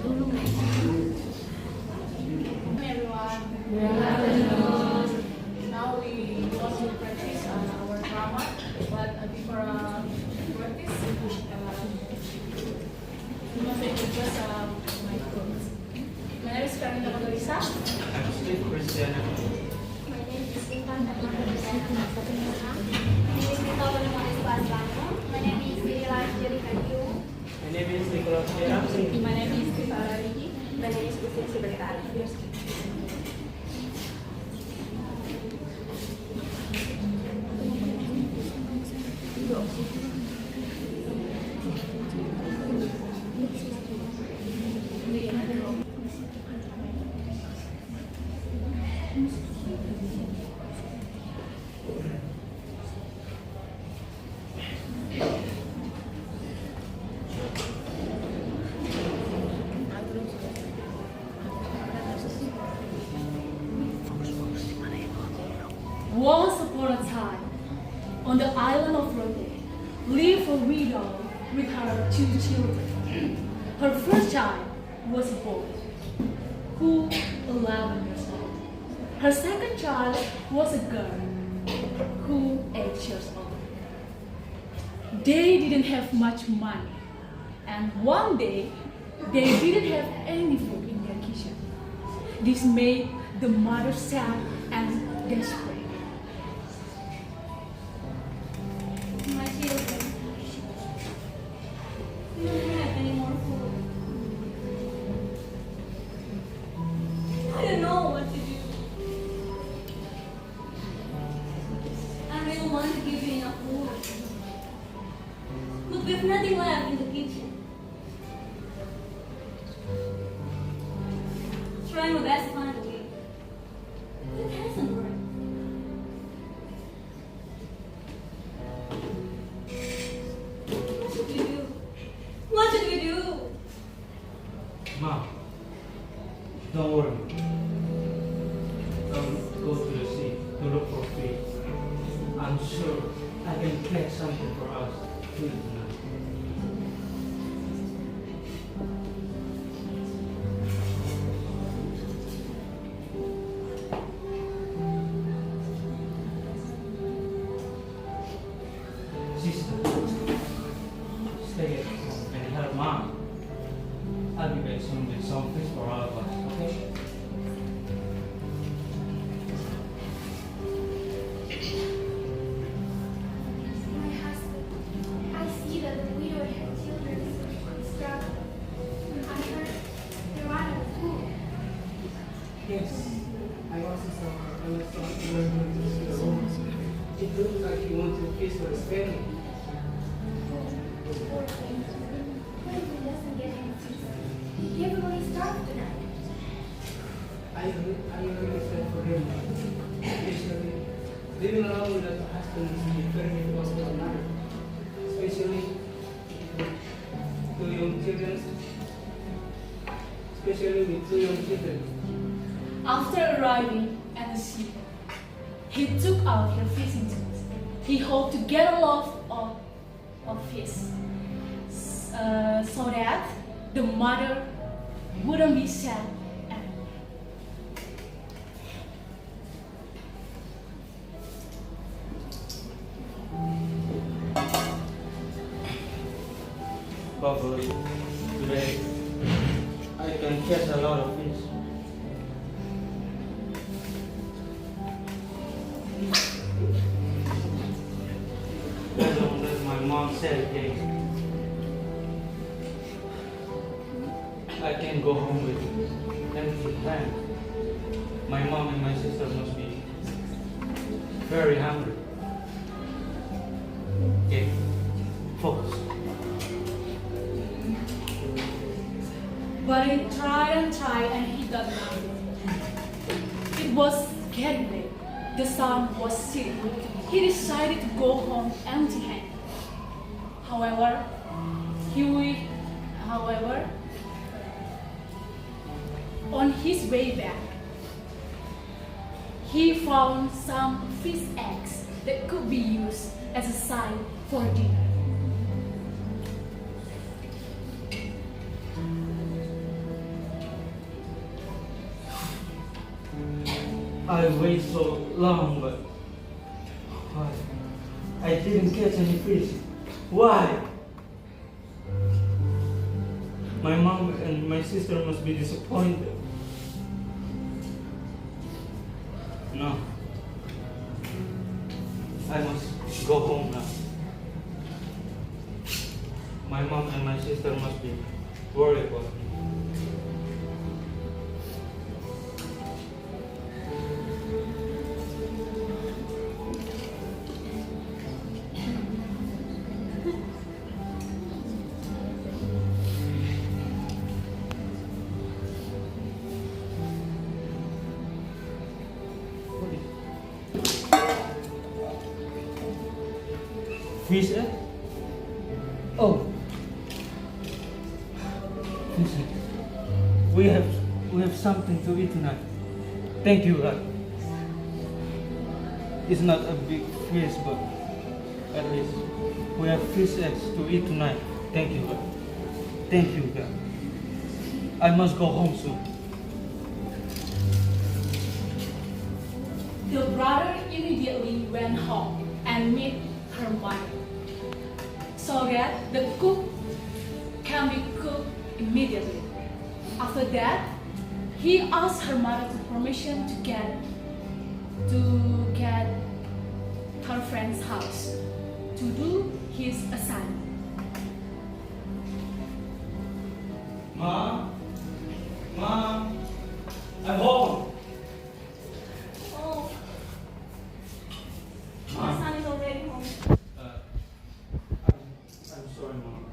Everyone. Good afternoon. Now we want to practice our drama, but before practice, we must introduce my groups. My name is Carmina Catorisa. I'm Steve Cristiano. My name is Intan Fatma. My name is Tito Gonzales Blanco. My name is Irila Jerica Yu. My name is Nicolas Vera. My name is Tifara Riki. My name is Christine Sibertari. Once upon a time, on the island of Rode, lived a widow with her 2 children. Her first child was a boy, who 11 years old. Her second child was a girl, who 8 years old. They didn't have much money, and one day they didn't have any food in their kitchen. This made the mother sad and desperate. My children, we don't have any more food. I don't know what to do. I really want to give you enough food. But we have nothing left in the kitchen. Trying my best to find a way. But it hasn't worked. What should we do? What should we do? Mom, don't worry. Don't go to the sea to look for fish. I'm sure I can catch something for us to eat tonight. Sister, stay at home and help Mom. I'll be back soon with some fish for all of us, okay? My husband, I see that the widow and her children is struggling. I heard they're running with food. Yes, I also saw her. I was talking to her. It looked like he wanted to kiss for his family. Poor thing. What if he doesn't get any food? Everybody starved tonight. I really felt for him. Especially living alone without a husband is very difficult for a mother. Especially with 2 young children. Especially with 2 young children. After arriving at the sea, he took out her fishing tools. He hoped to get a lot of fish, so that the mother wouldn't be sad anymore. Hopefully, today I can catch a lot of fish. That's what my mom said again. I can't go home with empty hands. My mom and my sister must be very hungry. Okay, focus. But he tried and he got nothing. It was getting late. The sun was setting. He decided to go home empty-handed. However, on his way back, he found some fish eggs that could be used as a sign for dinner. I wait so long, but why? I didn't catch any fish. Why? My mom and my sister must be disappointed. No. I must go home now. My mom and my sister must be worried about me. Fish egg? Oh. Fish egg. We have something to eat tonight. Thank you, God. It's not a big fish, but at least we have fish eggs to eat tonight. Thank you, God. Thank you, God. I must go home soon. The brother immediately went home and met her mother, so that the cook can be cooked immediately. After that, he asked her mother for permission to get her friend's house to do his assignment. Mom? Mom? I'm home. Oh, my Mom? son is already home. I'm sorry, Mom.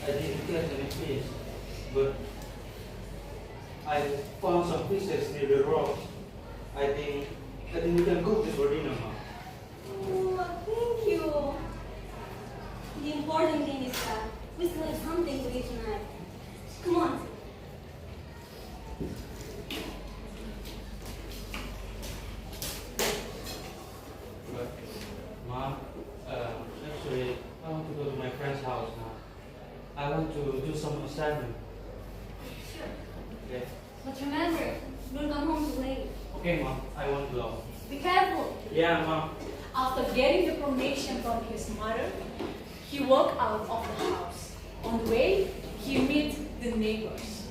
I didn't catch any fish, but I found some fishes near the rock. I think we can cook this for dinner, Mom. Oh, thank you. The important thing is that we still have something to eat tonight. Come on. But, Mom, actually, I want to go to my friend's house now. I want to do some assignment. Sure. Okay. But remember, don't come home too late. Okay, Mom. I want to go. Be careful. Yeah, Mom. After getting the permission from his mother, he walked out of the house. On the way, he met the neighbors.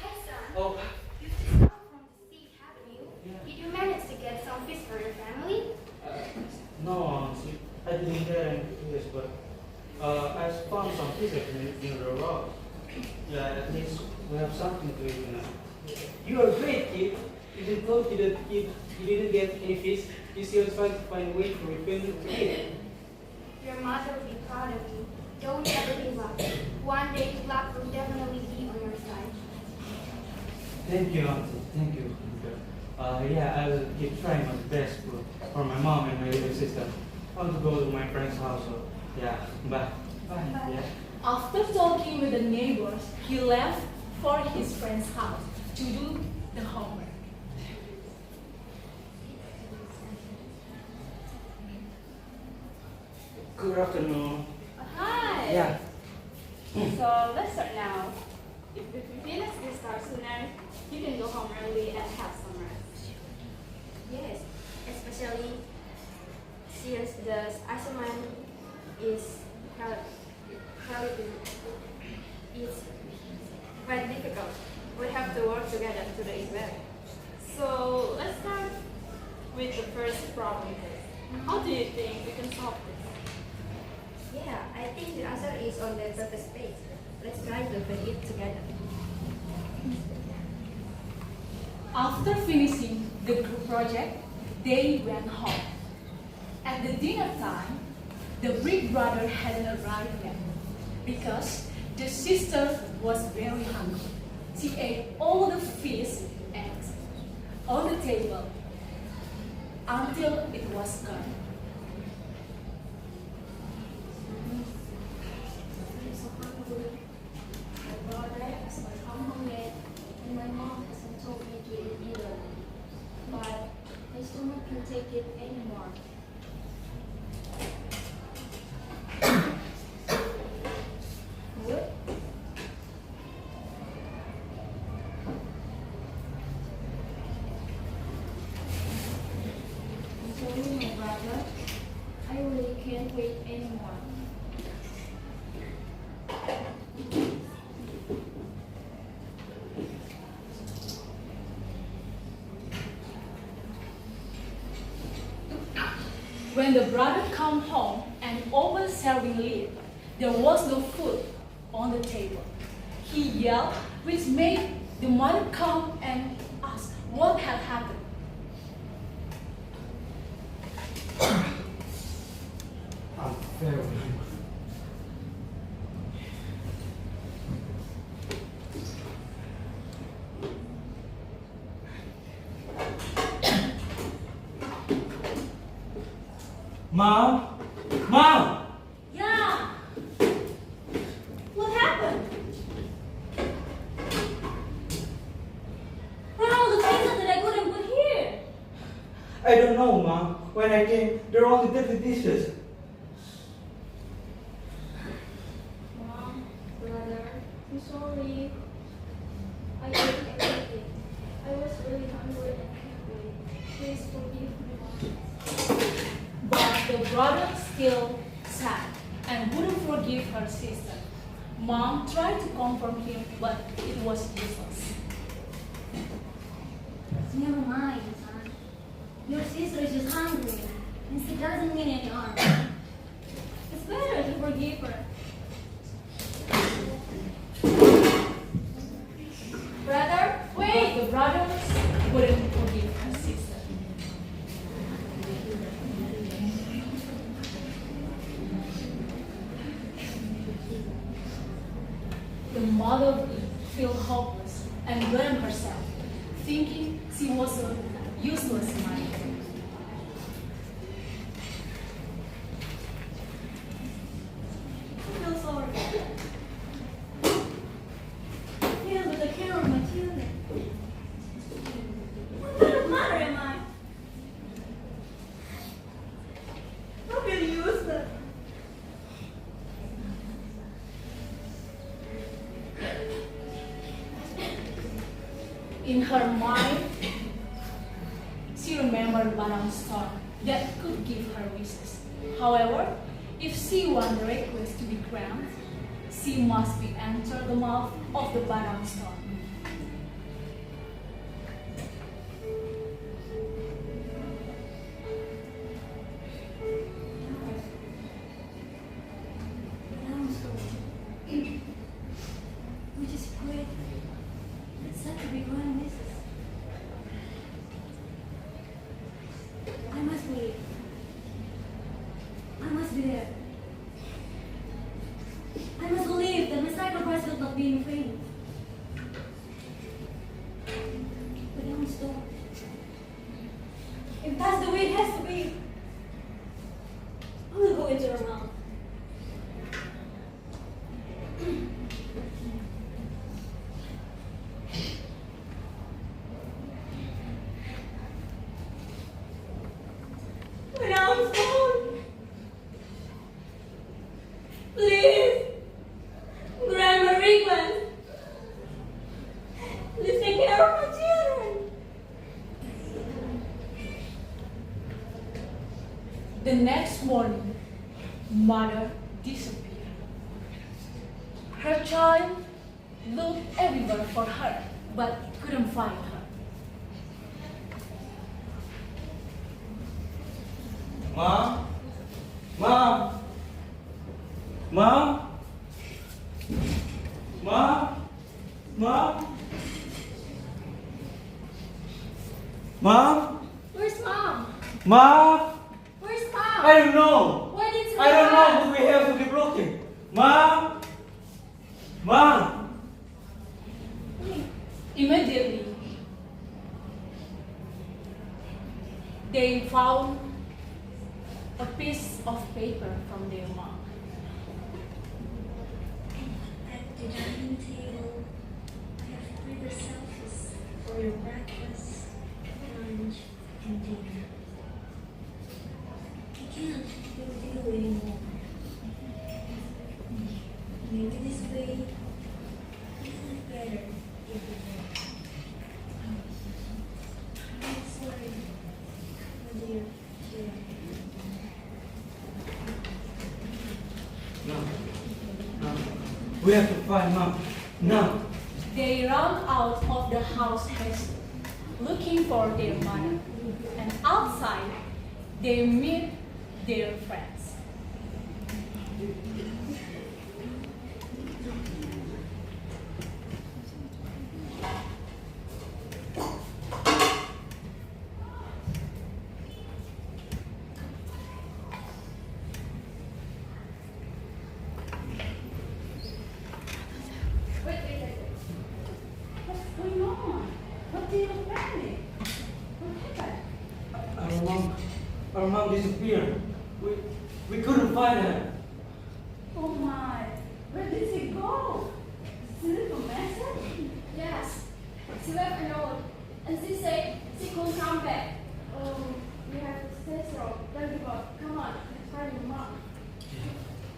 Hi, son. Oh, You just come from the sea, haven't you? Yeah. Did you manage to get some fish for your family? no, see, I didn't get any fish, but I found some fishes near the rock. Yeah, at least we have something to eat now. You are great, kid. You didn't told you that you didn't get any fish. You still try to find a way for your family to eat. Your mother will be proud of you. Don't ever give up. One day, luck will definitely be on your side. Thank you, Auntie. Thank you. Yeah, I will keep trying my best for my mom and my little sister. I want to go to my friend's house. So, yeah, bye. Bye. Yeah. After talking with the neighbors, he left for his friend's house to do the homework. Good afternoon. Hi. Yeah. So let's start now. If you feel like this start sooner, you can go home early and have some rest. Yes, especially since the assignment is it's quite difficult. We have to work together to do it well. So let's start with the first problem. How do you think we can solve this? Yeah, I think the answer is on the surface page. Let's try to put it together. After finishing the group project, they went home. At the dinner time, the big brother hadn't arrived yet because the sister was very hungry. She ate all the fish eggs on the table until it was gone. I'm so hungry. My brother has not come home yet, and my mom hasn't told me to eat either. But my stomach can take it anymore. When the brother come home and opened serving lid, there was no food on the table. He yelled, which made the mother come and ask what had happened. I'm very hungry. Mom? Mom! Yeah. What happened? Where are all the things that I couldn't put here? I don't know, Mom. When I came, there were only dirty dishes. Mom, brother, I'm sorry. I ate everything. I was really hungry and can't wait. Please forgive me, Mom. But the brother still sad and wouldn't forgive her sister. Mom tried to comfort him, but it was useless. Never mind, son. Your sister is just hungry, and she doesn't mean any harm. It's better to forgive her. Brother, wait! But the brothers wouldn't forgive her sister. The mother felt hopeless and blamed herself, thinking she was a useless mother. I feel sorry. Yeah, but I care of my children. What kind of mother am I? I feel useless. In her mind, she remembered Barang's star that could give her wishes. However, if she want the request to be granted, she must be enter the mouth of the Barang star. We just quit. It's such a big one, missus. I must wait. I must be there. I must believe that my sacrifice will not be in vain. But I must stop. If that's the way it has to be, I will go into her mouth. When I'm gone, please grant my request. Please take care of my children. The next morning, mother disappeared. Her child looked everywhere for her, but couldn't find her. Mom? Mom? Mom? Mom? Mom? Mom? Where's mom? Mom? Where's mom? I don't know. Where did she I don't go? know, but we have to keep looking. Mom? Mom? Immediately, they found a piece of paper from their mom. At the dining table, I have three selfies for your breakfast, lunch, and dinner. I can't do with you anymore. Maybe this way, isn't it better if we go? I'm sorry, my dear. No. No. We have to find Mom. No. They ran out of the house hastily, looking for their mother. And outside, they met their friends. What's going on? What do you panic? What happened? Our mom disappeared. We couldn't find her. Oh my, where did she go? Did she leave a message? Yes, she left a note, and she said she couldn't come back. Oh, we have to stay strong. Don't give up. Come on, let's find your mom.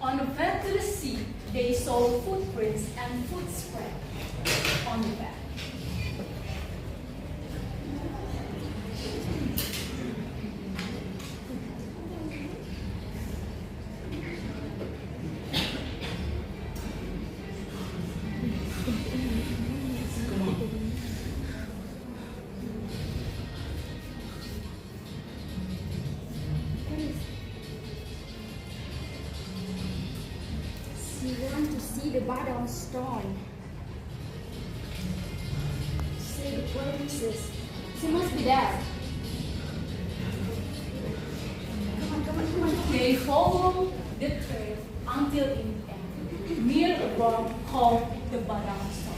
On the way to the sea, they saw footprints and footprints on the bed. She wants to see the bottom stone. See the pieces. She must be there. Come on, come on, come on. They followed the trail until it ended near a rock called the Badang Stone.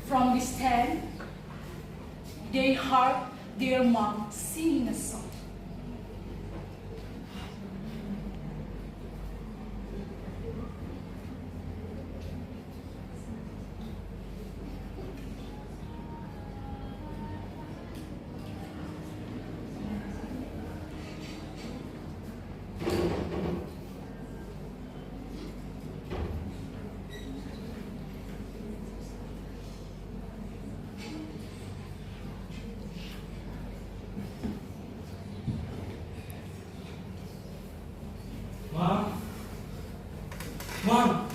From this tent, they heard their mom singing a song. Mom? Mom?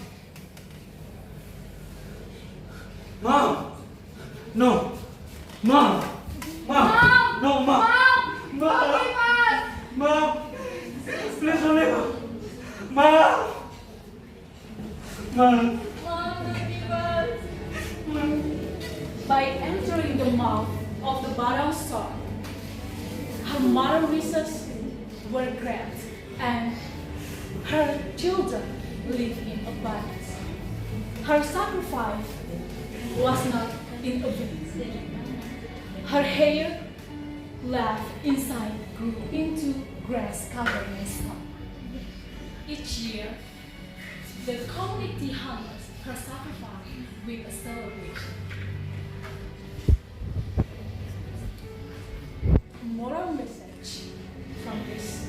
Mom? No. Mom? Mom? No, Mom. Mom! Mom! Please don't leave us. Mom! Mom! By entering the mouth of the bottom storm, her mother's wishes were granted and her children lived in abundance. Her sacrifice was not in vain. Her hair left inside grew into grass covered in snow. Each year, the community honors her sacrifice with a celebration. Moral message from this.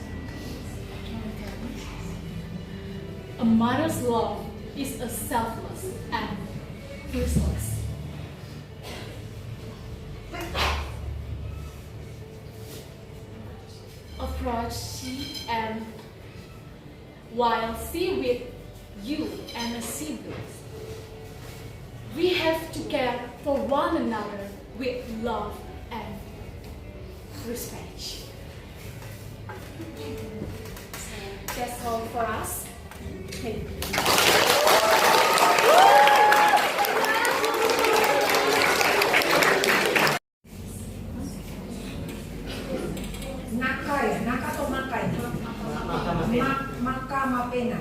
A mother's love is a selfless and useless. Approach she and while she with you and the siblings, we have to care for one another with love and respect. That's all for us. Thank you. Naka to makay. Maka mapena.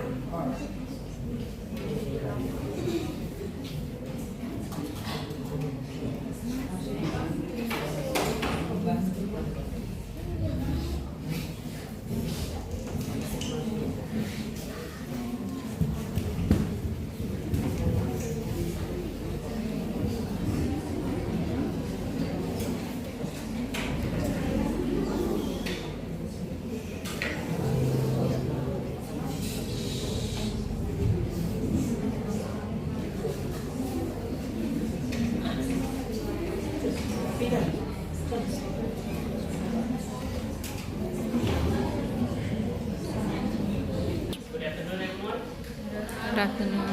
Good afternoon.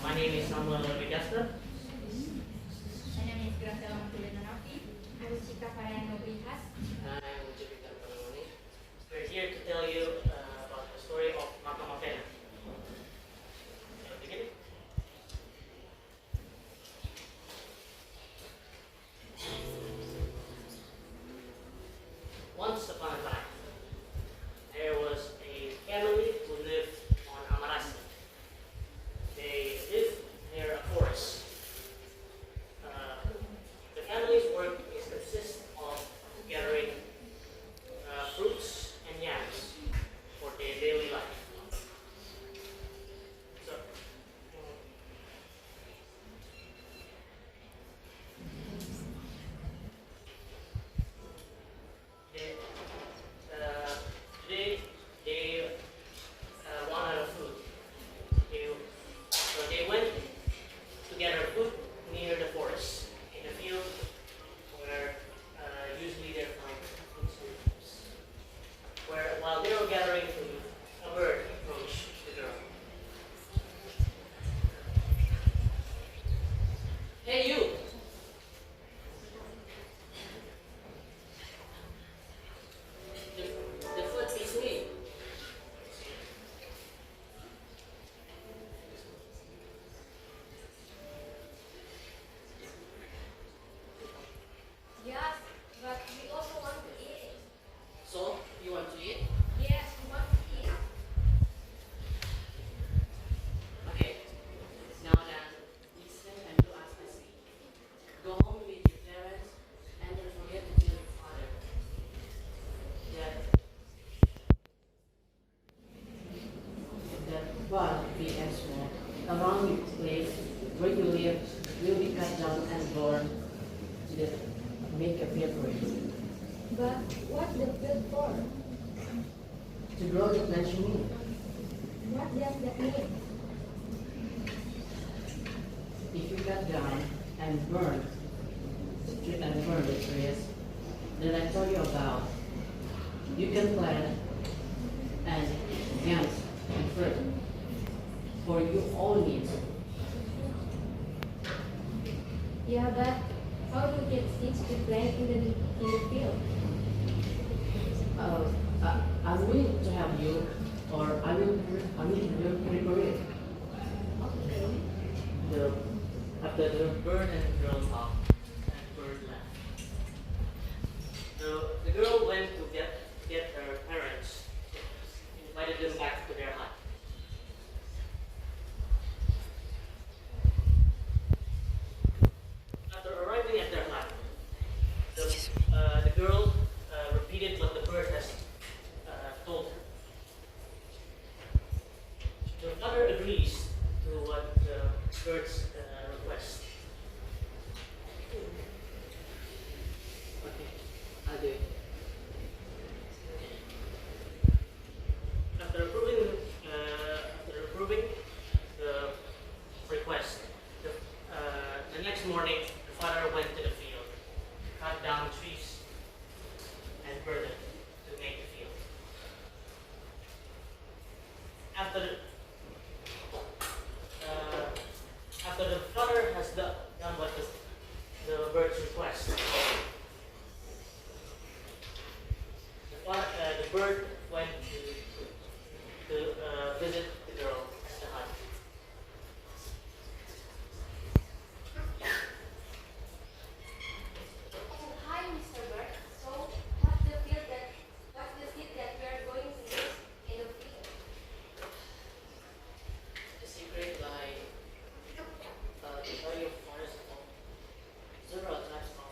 My name is Samuel Megasper. My name is Graciela Montilena-Nafi. I'm Chika Parano Brijas. I'm Jupiter Maloney. We're here to tell you about the story of Makamapena. Shall we begin? Once upon a time, there was a family who lived on Amarasi. They lived near a forest. The family's work is consists of gathering fruits and yams for their daily life. So, they, today they run out of food. So they went to gather food near the forest in a field where usually they find fruits and leaves. Where while they were gathering food, a bird approached the girl. Hey you! The food is me. Yes, but we also want to eat. So, you want to eat? Yes, we want to eat. Okay. Now then, listen and do as I say. Go home with your parents and don't forget to tell your father that while big and small around your place where you live will be cut down and burned to make a field for you. But what's the field for? To grow the plants you need. What does that mean? If you cut down and burn the trees that I told you about, you can plant and yams and fruit for your own needs. Yeah, but how do we get seeds to plant in the field? I'm willing to help you, or I will prepare it. Okay. After the bird and girl talked, and bird left. The girl went to get her parents, invited them back to their hut. After arriving at their hut, the girl repeated what the bird has told her. The mother agrees to what the bird's request. Okay, I'll do it. After approving the request, the next morning, the father went to the field, cut down trees, and burned them to make the field. After the father has done what the bird's request, the bird went to visit the girl at the hut. Oh, hi, Mr. Bird. So, what's the seed that we are going to use in the field? The secret lie to tell your forest of several types of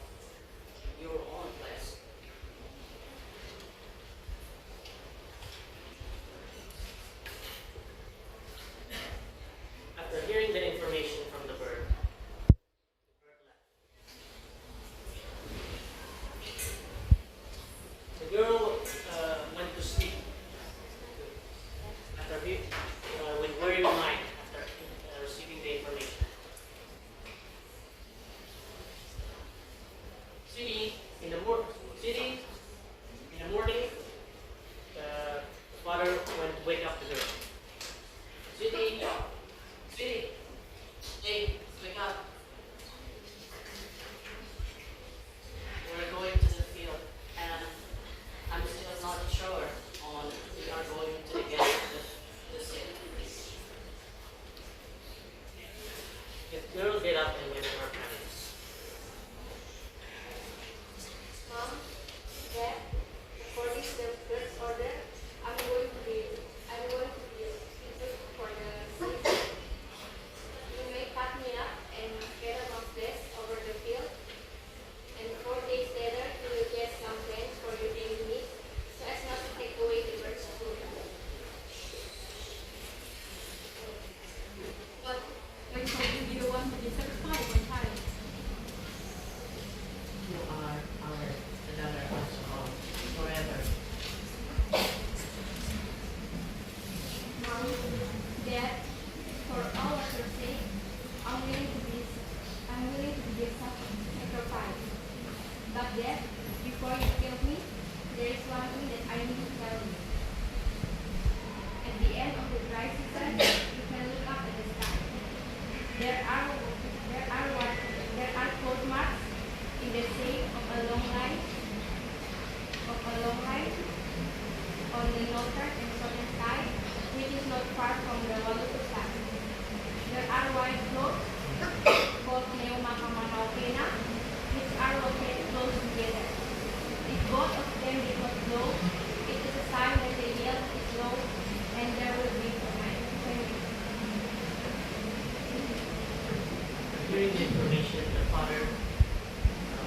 father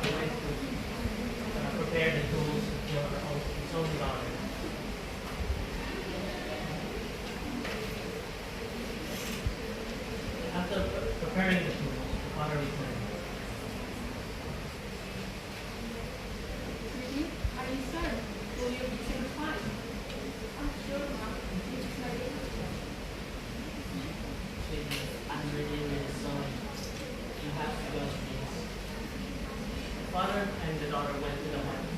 went to prepare the tools to kill his own daughter. After preparing the tools, the father returned. Sweetie, are you sure? Will you be satisfied? I'm sure, Mom. It's my little. Sweetie, I'm really, really sorry. You have to go, please. The father and the daughter went to the house.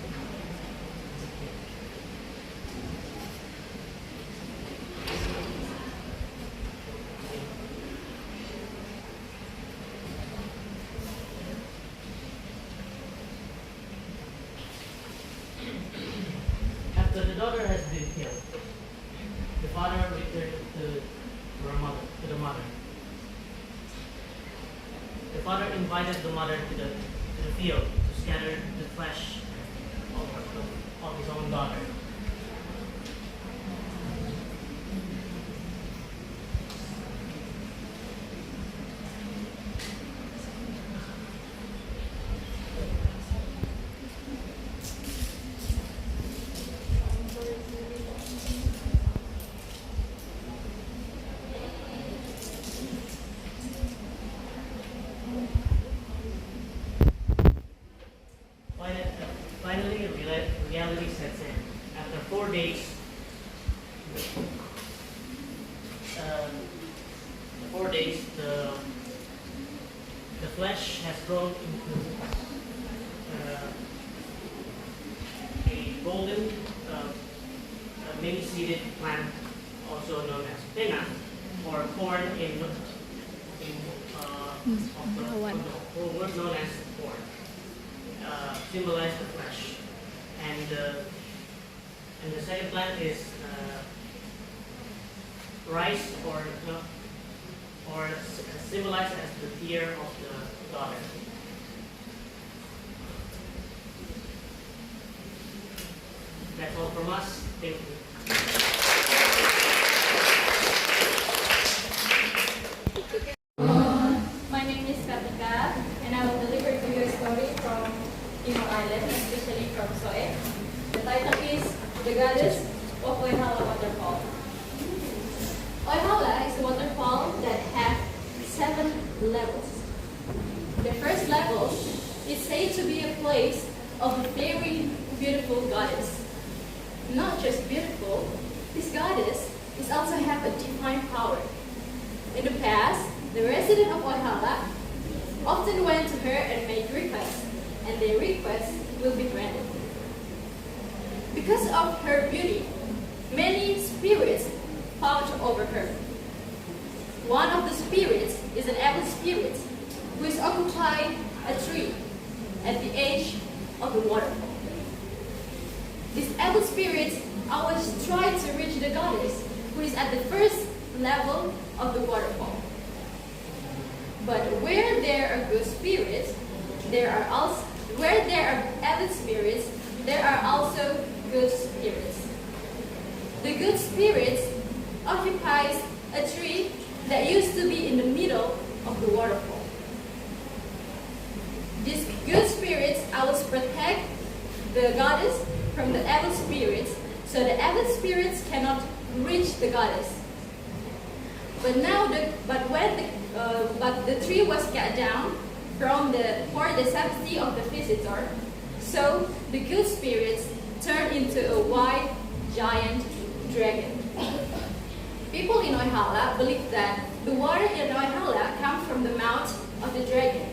After the daughter has been killed, the father returned to the mother. The father invited the mother to the field to scatter the flesh of his own daughter. Finally, reality sets in. After 4 days, um, the flesh has grown into a golden, many-seeded plant, also known as pinna, or corn in of the word known as corn. Symbolize the flesh, and the second plant is rice, or symbolized as the tear of the daughter. That's all from us. Thank you. My name is Katika, and I will deliver to you a story from Timor Island, especially from Soe. The title is The Goddess of Oihala Waterfall. Oihala is a waterfall that has 7 levels. The first level is said to be a place of a very beautiful goddess. Not just beautiful, this goddess is also have a divine power. In the past, the residents of Oihala often went to her and made requests, and their requests will be granted. Because of her beauty, many spirits fought over her. One of the spirits is an evil spirit who is occupying a tree at the edge of the waterfall. This evil spirit always tries to reach the goddess who is at the first level of the waterfall. But where there are good spirits, where there are evil spirits, there are also good spirits. The good spirits occupies a tree that used to be in the middle of the waterfall. These good spirits always protect the goddess from the evil spirits, so the evil spirits cannot reach the goddess. But the tree was cut down for the safety of the visitor. So the good spirits turned into a white giant dragon. People in Oihala believe that the water in Oihala comes from the mouth of the dragon,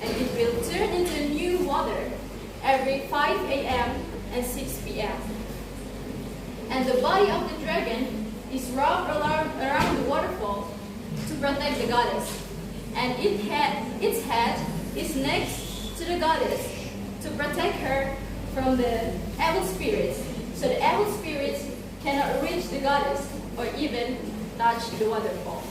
and it will turn into new water every 5 a.m. and 6 p.m. And the body of the dragon is wrapped around the waterfall to protect the goddess, and its head is next to the goddess to protect her from the evil spirits, so the evil spirits cannot reach the goddess or even touch the waterfall.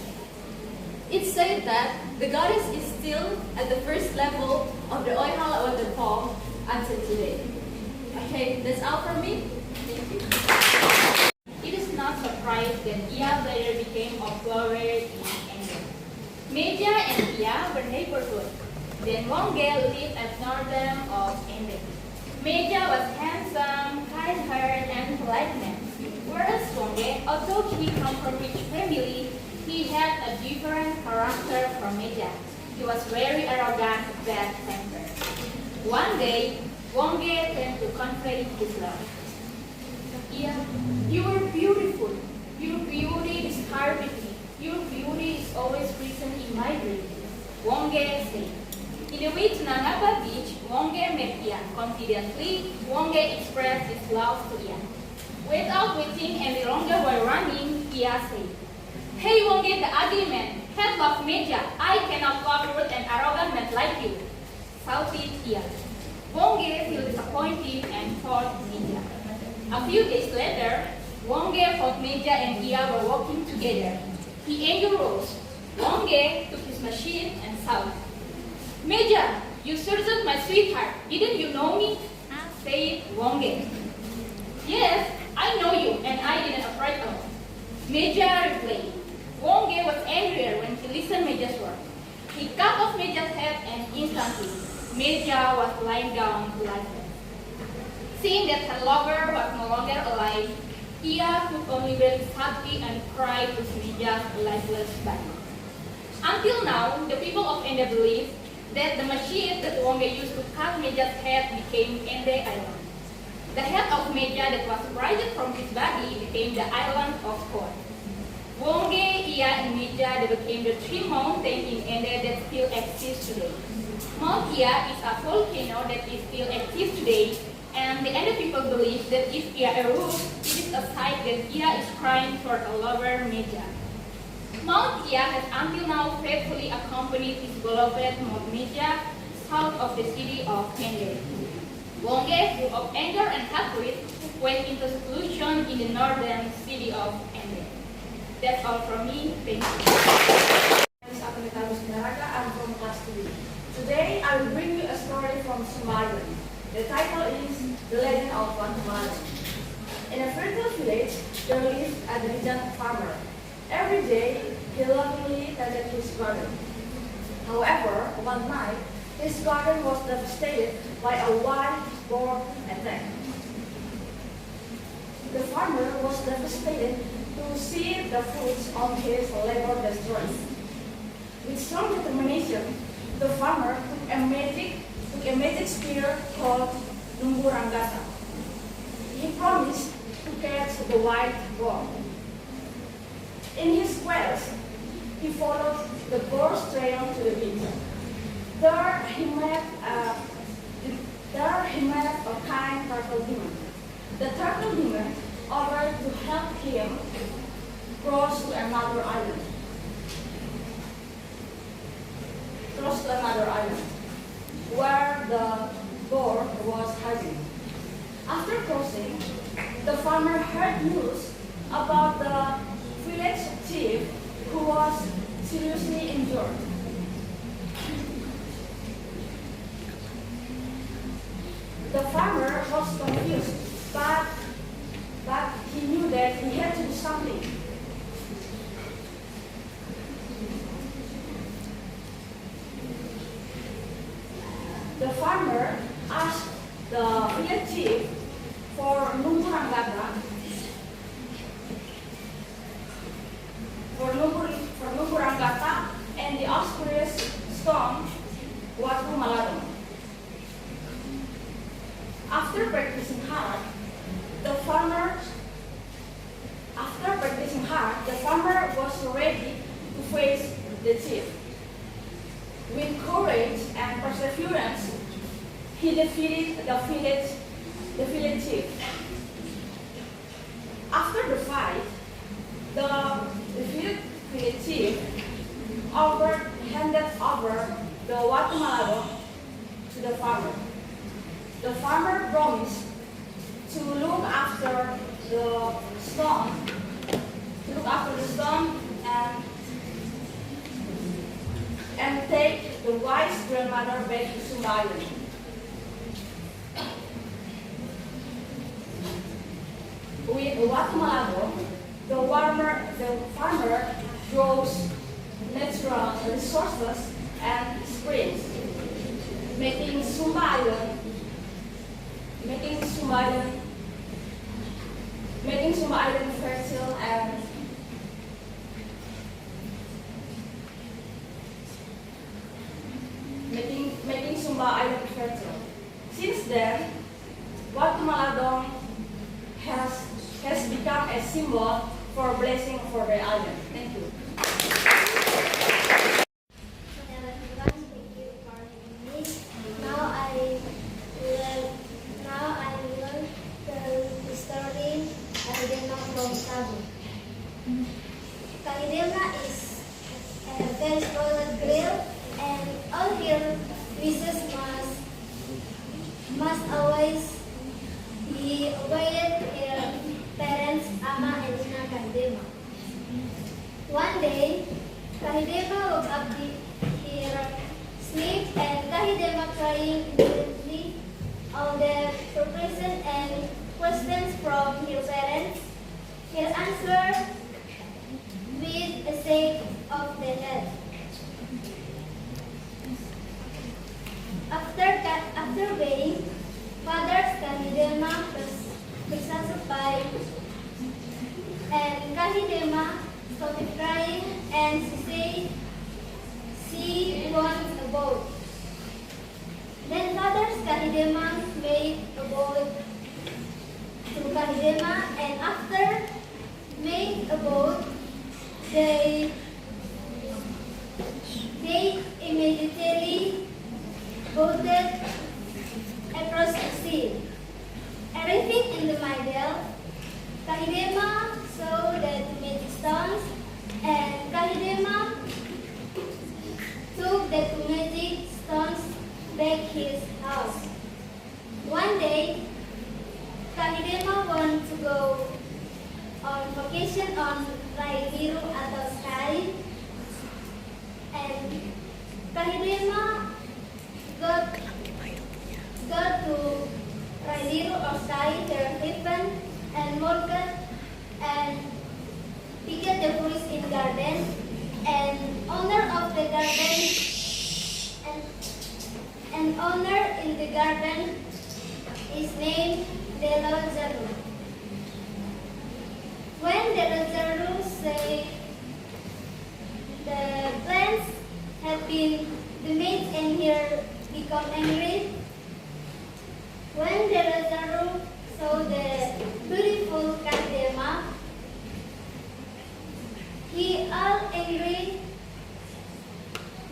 It's said that the goddess is still at the first level of the Oihala waterfall until today. Okay, that's all from me. Thank you. It is not surprised that Ia later became a flower in England. Media and Ia were neighborhood. Then Wonge lived at northern of Ende. Meja was handsome, kind-hearted, and polite man. Whereas Wonge, although he come from rich family, he had a different character from Meja. He was very arrogant, bad-tempered. One day, Wonge came to convey his love. Yeah, you are beautiful. Your beauty inspired me. Your beauty is always present in my dreams. Wonge said. In the way to Nangapa Beach, Wonge met Ian. Confidently, Wonge expressed his love to Ian. Without waiting any longer while running, Ian said, "Hey Wonge the ugly man, head of Meja, I cannot love rude and arrogant men like you," shouted Ian. Wonge felt disappointed and fought Meja. A few days later, Wonge found Meja and Ian were walking together. He anger rose. Wonge took his machine and shouted, "Meja, you searched my sweetheart. Didn't you know me?" said Wonge. "Yes, I know you, and I didn't afraid of." Meja replied. Wonge was angrier when he listened Meja's word. He cut off Meja's head and instantly, Meja was lying down lifeless. Seeing that her lover was no longer alive, Ia could only really happy and cry to Meja's lifeless body. Until now, the people of Ende believe that the machine that Wonge used to cut Meja's head became Ende Island. The head of Meja that was separated from his body became the island of Kor. Wonge, Ia, and Meja they became the three mountains in Ende that still exist today. Mount Ia is a volcano that is still active today, and the Ende people believe that if Ia erupts, it is a sign that Ia is crying for a lover Meja. Mount Ia has until now faithfully accompanied his beloved Mount Meja south of the city of Ende. Wonge, full of anger and hatred, went into seclusion in the northern city of Ende. That's all from me. Thank you. I'm from class 3. Today I will bring you a story from Somaliland. The title is The Legend of Guatemala. In a fertile village, there lived a diligent farmer. Every day, he lovingly tended his garden. However, one night, his garden was devastated by a wild boar attack. The farmer was devastated to see the fruits of his labor destroyed. With strong determination, the farmer took a magic spear called Lumburangata. He promised to catch the wild boar. In his quest, he followed the boar's trail to the beach. There he met a kind turtle demon. The turtle demon offered to help him cross to another island. Where the boar was hiding. After crossing, the farmer heard news about the village chief who was seriously injured. The farmer was confused, but he knew that he had to do something. The farmer asked the village chief for Lumburangata, and the auspicious stone Watu Maladong. After practicing hard, the farmer was ready to face the chief. With courage and perseverance, he defeated the village chief. After the fight, the defeated village chief handed over the Watu Maladong to the farmer. The farmer promised to look after the stone, and take the wise grandmother back to Somaliland. With Watu Maladong, the farmer grows natural resources and springs. making Sumba Island, fertile and making Sumba Island fertile. Since then, Watu Maladong has become a symbol for blessing for the island. Thank you. Hello everyone, thank you for having me. Now I will tell the story Kahidema from Sabu. Kahidema is a very spoiled girl, and all her wishes must always be obeyed her parents Ama and Ina Kahidema. One day, Kahidema woke up her sleep and Kahidema crying immediately on the preparation and questions from her parents. Her answer with a shake of the head. After weighing, father's Kahidema personified, and Kahidema stopped crying and she said she wants a boat. Then father's Kahidema made a boat to Kahidema, and after made a boat, they immediately boated across the sea. Arriving in the middle, Kahidema saw the magic stones, and Kahidema took the two magic stones back his house. One day, Kahidema wanted to go on vacation on Rai Biru atau Sky, and Kahidema got to Rai Biru or Sky, her husband and Morgan, and picked the fruits in the garden, and owner of the garden and owner in the garden is named Delozaru. When Delozaru said the plants had been damaged and here become angry, when Delozaru saw the beautiful Kahidema, he all angry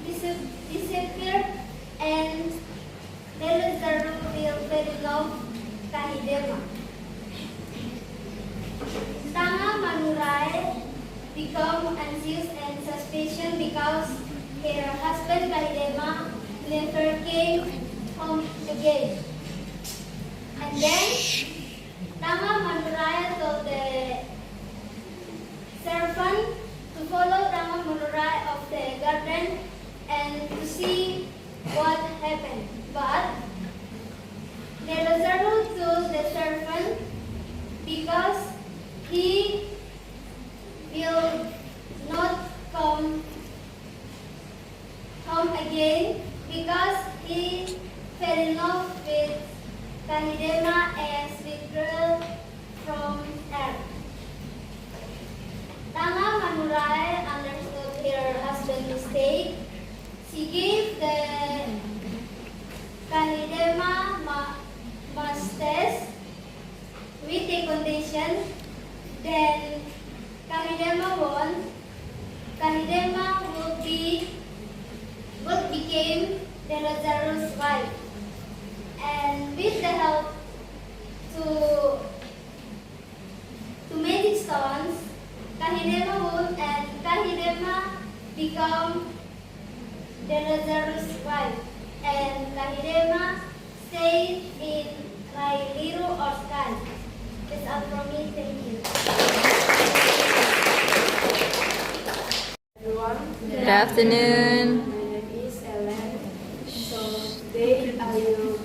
disappeared, and Delozaru fell in love Kahidema. Tanga Manurai became anxious and suspicious because her husband Kahidema never came home again. And then Tanga Manurai told the servant to follow Tanga Manurai of the garden and to see what happened. But Delozaru told the servant because he will not come home again because he fell in love with Kahidema, a sweet girl from earth. Tanga Manurai understood her husband's mistake. She gave the Kahidema masters with a condition. Then Kahidema won. Kahidema would became Delozaru's wife, and with the help to magic stones, Kahidema won, and Kahidema become Delozaru's wife, and Kahidema stayed in Rai Biru or Sky. That's all from me. Thank you. Everyone. Good afternoon. My name is Ellen. So today I will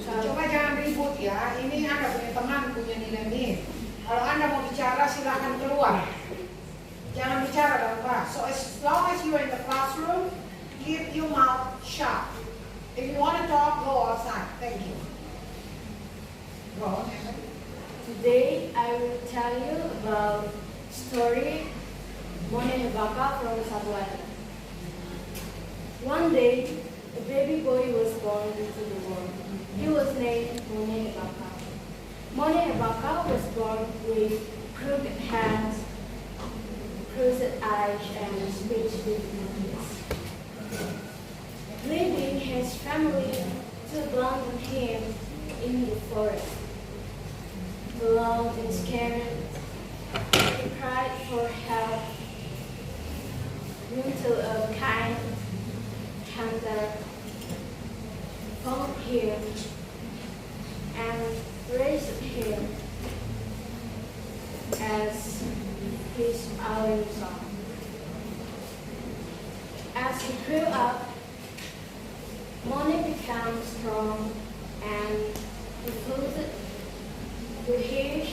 Coba jangan ribut ya, ini Anda punya teman, punya nilai nih. Kalau Anda mau bicara silahkan keluar. Jangan bicara dalam kelas. So as long as you are in the classroom, keep your mouth shut. If you want to talk, go outside. Thank you. Go on, Emily. Today I will tell you about story Mone Hebaka from Satu Island. One day, a baby boy was born into the world. He was named Mone Hebaka. Mone Hebaka was born with crooked hands, closed eyes, and speech difficulties. Leaving his family to abandon him in the forest. Alone and scared, he cried for help until a kind hunter found him and raised him as his only son. As he grew up, Mone became strong and devoted to his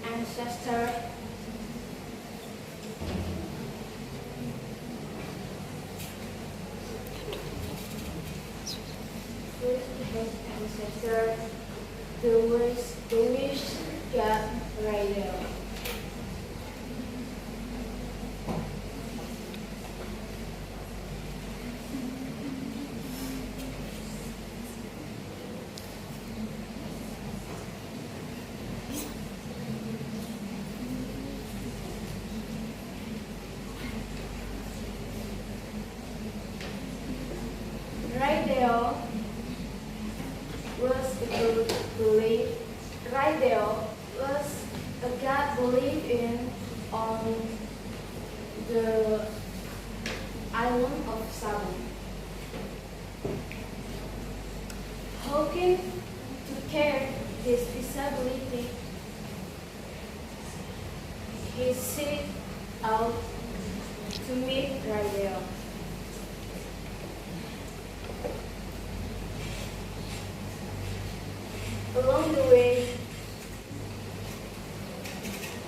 ancestor. The wish got right there. Right there was a good belief. Right there was a God believed in on the island of Sabah. Hoping to cure his disability, he set out to meet Raideo. Along the way,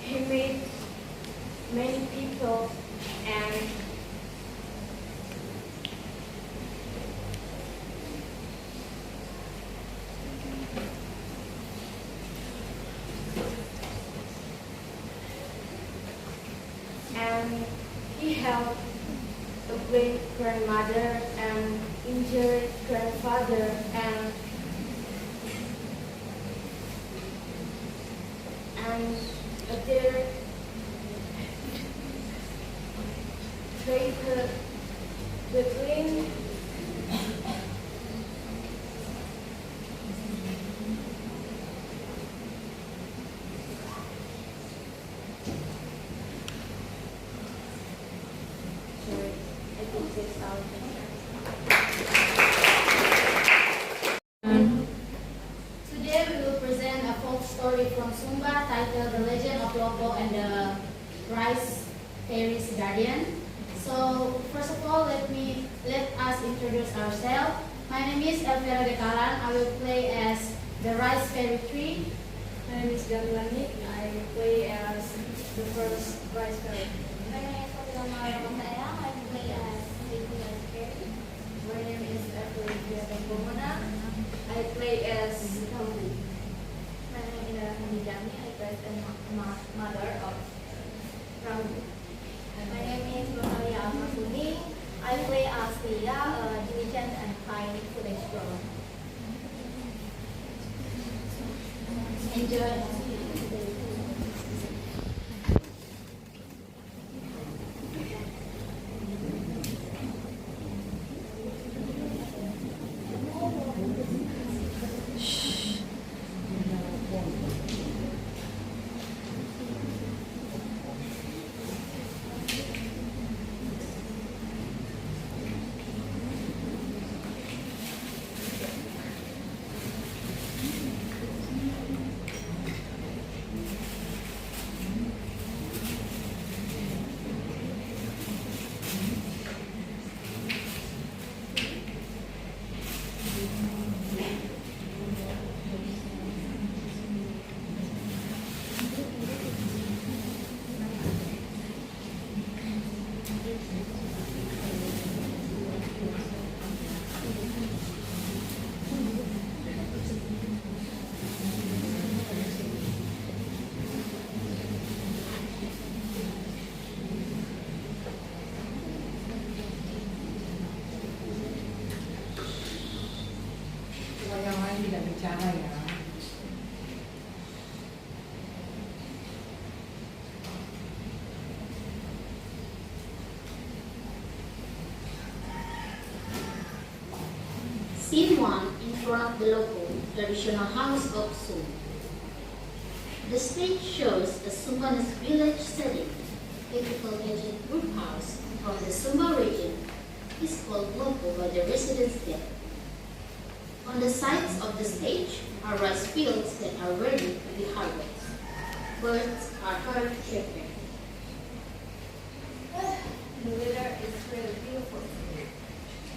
he met many people and he helped a great grandmother and injured grandfather and other trade between Today we will present a folk story from Sumba titled The Legend of Lopo and the Rice Fairy's Guardian. So first of all, let us introduce ourselves. My name is Elvira Dekalan. I will play as the Rice Fairy tree. my name is Gatlani. I play as the first rice fairy. My name is Fatima Ramadaya. I play as the Rice Fairy. My name is Elvira Dekalan. I play as Kamli. My name is Hamidani. I play as the mother of Ramli. My name is Rosalia Almasuni. I play as Tia, a diligent and kind food explorer. Enjoy. of the local traditional house of Sum. The stage shows a Sumbanis village setting. A typical ancient group house from the Sumba region is called Lopo by the residents there. On the sides of the stage are rice fields that are ready to be harvested. Birds are heard chirping. The weather is really beautiful today,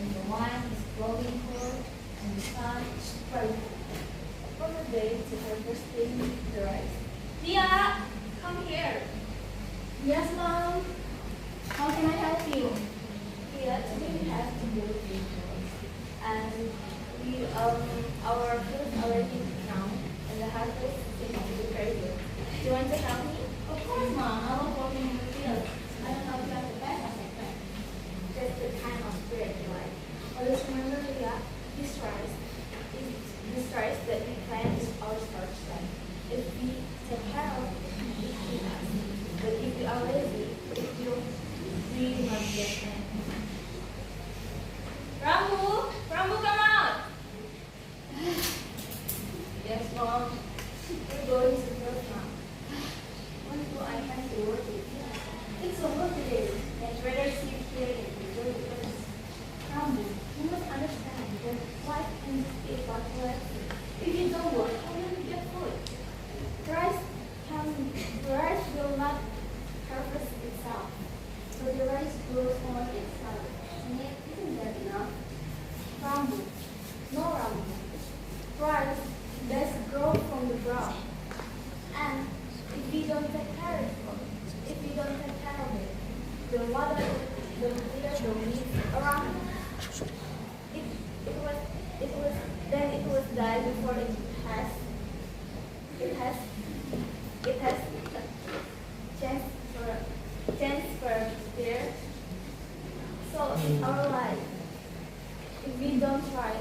and the wine is blowing cold, and the sun is bright. For the day to harvesting the rice. Dia, come here. Yes, Mom. How can I help you? Yes, we have to do rituals, and our food already now, and the harvest is going to be very good. Do you want to help me? Of course, Mom. I love working in the field. I don't know if you have the best as I can. That's the kind of spirit you like. Always remember, Leah, this rice that we plant is our birthright. If we take care of it, it feeds us. But if we are lazy, it will really not get anything. Rambu, come out. Yes, Mom. We're going to work now. When do I have to work with you? It's a work day. And rather sit here and enjoy the place. Rambu, you must understand that life can just be about relaxing. If you don't work, how will you get food? The rice will not harvest itself. So the rice grows on itself. And yet, isn't that enough? Rambu. No, Rambu. Rice does grow from the ground. And if we don't take care of it, the water will leave around it. It was died before it has chance for there. So in our life, if we don't try,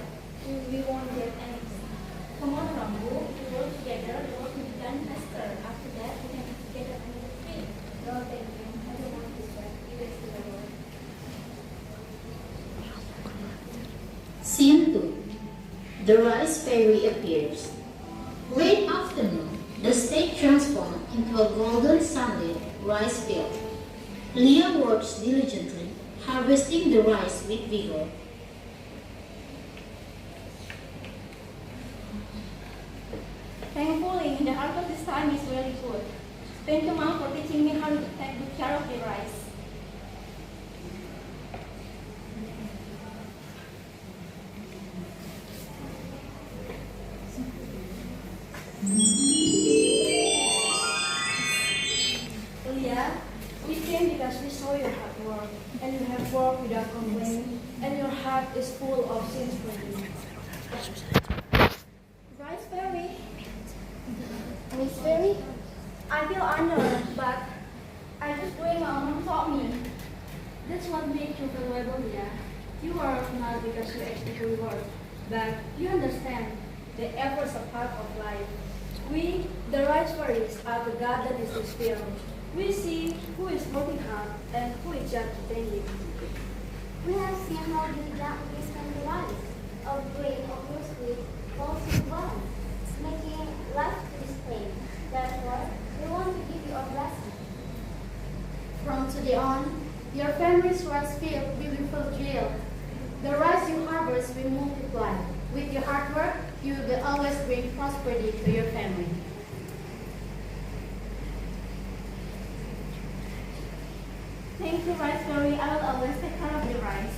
we won't get anything. Come on, Rambu. We work together. The work will be done faster. After that, we can get another thing. No, thank you. I don't want to sweat. Give it to the Lord. Scene 2. The rice fairy appears. Late afternoon, the stage transforms into a golden sunlit rice field. Leah works diligently, harvesting the rice with vigor. Thankfully, the harvest this time is really good. Thank you, Mom, for teaching me how to take good care of the rice. Leah, we came because we saw your hard work, and you have worked without complaining, and your heart is full of sins for you. Rice Fairy? Miss Fairy? I feel honored, but I just doing what Mom taught me. That's what makes you valuable, Leah. You work not because you actually work, but you understand the efforts are part of life. We, the rice fairies, are the God that is His spirit. We see who is working hard and who is just pretending. We have seen how diligently spend the lives of grain of your sweet falls in one, making life to display. Therefore, we want to give you a blessing. From today on, your family's rice field will be fulfilled. The rice you harvest will multiply. With your hard work, you will always bring prosperity to your family. Thank you, Rice Fairy. I will always take care of the rice.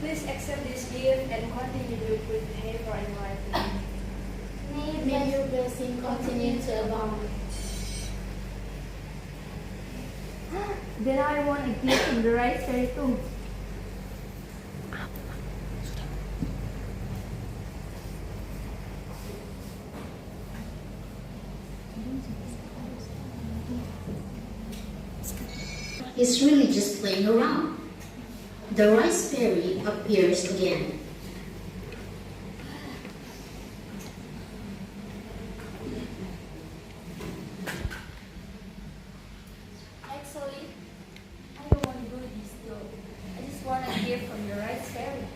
Please accept this gift and continue to do good behavior in life. May your blessing continue to abound. Then I want a gift from the Rice Fairy too. He's really just playing around. The rice fairy appears again. Actually, I don't want to do this though. I just want a gift from your rice fairy.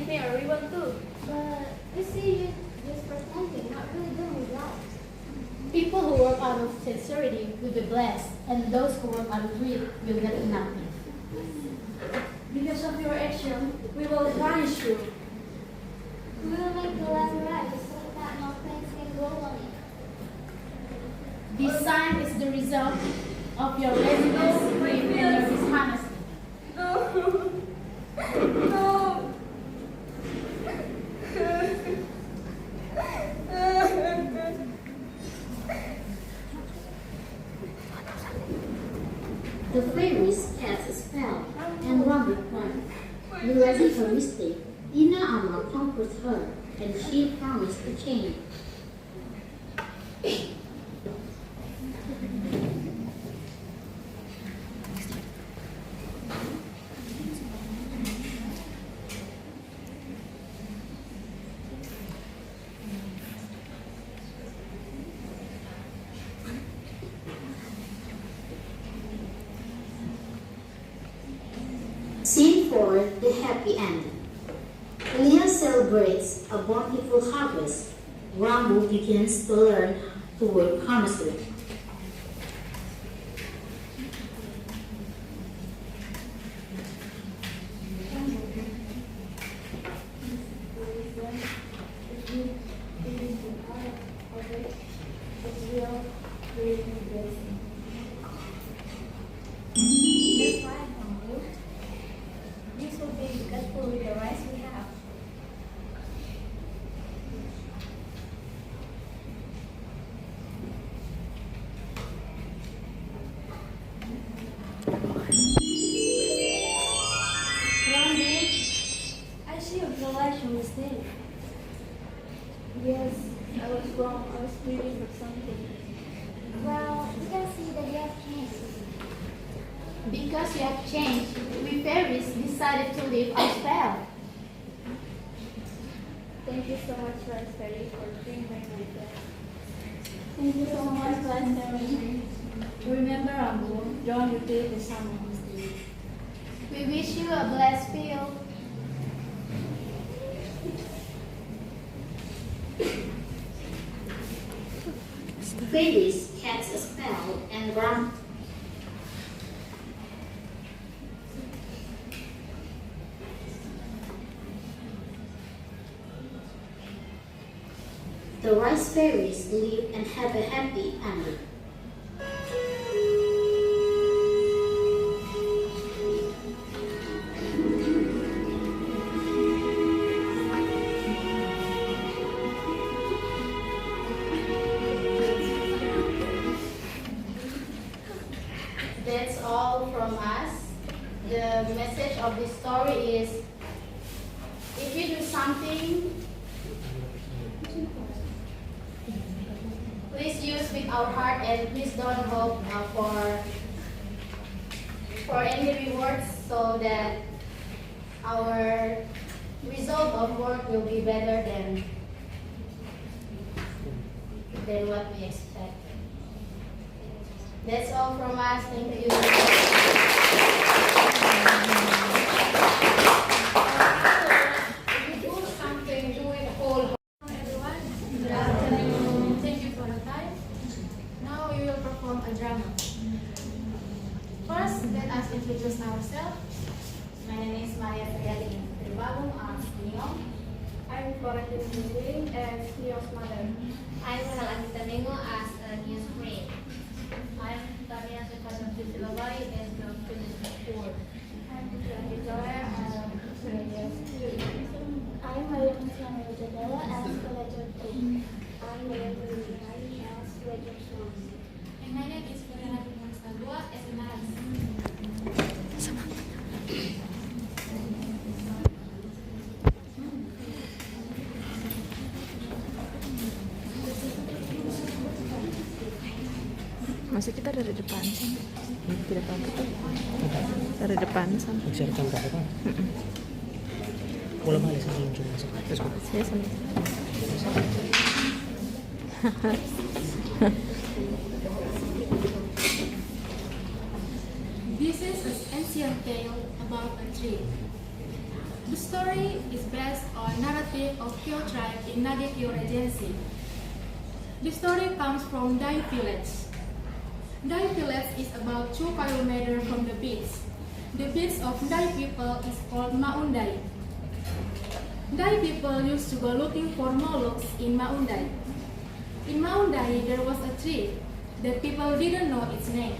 give me a ribbon too. But you see, you're just pretending, not really doing it right. People who work out of sincerity will be blessed, and those who work out of greed will get nothing. Because of your action, we will punish you. We will make the land right so that no plants can grow on it. This sign is the result of your laziness, greed, and your dishonesty. No. No. The fairies cast a spell and Robert won. Realizing her mistake, Ina Ama comforted her and she promised to change. Scene 4, the happy ending. Leah celebrates a bountiful harvest. Rambo begins to learn to work honestly. That's right, Rambo. This will be successful with the rice we have. Rambo, I see you realize your mistake. Yes, I was wrong. I was waiting for something. Well, we can see that you have changed. Because you have changed, we fairies decided to leave our spell. Thank you so much, Rice Fairy, for being my friend. Thank you so much, Rice Fairy. Remember, Rambo, don't repeat the summer mistake. We wish you a blessed field. Fairies cast a spell and Ram. The rice fairies live and have a happy ending. That's all from us. The message of this story is, if you do something, please use with our heart and please don't hope for any rewards, so that our result of work will be better than what we expect. That's all from us. Thank you. If you do something, do it whole. Everyone, good afternoon. Thank you for the time. Now we will perform a drama. First, let us introduce ourselves. My name is Maria Friadin Tribalum as Neo. I'm Florentin Gisling as Neo's mother. I'm Rahel Anitamingo as News Friend. I'm Tania Stefano Silvai as the Philippines. I'm Victoria I'm Maria Consuelo Jadela as Collector 2. I'm Maria Rizali as Ledger Songs. And my name is Florena Pimonstagua as Naras. Masa kita dari depan sih? Di depan itu. Dari depan sama. Bisa depan ke depan. Boleh balik sebelum cuma masuk. Let's go. Saya sama. This is an ancient tale about a tree. The story is based on narrative of Kyo tribe in Nagekyo Regency. The story comes from Dai village. Dai village is about 2 kilometers from the beach. The beach of Dai people is called Maundai. Dai people used to go looking for mollusks in Maundai. In Maundai there was a tree that people didn't know its name.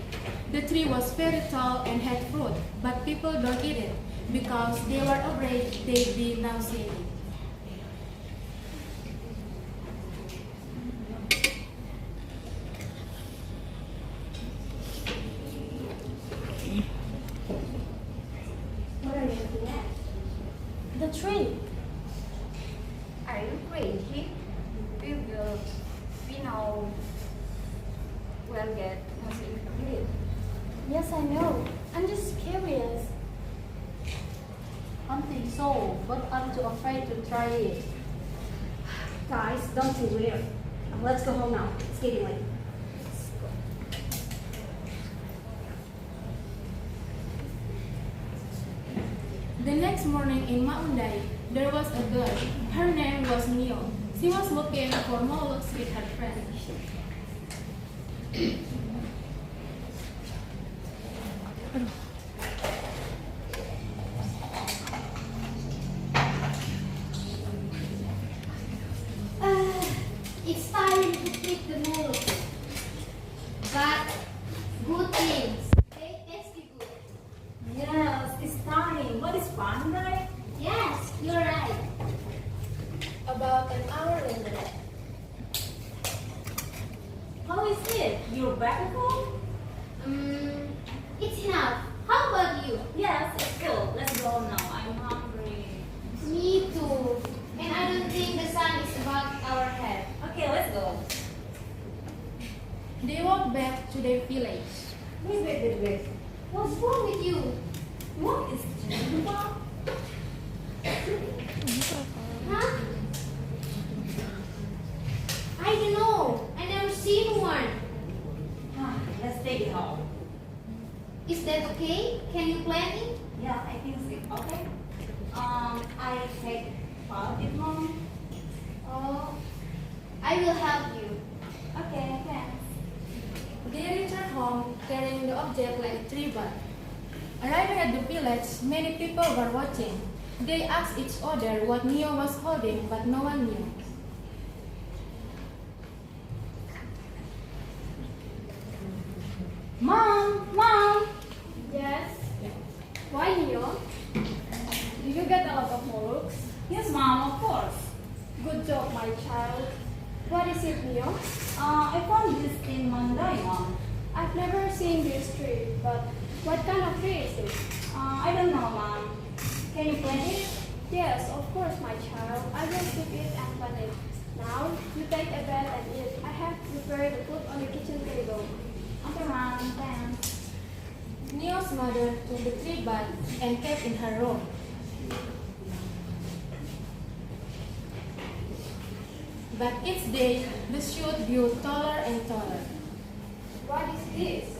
The tree was very tall and had fruit, but people don't eat it because they were afraid they'd be nauseated. What are you looking at? The tree. Are you crazy? We know we'll get nauseated. Yes, I know. I'm just curious. I think so, but I'm too afraid to try it. Guys, don't be weird. Let's go home now. It's getting late. The next morning in Maundai, there was a girl. Her name was Neo. She was looking for mollusks with her friend. It's time to pick the mollusks. But good things. They taste good. Yes, it's time. What is fun, right? Yes, you're right. About an hour later. How is it? You're back at home? It's enough. How about you? Yes, it's cool. Let's go now. I'm hungry. Me too. And I don't think the sun is above our head. Okay, let's go. They walked back to their village. Wait. What's wrong with you? What is Jennifer? Huh? I don't know. I never seen one. Let's take it home. Is that okay? Can you plan it? Yeah, I think so. Okay. I take part it, Mom. Oh, I will help you. Okay, thanks. They returned home carrying the object like a tree bud. Arriving at the village, many people were watching. They asked each other what Neo was holding, but no one knew. Mom! Yes? Why, Neo? Did you get a lot of mollusks? Yes, Mom, of course. Good job, my child. What is it, Neo? I found this in Mandai, Mom. I've never seen this tree, but what kind of tree is it? I don't know, Mom. Can you plant it? Yes, of course, my child. I will keep it and plant it. Now, you take a bath and eat. I have prepared the food on the kitchen table. Okay, Mom, thanks. Neo's mother took the tree bud and kept in her room. But each day, the shoot grew taller and taller. What is this?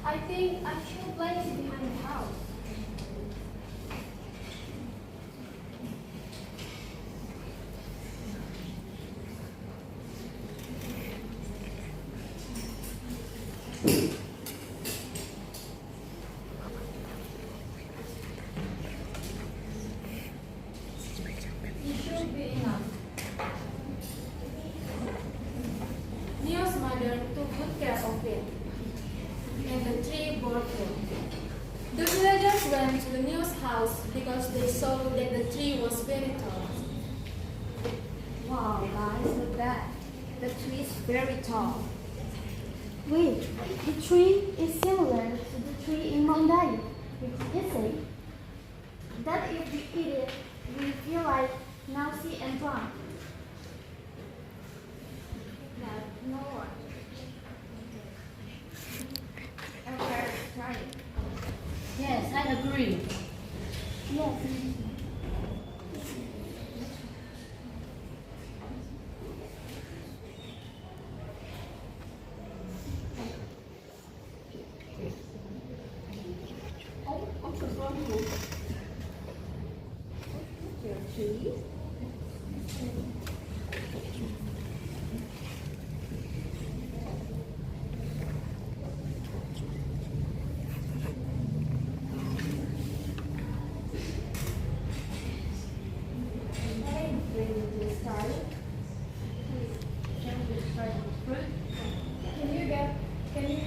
I think I should plant it behind the house. It should be enough. Neo's mother took good care of it, and the tree bore fruit. The villagers went to the Neo's house because they saw that the tree was very tall. Wow, guys, look at that. The tree is very tall. Wait, the tree is similar to the tree in Mandai, which is it? That if we eat it, we feel like nausea and drunk. But no one ever tried it. Yes, I agree. Yes.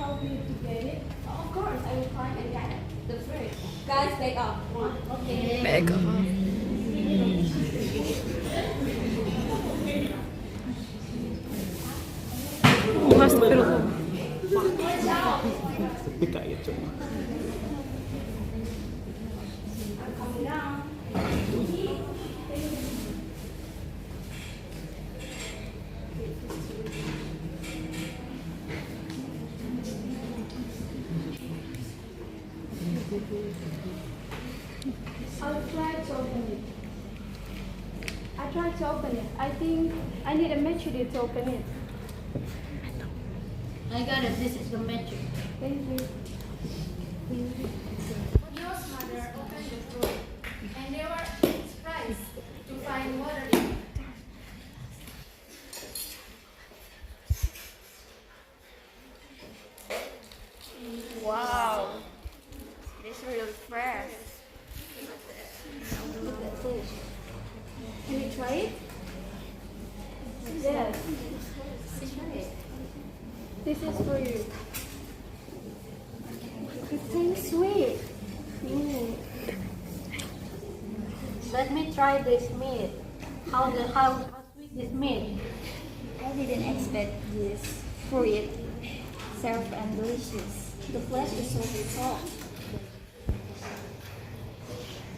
help me to get it? Of course, I will climb and get the fruit. Guys, back up. Okay. Back up. Astagfirullah. Coming down. I'll try to open it. I tried to open it. I think I need a maturity to open it. I got it. This is the magic. Thank you. Neo's mother opened the fruit, and they were surprised to find water in it. Wow. This is really fresh. Can you try it? Yes. This is for you. It tastes sweet. Let me try this meat. How sweet this meat? I didn't expect this fruit, soft and delicious. The flesh is so soft.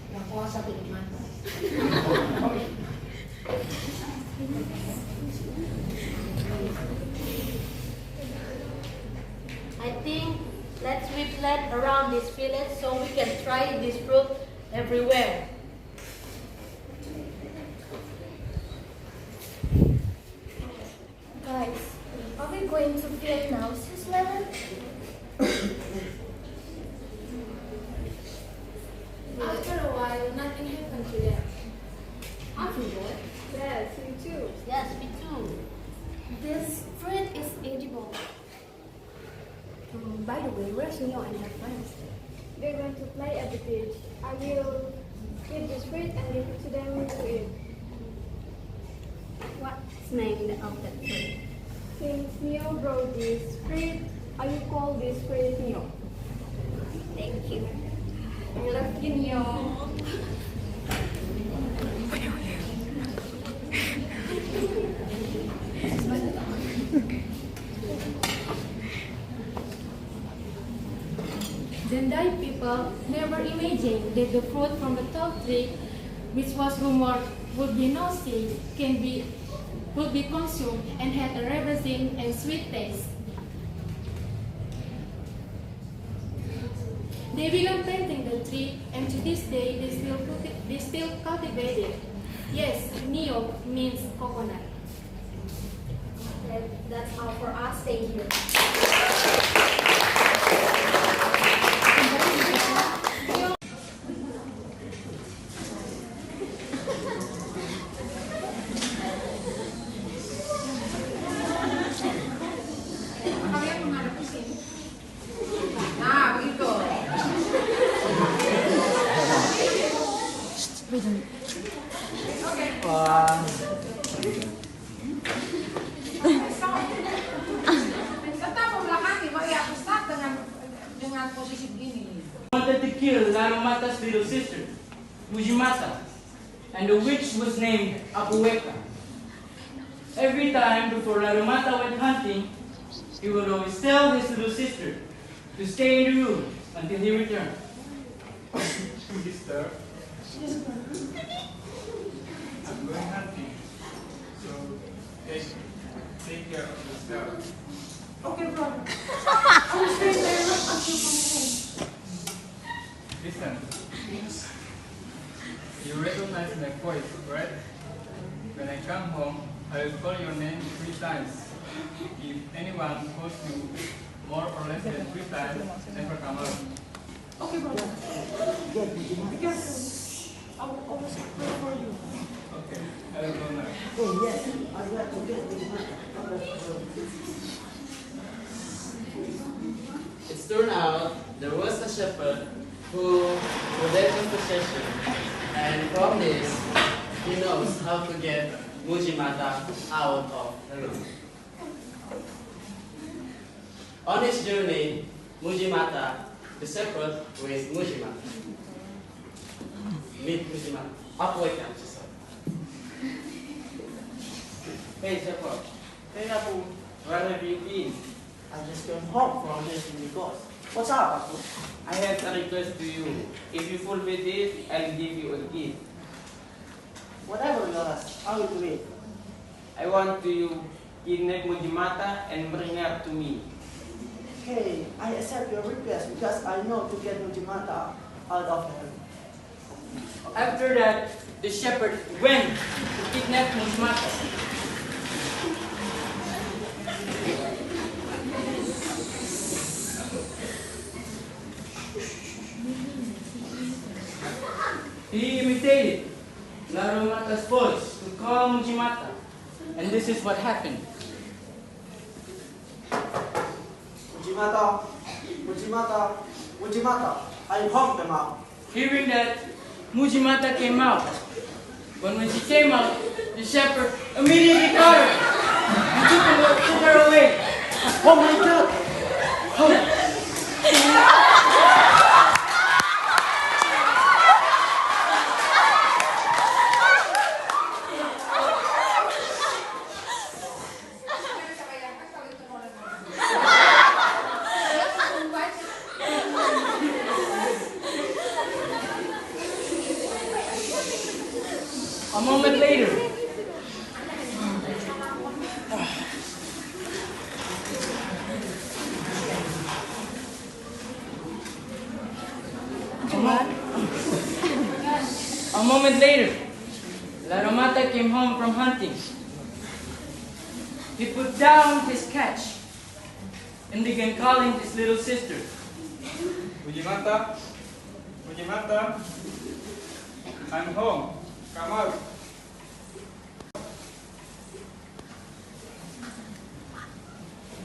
Yang puasa tuh gimana? I think let's sweep land around this village so we can try this fruit everywhere. Guys, are we going to film now, Sis Lemon? After a while, nothing happened to them. I feel good. Yes, you too. Yes, me too. This fruit is edible. By the way, where's Neo and her friends? They're going to play at the beach. I will eat this fruit and give it to them to eat. What's the name of that fruit? Since Neo brought this fruit, I will call this fruit Neo. Thank you. I love you, Neo. The Dai people never imagined that the fruit from the tall tree, which was rumored would be nauseous, would be consumed and had a refreshing and sweet taste. They began planting the tree, and to this day they still cultivate it. Yes, Neo means coconut. That's all for us. Thank you. Kalian menghadap ke sini. Nah, begitu. Wah. Tetap membelakangi, mau ya aku start dengan posisi begini. Wanted to kill Larumata's little sister, Mujimata, and the witch was named Apueka. Every time before Larumata went hunting, he would always tell his little sister to stay in the room until he returned. Sister, I'm going hunting, so take care of yourself. Okay, brother. I will stay there until you come home. Listen, you recognize my voice, right? When I come home, I will call your name 3 times. If anyone calls you more or less than 3 times, never come out. Okay, brother. Be careful. I will always pray for you. Okay, I will go now. It turned out there was a shepherd who led the procession, and from this, he knows how to get Mujimata out of the room. On his journey, Mujimata, the shepherd with Mujimata. Meet Mujimata. Upward comes. Hey, shepherd. Hey, Apu. Where have you been? I just came home from visiting the ghost. What's up, Apu? I have a request to you. If you fulfill it, I'll give you a gift. Whatever you ask, I will do it. I want you kidnap Mujimata and bring her to me. Okay, I accept your request because I know to get Mujimata out of her. After that, the shepherd went to kidnap Mujimata. He imitated Narumata's voice to call Mujimata, and this is what happened. Mujimata, Mujimata, Mujimata, I am home now. Hearing that, Mujimata came out. But when she came out, the shepherd immediately caught her and took her away. Oh my God! A moment later, Laromata came home from hunting. He put down his catch and began calling his little sister. Mujimata, Mujimata, I'm home. Come out.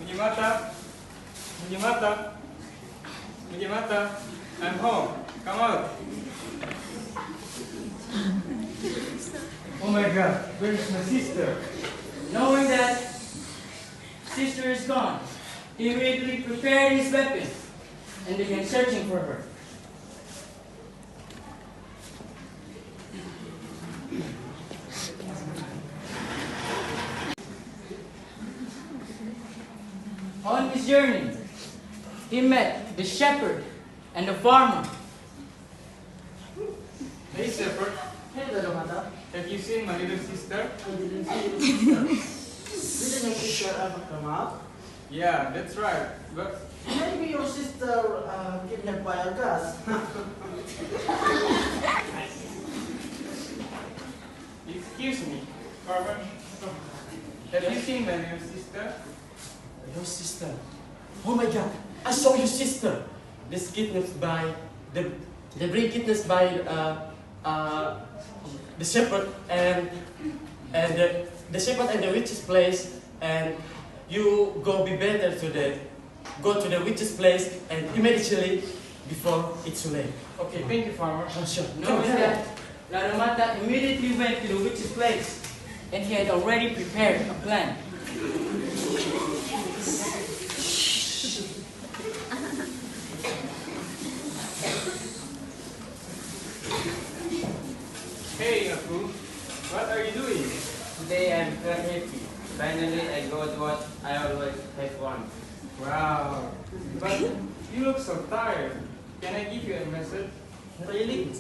Mujimata, Mujimata, Mujimata, I'm home. Come out. Oh my God, where's my sister? Knowing that sister is gone, he immediately prepared his weapon and began searching for her. On his journey, he met the shepherd and the farmer. Hey, shepherd. Hey, Laromata. Have you seen my little sister? I didn't see your sister. Didn't your sister ever come out? Yeah, that's right. But Maybe your sister kidnapped by a gas. excuse me, farmer. Have you seen my little sister? Your sister? Oh my God! I saw your sister. This kidnapped by the bring kidnapped by the shepherd and the shepherd and the witch's place, and you go go to the witch's place and immediately before it's too late. Okay, thank you, farmer. Oh, sure. Knowing that, Laromata immediately went to the witch's place, and he had already prepared a plan. Hey, Apu. What are you doing? Today I'm very happy. Finally, I got what I always have wanted. Wow. But you look so tired. Can I give you a message? Really?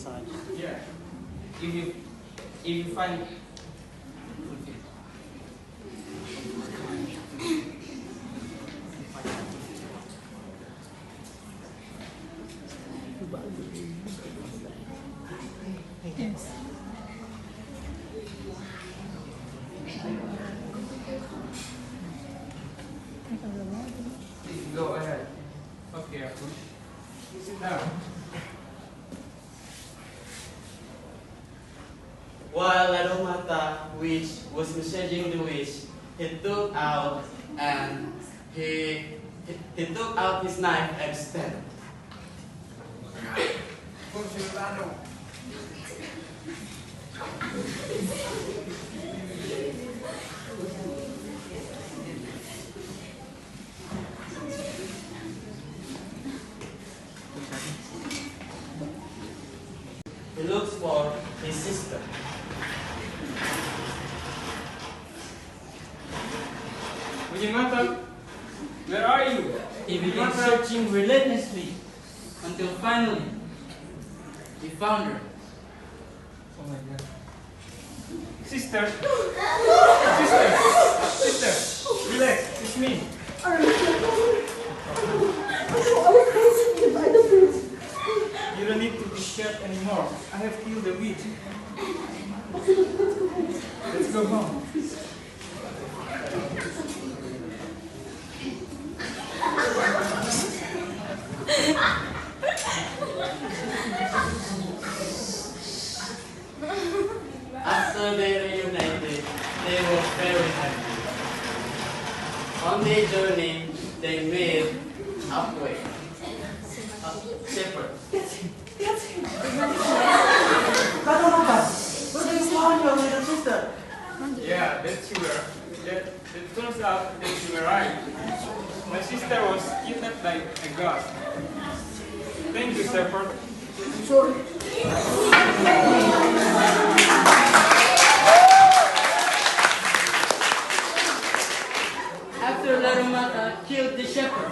Yeah. If you find go ahead. Okay, Apu. Sit down. While Laromata, which was messaging the witch, he took out his knife and stabbed. are you? He began searching relentlessly until finally he found her. Oh my God. Sister! Sister! Relax, it's me. You don't need to be scared anymore. I have killed the witch. Let's go home. After they reunited, they were very happy. On their journey, they made halfway. Shepherd. Where do you find your little sister? Yeah, that's you were. It turns out that you were right. My sister was kidnapped by a ghost. Thank you, Shepherd. Sorry. After Larumata killed the shepherd,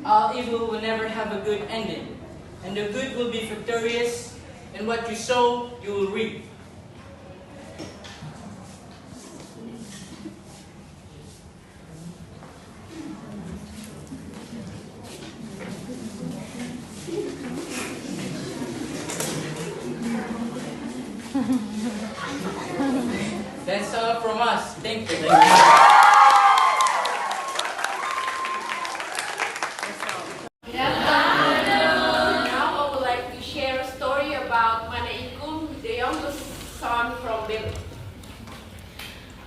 all evil will never have a good ending, and the good will be victorious, and what you sow, you will reap. That's all from us. Thank you. Now I would like to share a story about Manaikum, the youngest son from Belu.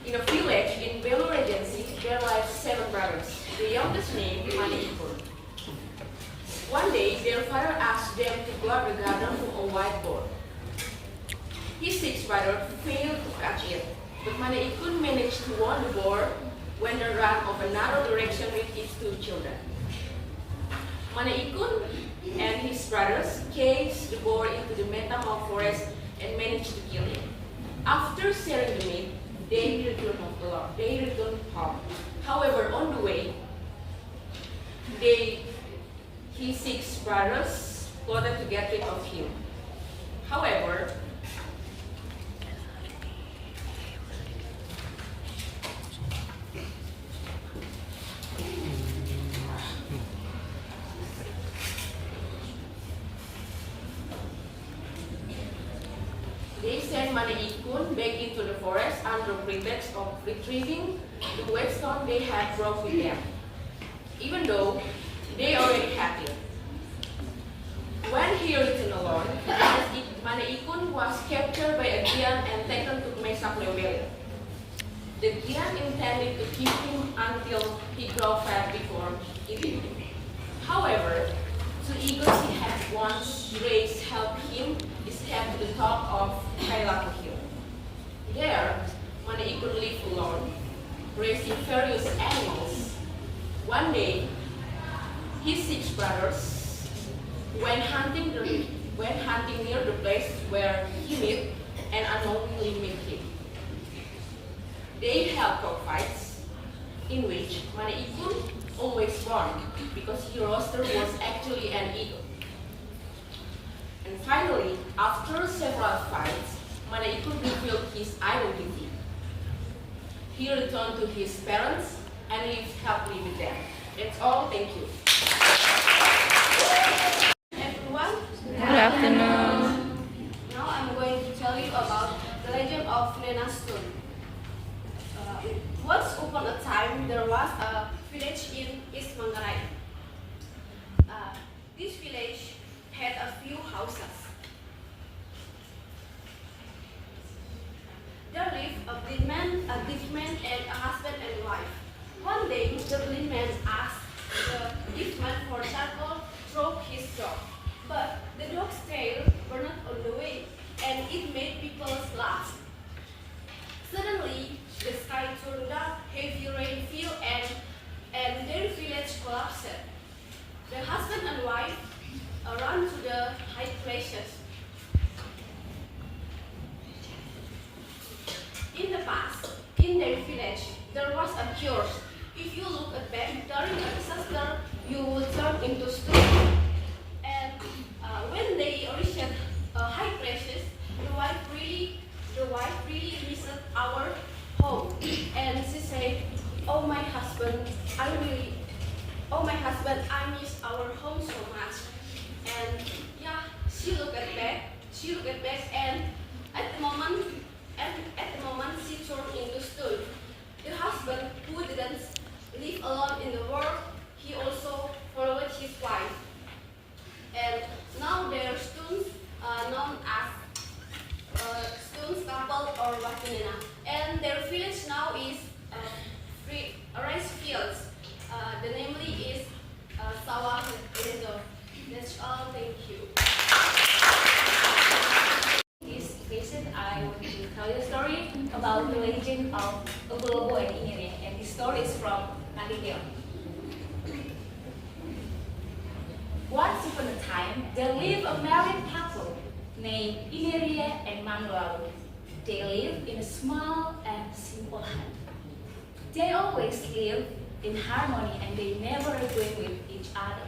In a village in Belu Regency, there lived 7 brothers. The youngest named Manaikum. One day, their father asked them to guard the garden from a white boar. His 6th brother failed to catch it, but Manaikum managed to warn the boar when they ran off another direction with its 2 children. Manaikum and his brothers caged the boar into the Metamau forest and managed to kill him. After sharing the meat, they returned home. However, on the way, his 6 brothers plotted to get rid of him. However, they sent Manaikum back into the forest under pretext of retrieving the whetstone they had brought with them, even though they already had it. When he returned alone, Manaikum was captured by a Gian and taken to Mesa Pleubelia. The Gian intended to keep him until he grew fat before eating him. However, 2 eagles he had once raised helped him escape to the top of Kailaku Hill. There, Manaikum lived alone, raising various animals. One day, his 6 brothers went hunting near the place where he met and unknowingly met him. They held cockfights, in which Manaikum always won because his rooster was actually an eagle. And finally, after several fights, Manaikum revealed his identity. He returned to his parents and lived happily with them. That's all. Thank you. Everyone, Good afternoon. now I'm going to tell you about the legend of Nenastun. Once upon a time, there was a village in East Manggarai. This village had a few houses. There lived a blind man, and a husband and wife. One day, the blind man asked the gift man for charcoal to throw his dog. But the dog's tail burned on the way, and it made people laugh. Suddenly, the sky turned dark, heavy rain fell, and their village collapsed. The husband and wife ran to the high place precious. In the past, in their village, there was a cure. If you look at back during a disaster, you would turn into stone. And when they reached high places, the wife really missed our home. And she said, "Oh my husband, I miss our home so much." And yeah, she looked back, and at the moment she turned into stone. The husband, who didn't live alone in the world, he also followed his wife. And now they are stones, known as stones couple or wakinena. And their village now is rice fields. The namely is Sawah Reserve. That's all. Thank you. This visit, I want to tell you a story about the legend of Ogulobo and Ineria, and this story is from Nagiteo. Once upon a time, there lived a married couple named Ineria and Manulalu. They lived in a small and simple hut. They always lived in harmony and they never agreed with each other.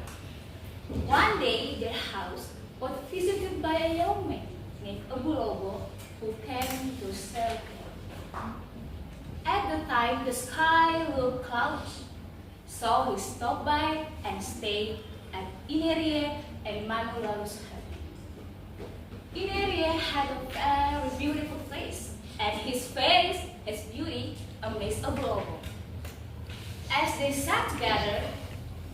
One day, their house was visited by a young man named Ogulobo who came to serve them. At the time, the sky looked cloudy, so he stopped by and stayed at Ineria and Manulalu's hut. Ineria had a very beautiful face, and his face, his beauty, amazed Ogulobo. As they sat together,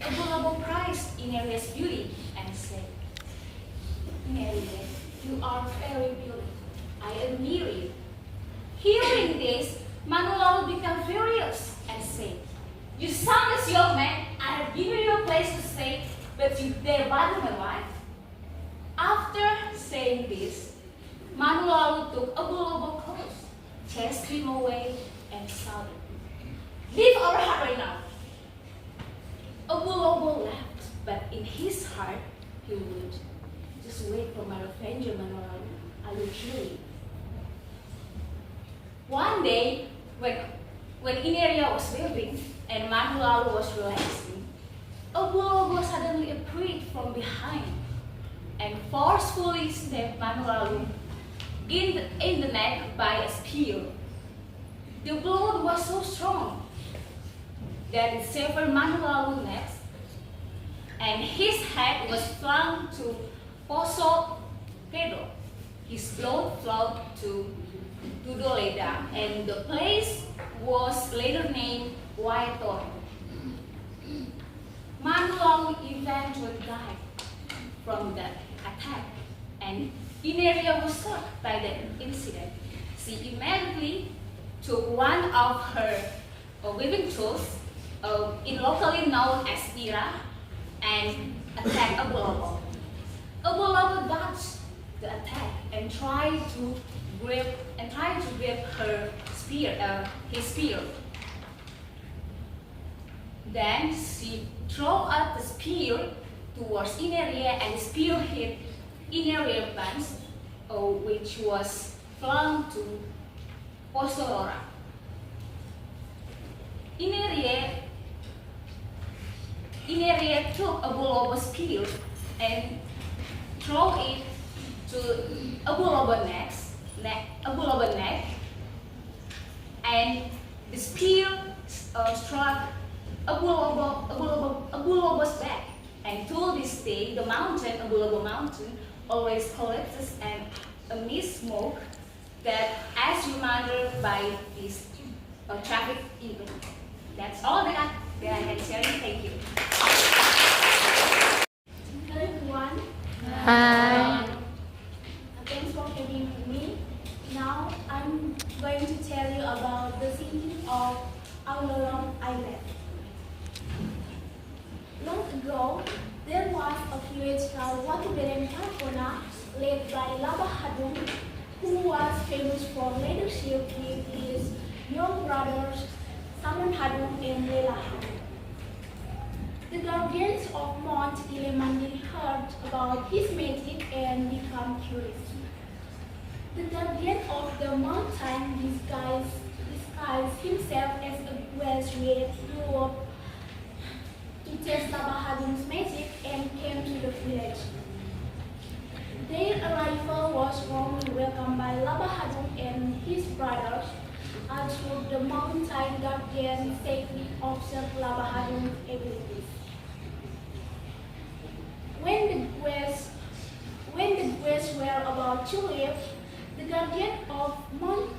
Ogulobo praised Ineria's beauty and said, "Ineria, you are very beautiful. I admire you." Hearing this, Manulalu became furious and said, "You soundless young man, I have given you a place to stay, but you dare bother my wife?" After saying this, Manulalu took Ogulobo close, chased him away, and shouted, "Leave our hut right now!" Ogulobo laughed, but in his heart, he would just wait for my revenge, Manulalu. I will kill you. One day, when Ineria was sleeping and Manulalu was relaxing, Ogulobo suddenly appeared from behind and forcefully stabbed Manulalu in the neck by a spear. The blow was so strong that it severed Manulalu's neck, and his head was flung to Poso Pedro. His blood flowed to Tudoleda, and the place was later named Waitoro. Manulalu eventually died from that attack, and Ineria was shocked by the incident. She immediately took one of her weaving tools, locally known as tira, and attacked Ogulobo. Ogulobo dodged the attack and tried to grab her spear, his spear. Then she threw out the spear towards Ineria, and the spear hit Ineria's pants, which was flung to Posolora. Ineria took Ogulobo's spear and threw it to Ogulobo's neck, and the spear struck Ogulobo's back. And to this day, the mountain, Ogulobo Mountain, always collects a mist smoke that as reminded by this traffic event. That's all that I can share. Thank you. Hello everyone. Hi. Thanks for having me. Now I'm going to tell you about the sinking of Aulolong Island. Long ago, there was a village called Watuberem Kalpona, led by Laba Hadung, who was famous for leadership with his young brothers Saman Hadung and Lela Hadung. The guardians of Mount Ilemandiri heard about his magic and became curious. The guardian of the mountain disguised himself as a graduate to test Labahadung's magic and came to the village. Their arrival was warmly welcomed by Labahadung and his brothers. Although the mountain guardian safely observed Labahadung's abilities. When the guests were about to leave, the guardian of Mount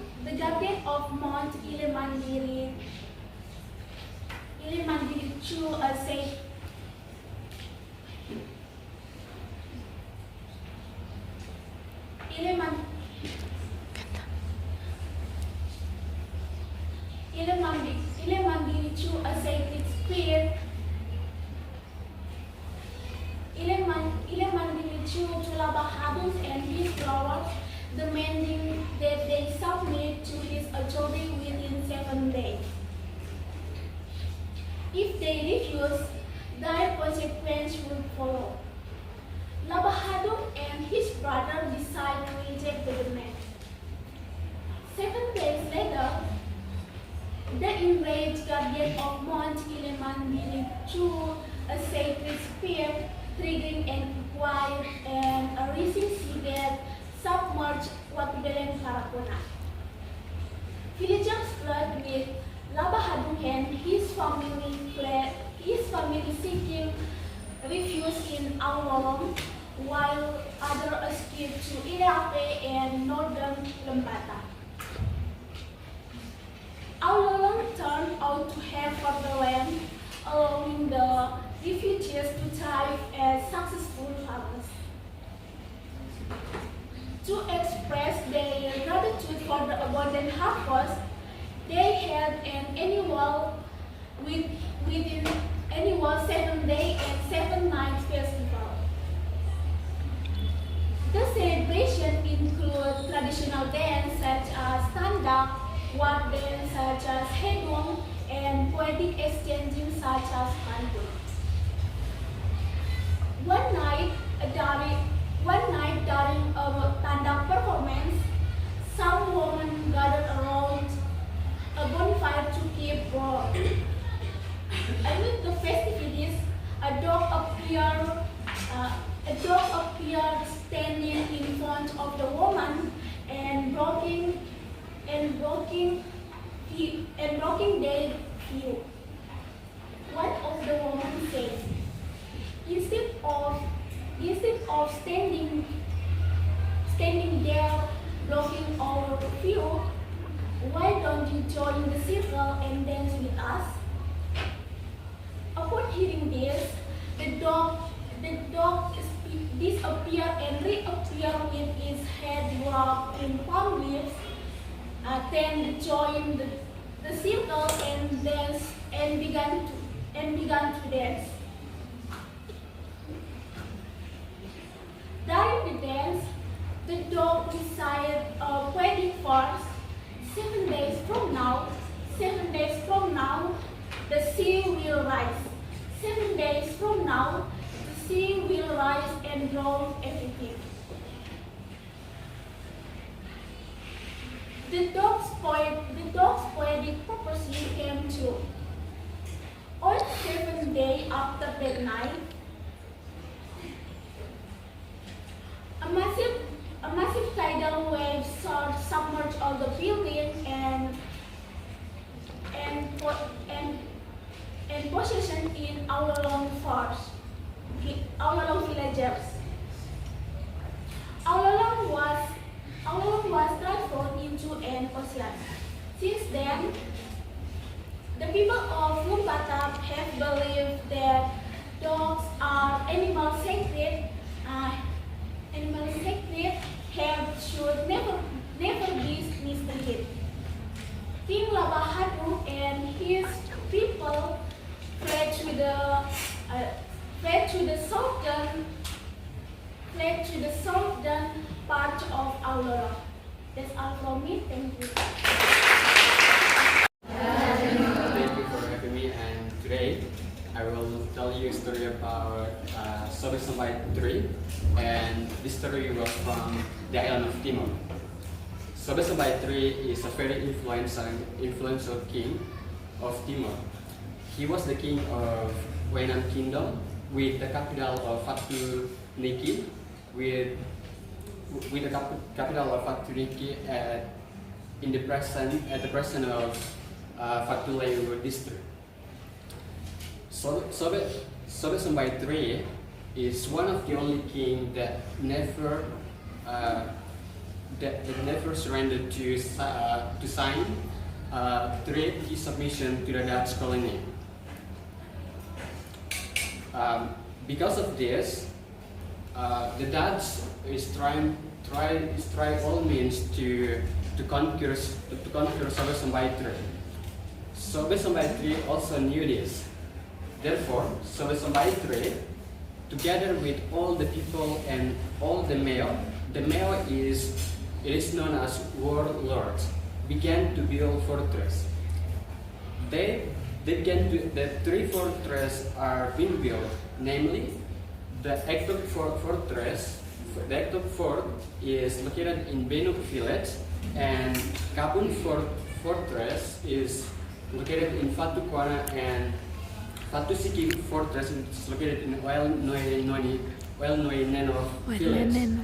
Ilemandiri Chu said, Ilemandiri Chu sacred spirit. Ilemandiri Chu to Labahadung and his followers, demanding that they submit to his authority within 7 days. If they refuse, dire consequence would follow. Labahadung and his brother decided to reject the demand. 7 days later, the enraged guardian of Mount Ilemandiri Chu, a sacred spear, triggering an quiet and a rising sea that submerged Watudalan Karakona. Villagers fled with Labahadung and his family seeking refuge in Aulolong, while others escaped to Irape and northern Lembata. Aulolong turned out to have fertile land, allowing the refugees to thrive as successful farmers. To express their gratitude for the abundant harvest, they held an annual 7-day and 7-night festival. The celebration includes traditional dance such as tandak, war dance such as hedong, and poetic exchanging such as pantun. One night during a tandak performance, some women gathered around a bonfire to keep warm. Amid the festivities, a dog appeared standing in front of the woman and blocking their view. One of the women said, instead of standing there blocking our view, why don't you join the circle and dance with us? Upon hearing this, the dog disappeared and reappeared with its head wrapped in palm leaves. Then joined the circle and danced and began to dance. During the dance, the dog recited a poetic verse. 7 days from now, the sea will rise. 7 days from now, the sea will rise and drown everything. The dog's poetic purpose came true. On the 7th day after that night, a massive tidal wave submerged all the buildings and possession in Aulolong villagers. Aulolong was transformed into an ocean. Since then, the people of Lembata have believed that dogs are animals sacred. Should never be mistreated. King Labahadung and his people fled to the southern part of Aulolong. That's all from me. Thank you. Thank you for having me, and today I will tell you you a story about Sobe-Sambai III, and this story was from the island of Timor. Sobe-Sambai III is a very influential king of Timor. He was the king of Wainan Kingdom, with the capital of Fatu Niki, with the capital of Fatu Niki at the present of Fatu-Lewu district. Sobe-Sambai III is one of the only king that never surrendered to sign treaty submission to the Dutch colony. Because of this, the Dutch is trying all means to conquer Sobe-Sambai III. Sobe-Sambai III also knew this. Therefore, Sobe-Sambai III, together with all the people and all the mayor is known as warlords, began to build fortress. The three fortresses are being built, namely the Ektok Fortress. The Ektok Fort is located in Benuk village, and Kapun Fortress is located in Fatu Kuana, and Fatu Siki Fortress is located in Wailnoineno village.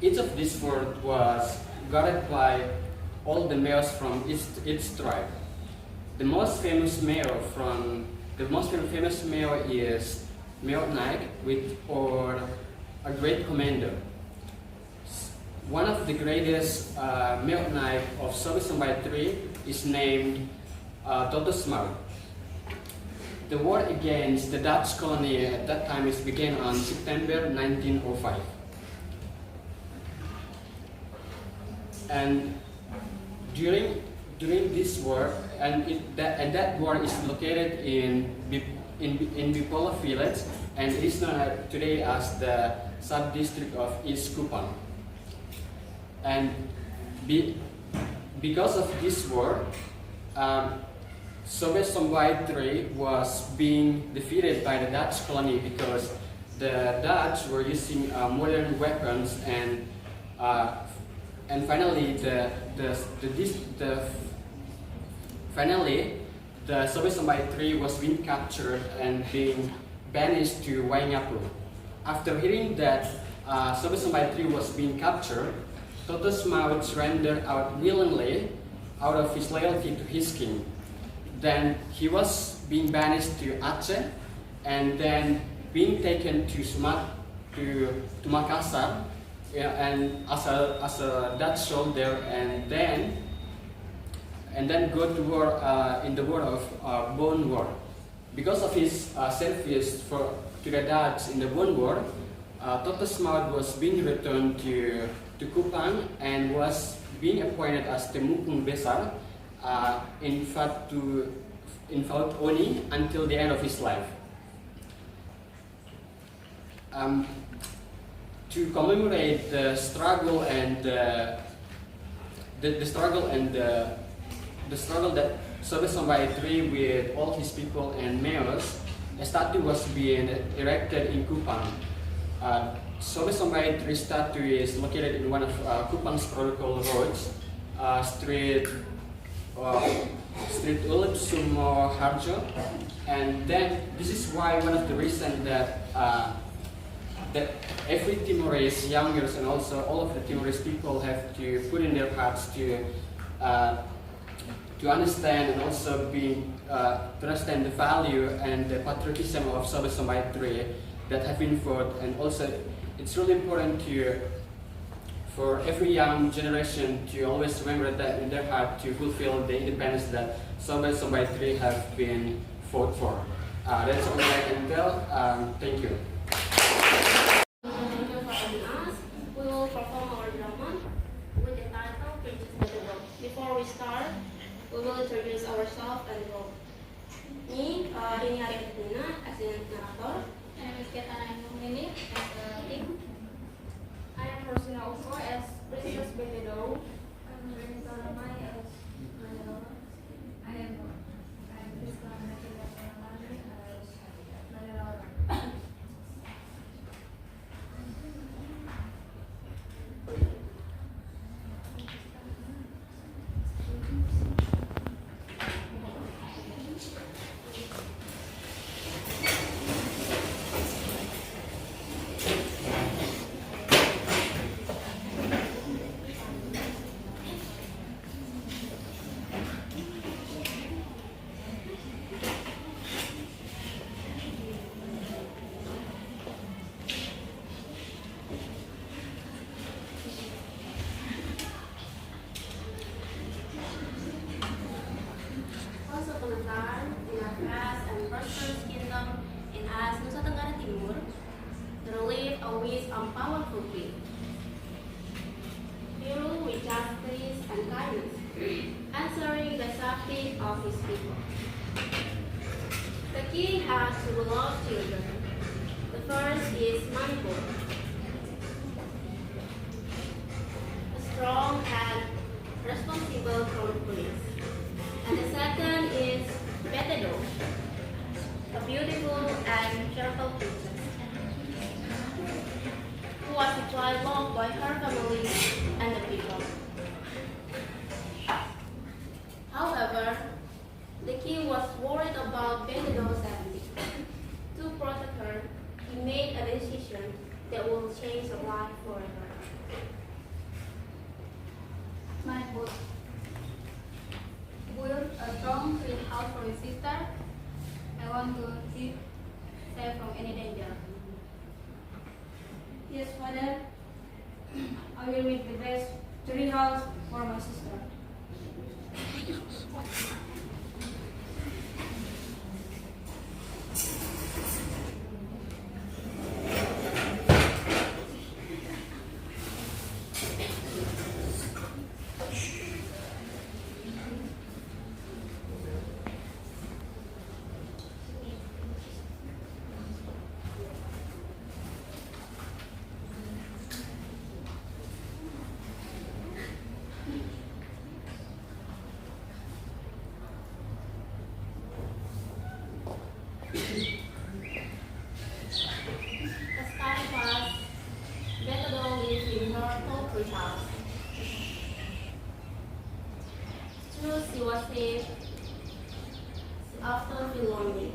Each of these forts was guarded by all the mayors from each tribe. The most famous mayor is Mayor Naik, or a great commander. One of the greatest Mayor Naik of Sobe-Sambai III is named Toto Smart. The war against the Dutch colony at that time began on September 1905. And during this war, that war is located in Bipola village, and it is known today as the sub-district of East Kupang. And because of this war, Sobe-Sambai III was being defeated by the Dutch colony because the Dutch were using modern weapons, and finally the Sobe-Sambai III was being captured and being banished to Waingapu. After hearing that Sobe-Sambai III was being captured, Toto Smart surrendered out willingly out of his loyalty to his king. Then he was being banished to Aceh, and then being taken to Makassar, and as a Dutch soldier, and then go to war in the War of Bone War. Because of his service to the Dutch in the Bone War, Toto Smart was being returned to Kupang and was being appointed as Temukung Besar in Fatu Oni until the end of his life. To commemorate the struggle and the struggle that Sobe-Sambai III with all his people and mayors, a statue was being erected in Kupang. Sobe-Sambai III statue is located in one of Kupang's protocol roads, Street Ulip Sumo Harjo, and then this is why one of the reasons that every Timorese youngers and also all of the Timorese people have to put in their hearts to understand and also to understand the value and the patriotism of Sobe-Sambai III that have been fought, and also it's really important for every young generation to always remember that in their heart to fulfill the independence that Sobe-Sambai III have been fought for. That's all I can tell. Thank you. Thank you for having us. We will perform our drama with the title Princess of the World. Before we start, we will introduce ourselves and role. Me, Rini Arifina as a narrator. My name is Ketana Mumini as a king. I am Rosina Ufo as Princess Betedo. I'm Renita Ramai as Manila. I am Priscilla Nakila as Manila captain of his people. The king has two beloved children. The first is Manipur, a strong and responsible crown prince. And the second is Betedo, a beautiful and cheerful princess, who was required loved by her family and the people. However, the king was worried about Betedo's safety. To protect her, he made a decision that will change her life forever. My boat. Build a strong tree house for his sister. I want to keep safe from any danger. Yes, Father. I will make the best tree house for my sister. As time passed, Betedo lived in her poultry house. True, she was safe. She often felt lonely.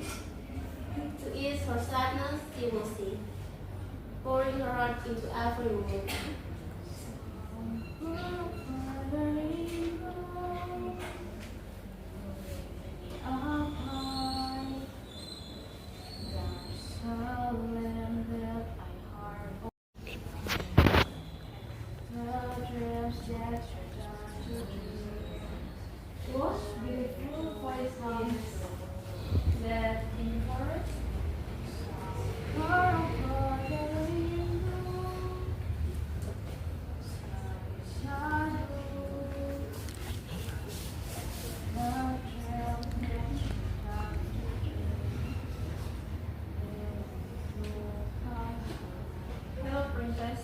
To ease her sadness, she will sing, pouring her heart into every word. What beautiful voices that in forest. Far apart the rainbow, shadow, the trail that Hello, princess.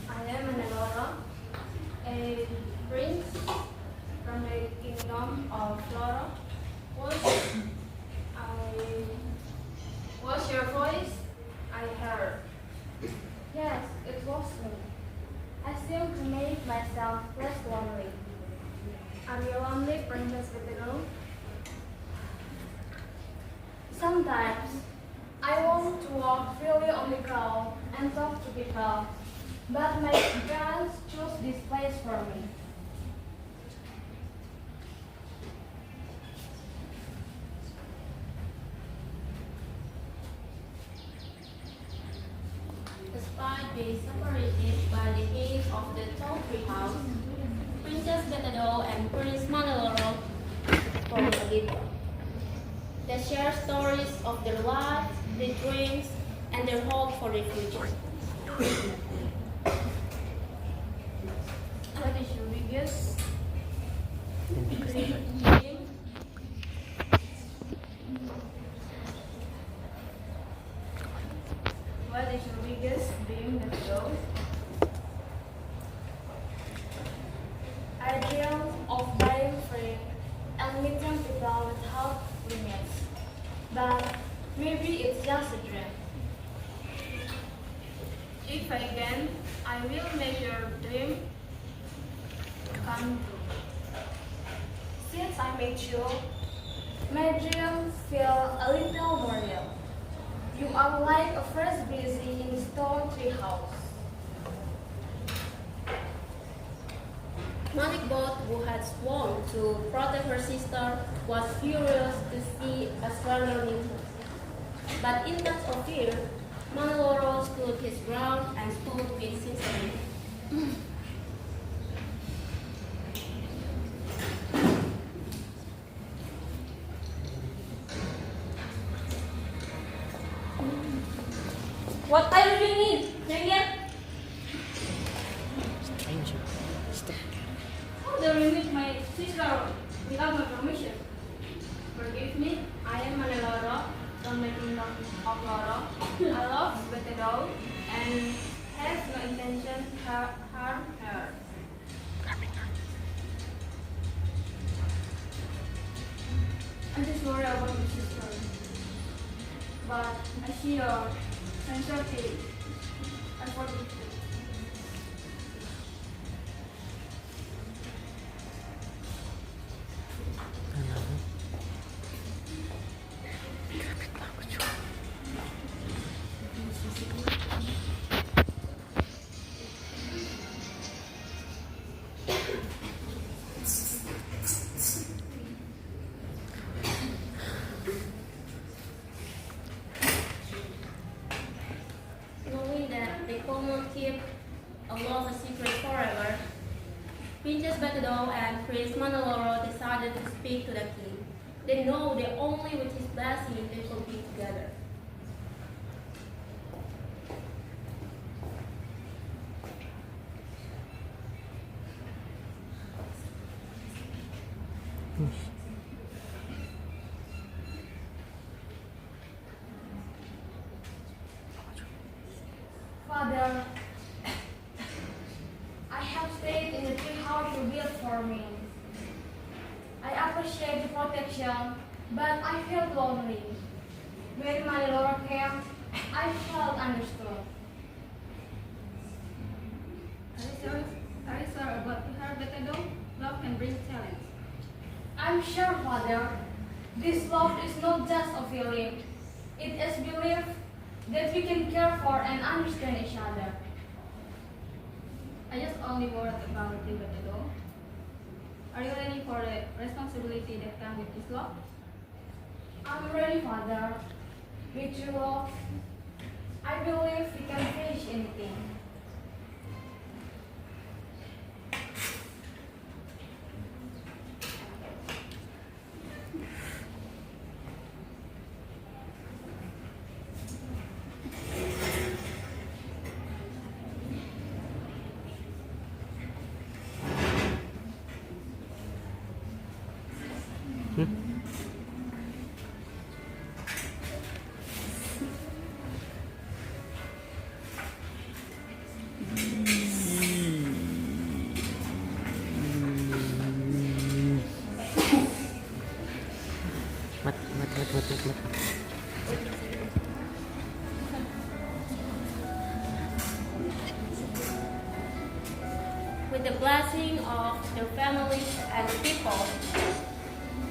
I am Manaloro, a prince from the kingdom of Flora. What's your voice? I heard. Yes, it was me. I seem to make myself less lonely. Are you lonely, Princess Betedo? Sometimes I want to walk freely on the ground and talk to people, but my parents chose this place for me. Despite being separated by the gates of the tall tree house, Princess Betedo and Prince Manaloro formed a deep bond. They share stories of their lives, their dreams, and their hope for the future. What is your biggest dream? What is your biggest dream, Betedo? I dream of being free and meeting people without limits. But maybe it's just a dream. If I can, I will make your dream come true. Since I met you, my dreams feel a little more real. You are like a fresh breeze in stone tree house. Manikbot, who had sworn to protect her sister, was furious to see a stranger near her. But in touch of fear, Manaloro stood his ground and spoke with sincerity. What I really need, bring it. staying with my sister without my permission. Forgive me, I am Maneloro from the kingdom of Loro. I love Betado and have no intention to harm her. I'm just worried about my sister. But I see your sensitivity. I forgive you. Knowing that they could not keep a love a secret forever, Princess Betado and Prince Manaloro decided to speak to the king. They know that only with his blessing they could be together. Father, I have stayed in the tree house you built for me. I appreciate the protection, but I felt lonely. When my Lord came, I felt understood. Are you sure about her, Betado? Love can bring talent. I'm sure, Father, this love is not just a feeling. It is belief that we can care for and understand each other. I just only worried about you, Betado. Are you ready for the responsibility that comes with this love? I'm ready, Father. With your love, I believe we can finish anything. With the blessing of their families and people,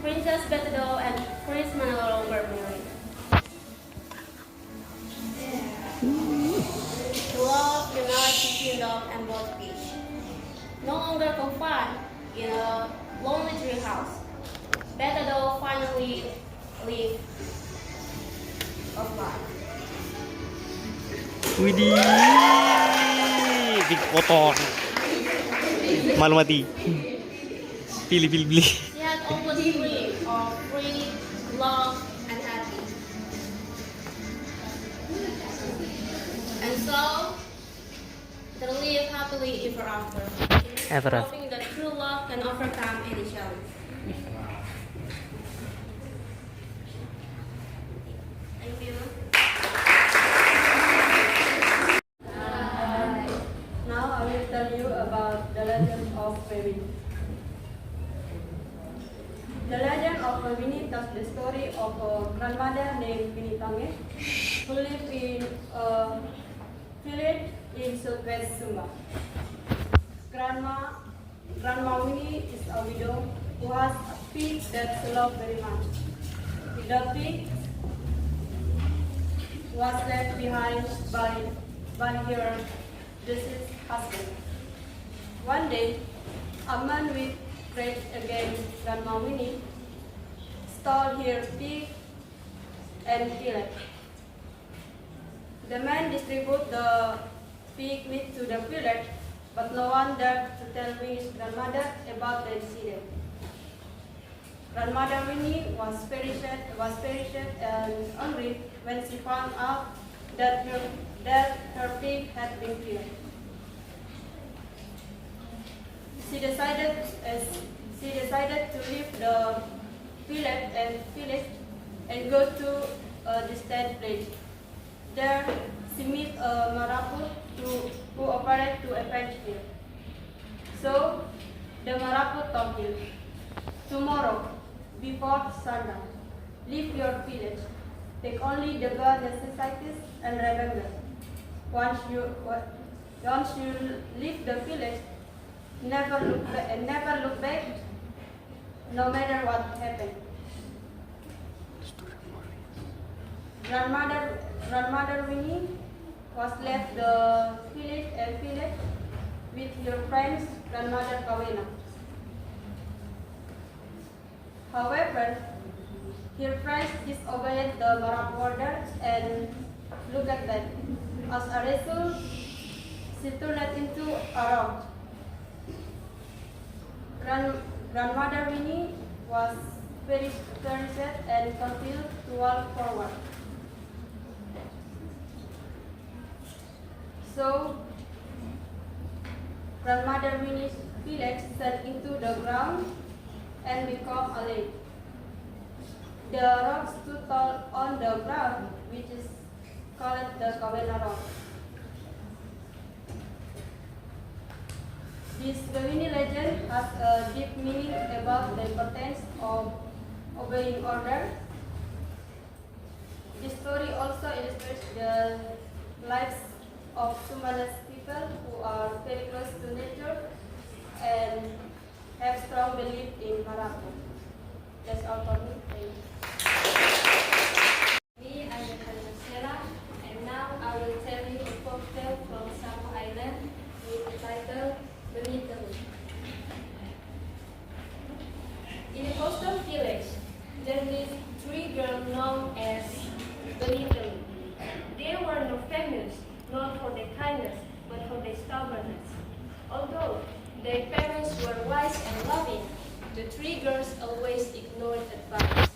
Princess Betado and Prince Manaloro were married. Love unites the kingdom and brought peace. No longer confined in a lonely tree house, Betado finally lived of life. Widih, big kotor. Malu mati. Pilih. She had always dreamed of free, love, and happy. And so, they live happily ever after, hoping that true love can overcome any challenge. Thank you. Now I will tell you about the legend of Febini. The legend of Febini tells the story of a grandmother named Binitange who lived in a village in southwest Sumba. Grandma Winnie is a widow who has a pig that she loves very much. The pig was left behind by her deceased husband. One day, a man with rage against Grandma Winnie stole her pig and killed it. The man distributed the pig meat to the village, but no one dared to tell Winnie's grandmother about the incident. Grandmother Winnie was very sad and angry when she found out that her pig had been killed. she decided to leave the village and go to a distant place. There, she met a Marapu who offered to avenge her. So, the Marapu told him, "Tomorrow, before sundown, leave your village. Take only the bare necessities and remember, once you leave the village, never look back, no matter what happened." Grandmother Winnie was left the village with her friends, Grandmother Kawena. However, her friends disobeyed the Marapu order and looked at them. As a result, she turned into a rock. Grandmother Winnie was very sad and continued to walk forward. So, Grandmother Winnie's village sank into the ground and became a lake. The rock stood tall on the ground, which is called the Kawena Rock. This Winnie legend has a deep meaning about the importance of obeying order. This story also illustrates the lives of Sumba's people who are very close to nature and have strong belief in Marapu. That's all for me. Thank you. Me, I'm Sarah, and now I will tell you a folk tale from Sapu Island with the title Benitalu. In a coastal village, there lived 3 girls known as Benitalu. They were not famous, not for their kindness, but for their stubbornness. Although their parents were wise and loving, the 3 girls always ignored advice.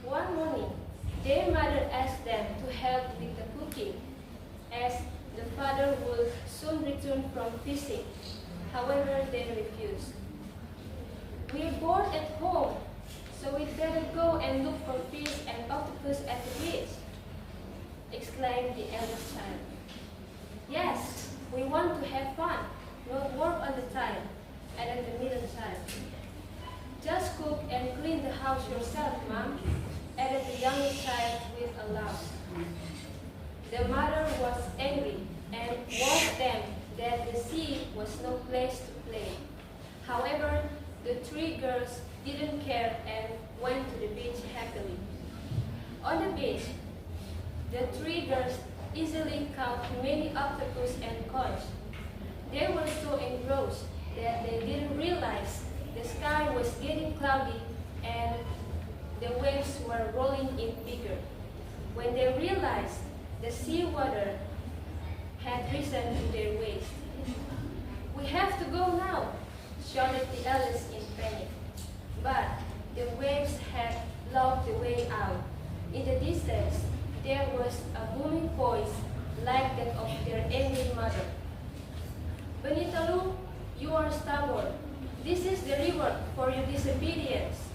One morning, their mother asked them to help with the cooking, as the father would soon return from fishing. However, they refused. "We're bored at home, so we'd better go and look for fish and octopus at the beach," exclaimed the eldest child. "Yes, we want to have fun, not work all the time," added the middle child. "Just cook and clean the house yourself, Mom," added the youngest child with a laugh. The mother was angry and warned them that the sea was no place to play. However, the 3 girls didn't care and went to the beach happily. On the beach, the 3 girls easily caught many octopus and conch. They were so engrossed that they didn't realize the sky was getting cloudy and the waves were rolling in bigger. When they realized the seawater had risen to their waist. "We have to go now," shouted the eldest in panic. But the waves had blocked the way out. In the distance, there was a booming voice like that of their angry mother. "Benitalu, you are stubborn. This is the reward for your disobedience."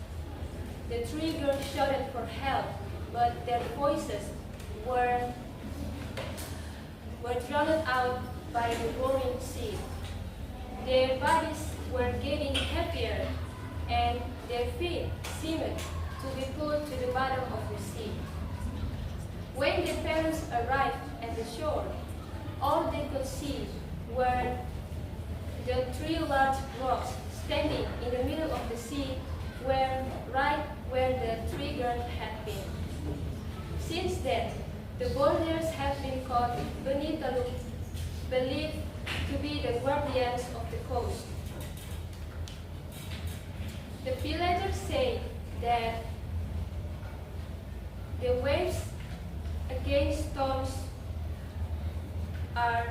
The 3 girls shouted for help, but their voices were drowned out by the roaring sea. Their bodies were getting heavier, and their feet seemed to be pulled to the bottom of the sea. When the parents arrived at the shore, all they could see were the 3 large rocks standing in the middle of the sea, right where the 3 girls had been. Since then, the boulders have been called Benitalu, believed to be the guardians of the coast. The villagers say that the waves against storms are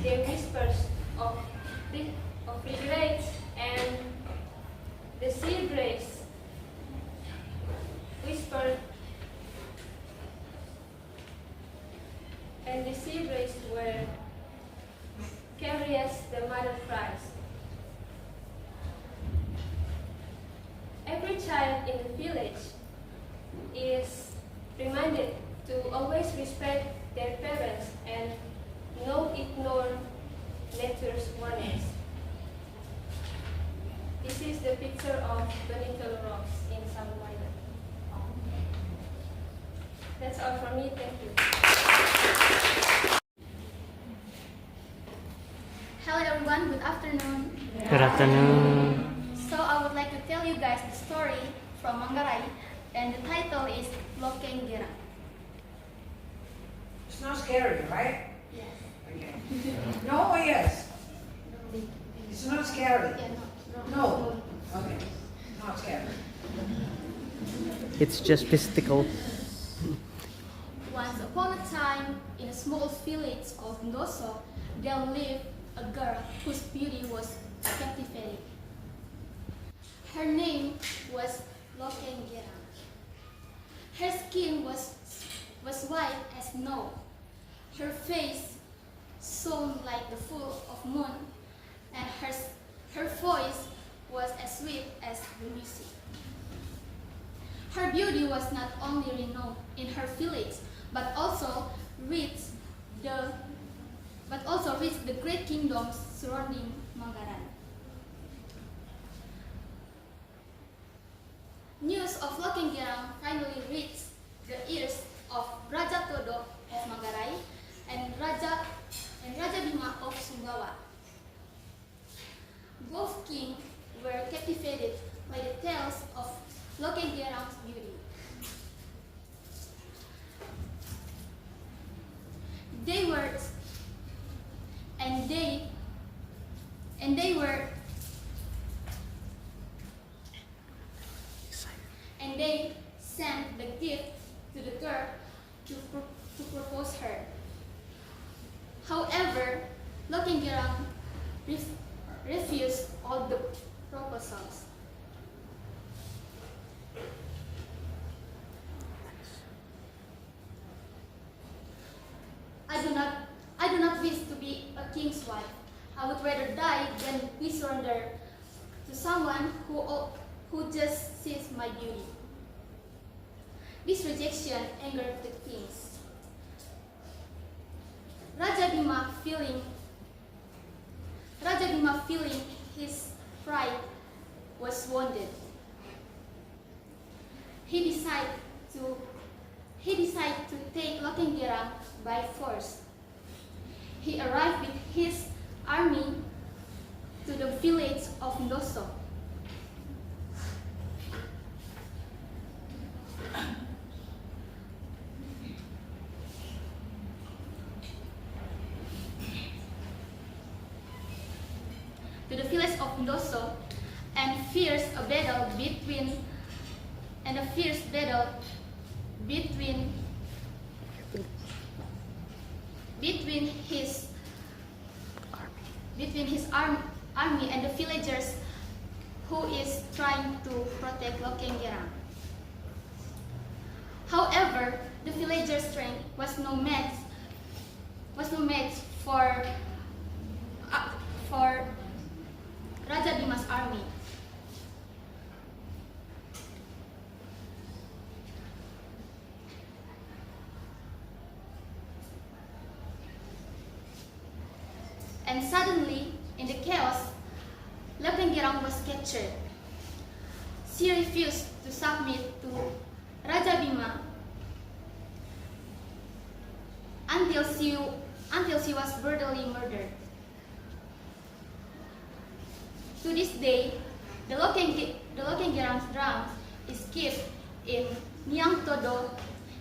the whispers of regrets, and the sea breaks whispered, and the sea breaks were curious, the mother cries. child in the village is reminded to always respect their parents and not ignore nature's warnings. This is the picture of Benito Rocks in South Island. That's all from me. Thank you. Hello everyone, good afternoon. Good afternoon. So I would like to tell you guys the story from Manggarai, and the title is Lokeng Gerang. It's not scary, right? Yes. Okay. No or yes? It's not scary. Yeah, No. Okay. Not scary. It's just mystical. Once upon a time, in a small village called Ndoso, there lived a girl whose beauty was captivating. Her name was Lokeng Gerang. Her skin was white as snow. Her face shone like the full of moon, and her voice was as sweet as the music. Her beauty was not only renowned in her village, but also reached the great kingdoms surrounding Manggarai. News of Lokeng Gerang finally reached the ears of Raja Todo of Manggarai and Raja Bima of Sumbawa. Both kings were captivated by the tales of Lokeng Gerang's beauty. They sent the gift to the girl to propose her. However, Lokeng Gerang refused all the proposals. I do not wish to be a king's wife. I would rather die than be surrendered to someone who just sees my beauty. This rejection angered the kings. Raja Bima feeling his pride was wounded. He decided to take Lokeng Gerang by force. He arrived with his army to the village of Ndoso. And fierce battle between his army and the villagers who is trying to protect Lokeng Gerang. However, the villagers' strength was no match for Raja Bima's army. And suddenly, in the chaos, Lokeng Gerang was captured. She refused to submit to Raja Bima until she was brutally murdered. To this day, the Lokeng Gerang's drum is kept in Niang Todo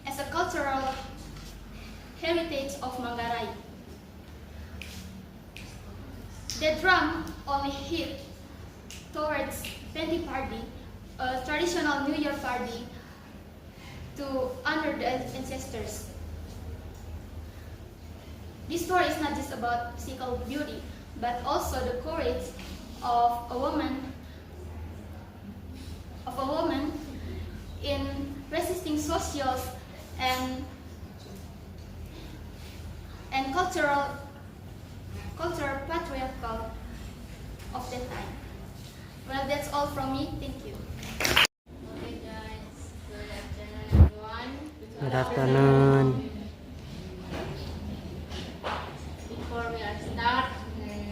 as a cultural heritage of Manggarai. The drum only hit towards Penti Party, a traditional New Year party to honor the ancestors. This story is not just about physical beauty, but also the courage of a woman in resisting social and cultural patriarchal of that time. Well, that's all from me. Thank you. Good afternoon. Before we start,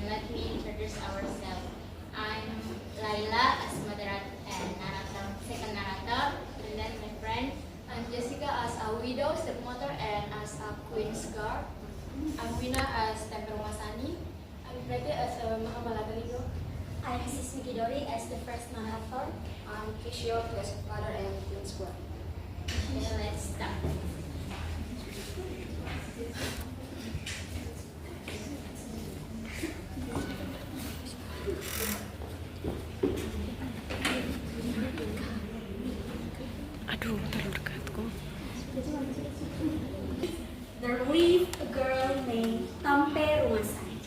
let me introduce ourselves. I'm Laila as moderator and narrator, second narrator, and then my friend. I'm Jessica as a widow, stepmother, and as a queen's guard. I'm Wina as Temper Masani. I'm Preti as a Mahamalagaligo. I'm Mrs. Mikidori as the first narrator. I'm Kishio as father and queen's guard. Okay, let's start. Aduh, terlalu dekat kok. There lived a girl named Tampe Rumasani.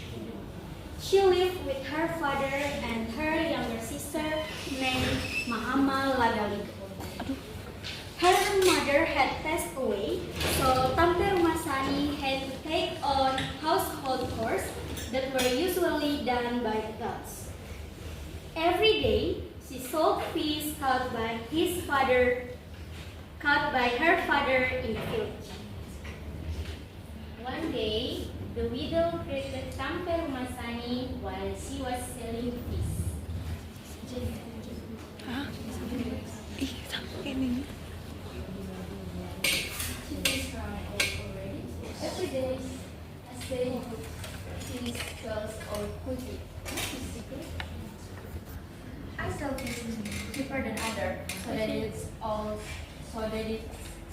She lived with her father and her younger sister named Mahama Lagaligo. Her mother had passed away, so Tampe Rumasani had to take on household chores that were usually done by adults. Every day, she sold fish caught by her father in the village. One day, the widow greeted Tampe Rumasani while she was selling fish. Hah? Ih, sampai ini. She was grown old already. Every day, as they would, she sells old cookie. What is secret? I sell fish cheaper than other, so that it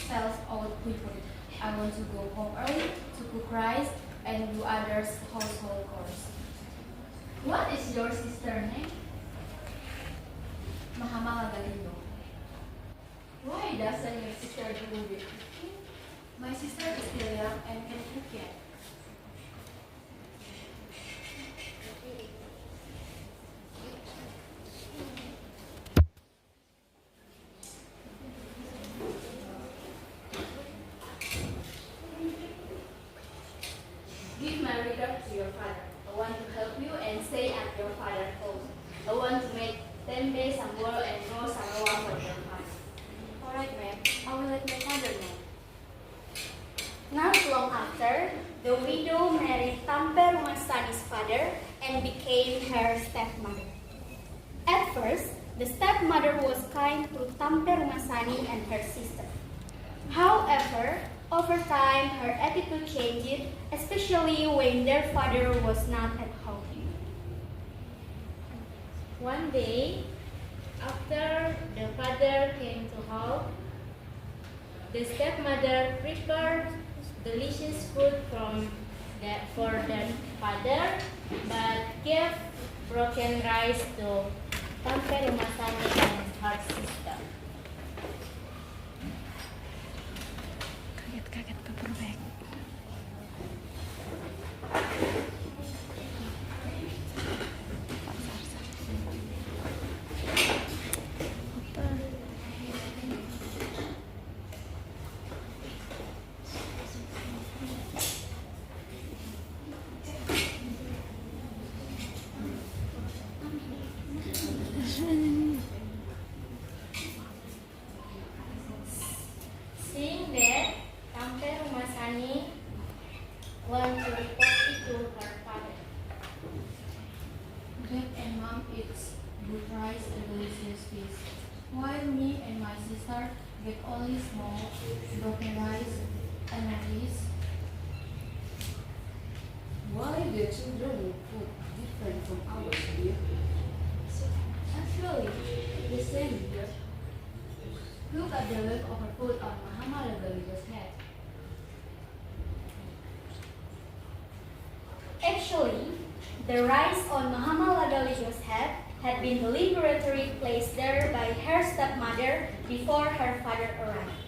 sells old quickly. I want to go home early to cook rice and do others' household chores. What is your sister's name? Mahama Lagaligo. Why doesn't your sister do the cooking? My sister is still young and can cook yet. Give my regard to your father. I want to help you and stay at your father's house. I want to make tempe, sambal, and roast sarwa for your father. Alright, ma'am. I will let my father know. Not long after, the widow married Tampe Rumasani's father and became her stepmother. At first, the stepmother was kind to Tampe Rumasani and her sister. However, over time, her attitude changed, especially when their father was not at home. One day, after the father came to home, the stepmother prepared delicious food for their father, but gave broken rice to Tampe Rumasani and her sister. Kaget-kaget paperback. Seeing that, Tampe Rumasani went to report it to her father. Dad and Mom eat good rice and delicious fish, while me and my sister get only small broken rice and fish. Why the children food different from ours here? Actually, the same here. Look at the leftover food on Mahama Lagaligo's head. Actually, the rice on Mahama Lagaligo's head had been deliberately placed there by her stepmother before her father arrived.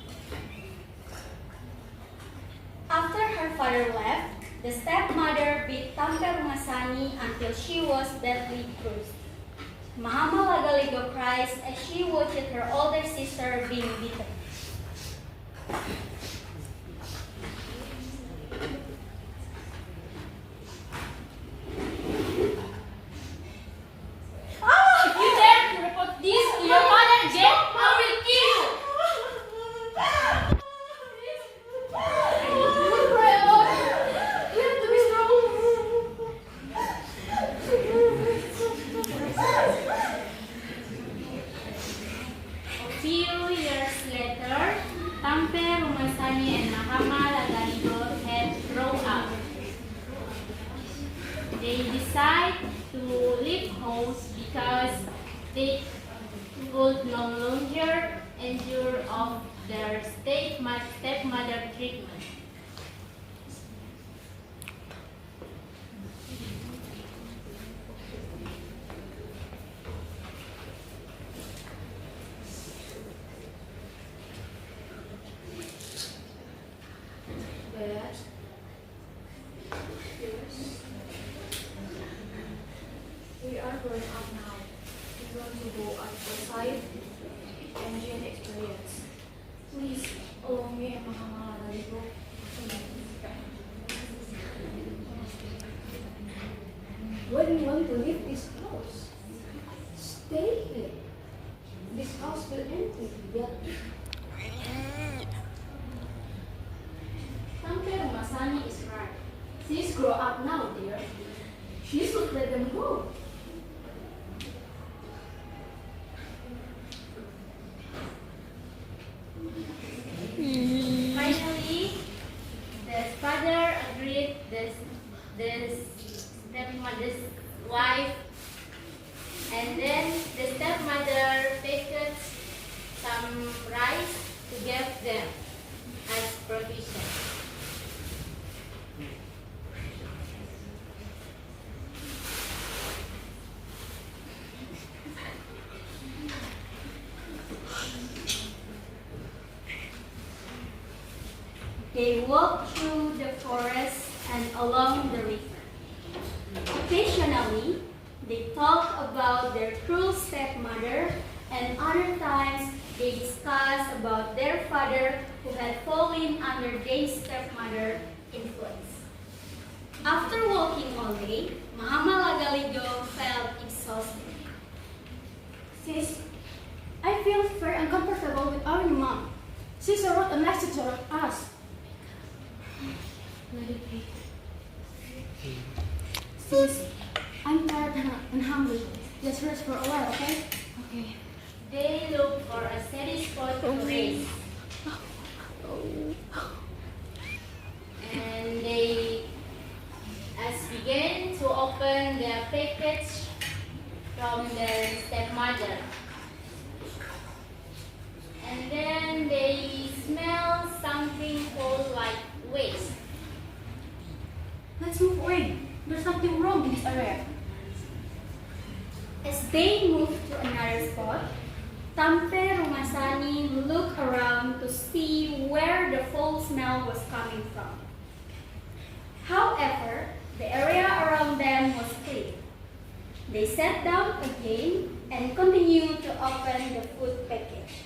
After her father left, the stepmother beat Tampe Rumasani until she was badly bruised. Mahama Lagaligo cries as she watched her older sister being beaten. If you dare to report this to your father again, I will kill you! decide to leave homes because they could no longer endure of their stepmother treatment. Dad? Yes? We are growing up now. We want to go outside and gain experience. Please allow me and Mama to go. Why do you want to leave this house? Stay here. This house will empty. Yeah. Tante Masani is right. She's grown up now, dear. She should let them go. Finally, the father agreed the stepmother's wife, and then the stepmother packed some rice to give them as provision. They walked through the forest and along the river. Occasionally, they talked about their cruel stepmother, and other times they discussed about their father who had fallen under Jane's stepmother influence. After walking all day, Mama Lagaligo felt exhausted. Sis, I feel very uncomfortable with our new mom. She wrote a message to us. Let it be. Sis, I'm tired and hungry. Let's rest for a while, okay? Okay. They looked for a steady spot to rest. And they began to open the package from their stepmother. And then they smelled something cold like waste. Let's move away. There's something wrong in this area. As they moved to another spot, Tampe Rumasani looked around to see where the foul smell was coming from. However, the area around them was clean. They sat down again and continued to open the food package.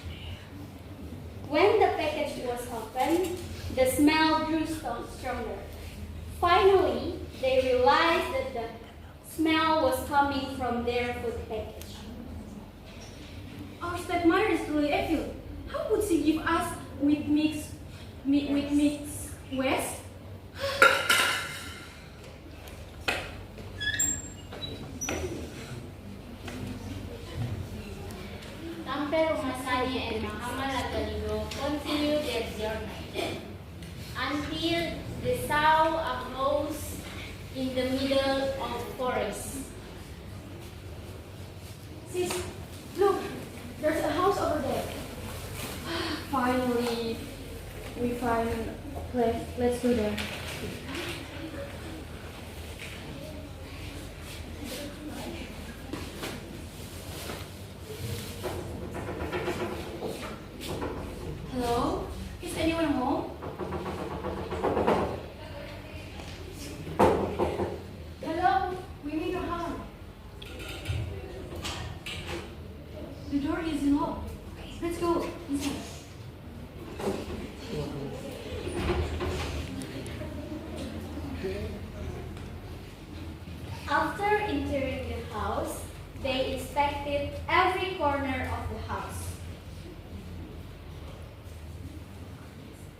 When the package was opened, the smell grew stronger. Finally, they realized that the smell was coming from their food package. Our stepmother is truly evil. How could she give us with mixed waste? Tampe Rumasani and Muhammad Lagaligo continued their journey until they saw a house in the middle of forest. Sis, look, there's a house over there. Finally, we find a place. Let's go there. Hello? Is anyone home? Hello? We need your help. The door is locked. Let's go inside. After entering the house, they inspected every corner of the house.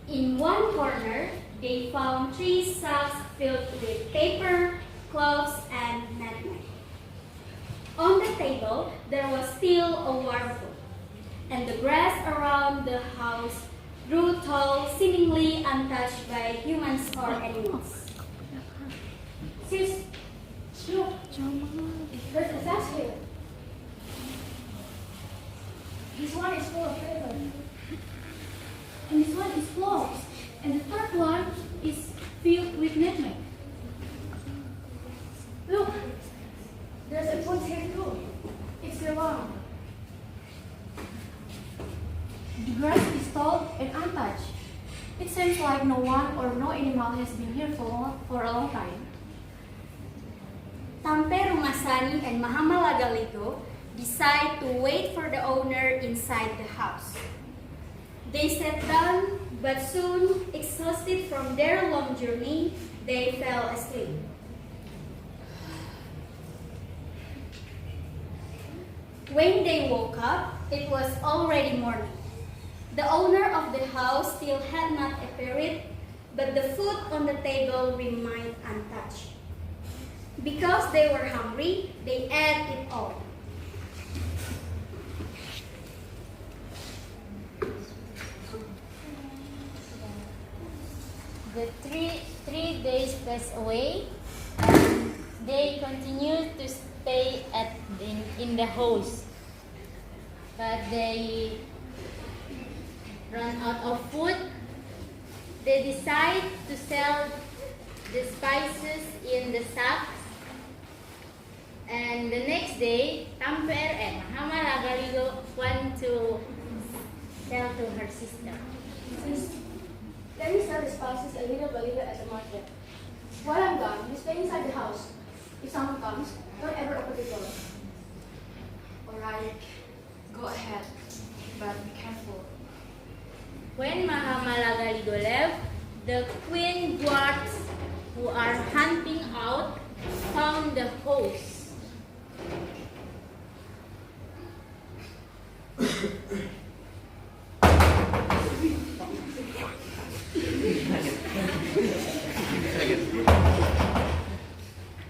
In one corner, they found 3 sacks filled with paper, clothes, and nutmeg. On the table, there was still a warm food, and the grass around the house grew tall, seemingly untouched by humans or animals. Sis, look, There's a sash here. This one is full of paper. And this one is closed. And the third one is filled with nutmeg. Look, there's a foot here too. It's the one. The grass is tall and untouched. It seems like no one or no animal has been here for a long time. Tampe Rumasani and Mahama Lagaligo decide to wait for the owner inside the house. They sat down, but soon, exhausted from their long journey, they fell asleep. When they woke up, it was already morning. The owner of the house still had not appeared, but the food on the table remained untouched. Because they were hungry, they ate it all. The three days passed away, and they continued to stay in the house. But they ran out of food. They decide to sell the spices in the sacks. And the next day, Tamper and Mahama Lagaligo went to sell to her sister. Let me sell the spices a little by little at the market. While I'm gone, you stay inside the house. If someone comes, don't ever open the door. Alright, go ahead, but be careful. When Mahama Lagaligo left, the queen guards who are hunting out found the house.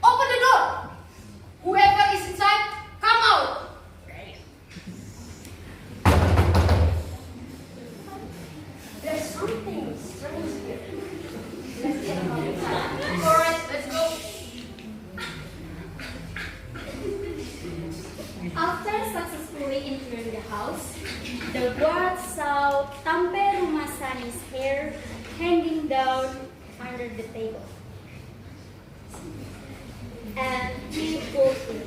Open the door! Whoever is inside, come out! There's something strange here. Let's get about it. Alright, let's go. After successfully entering the house, the guards saw Tampe Rumasani's hair hanging down under the table. And he pulled it.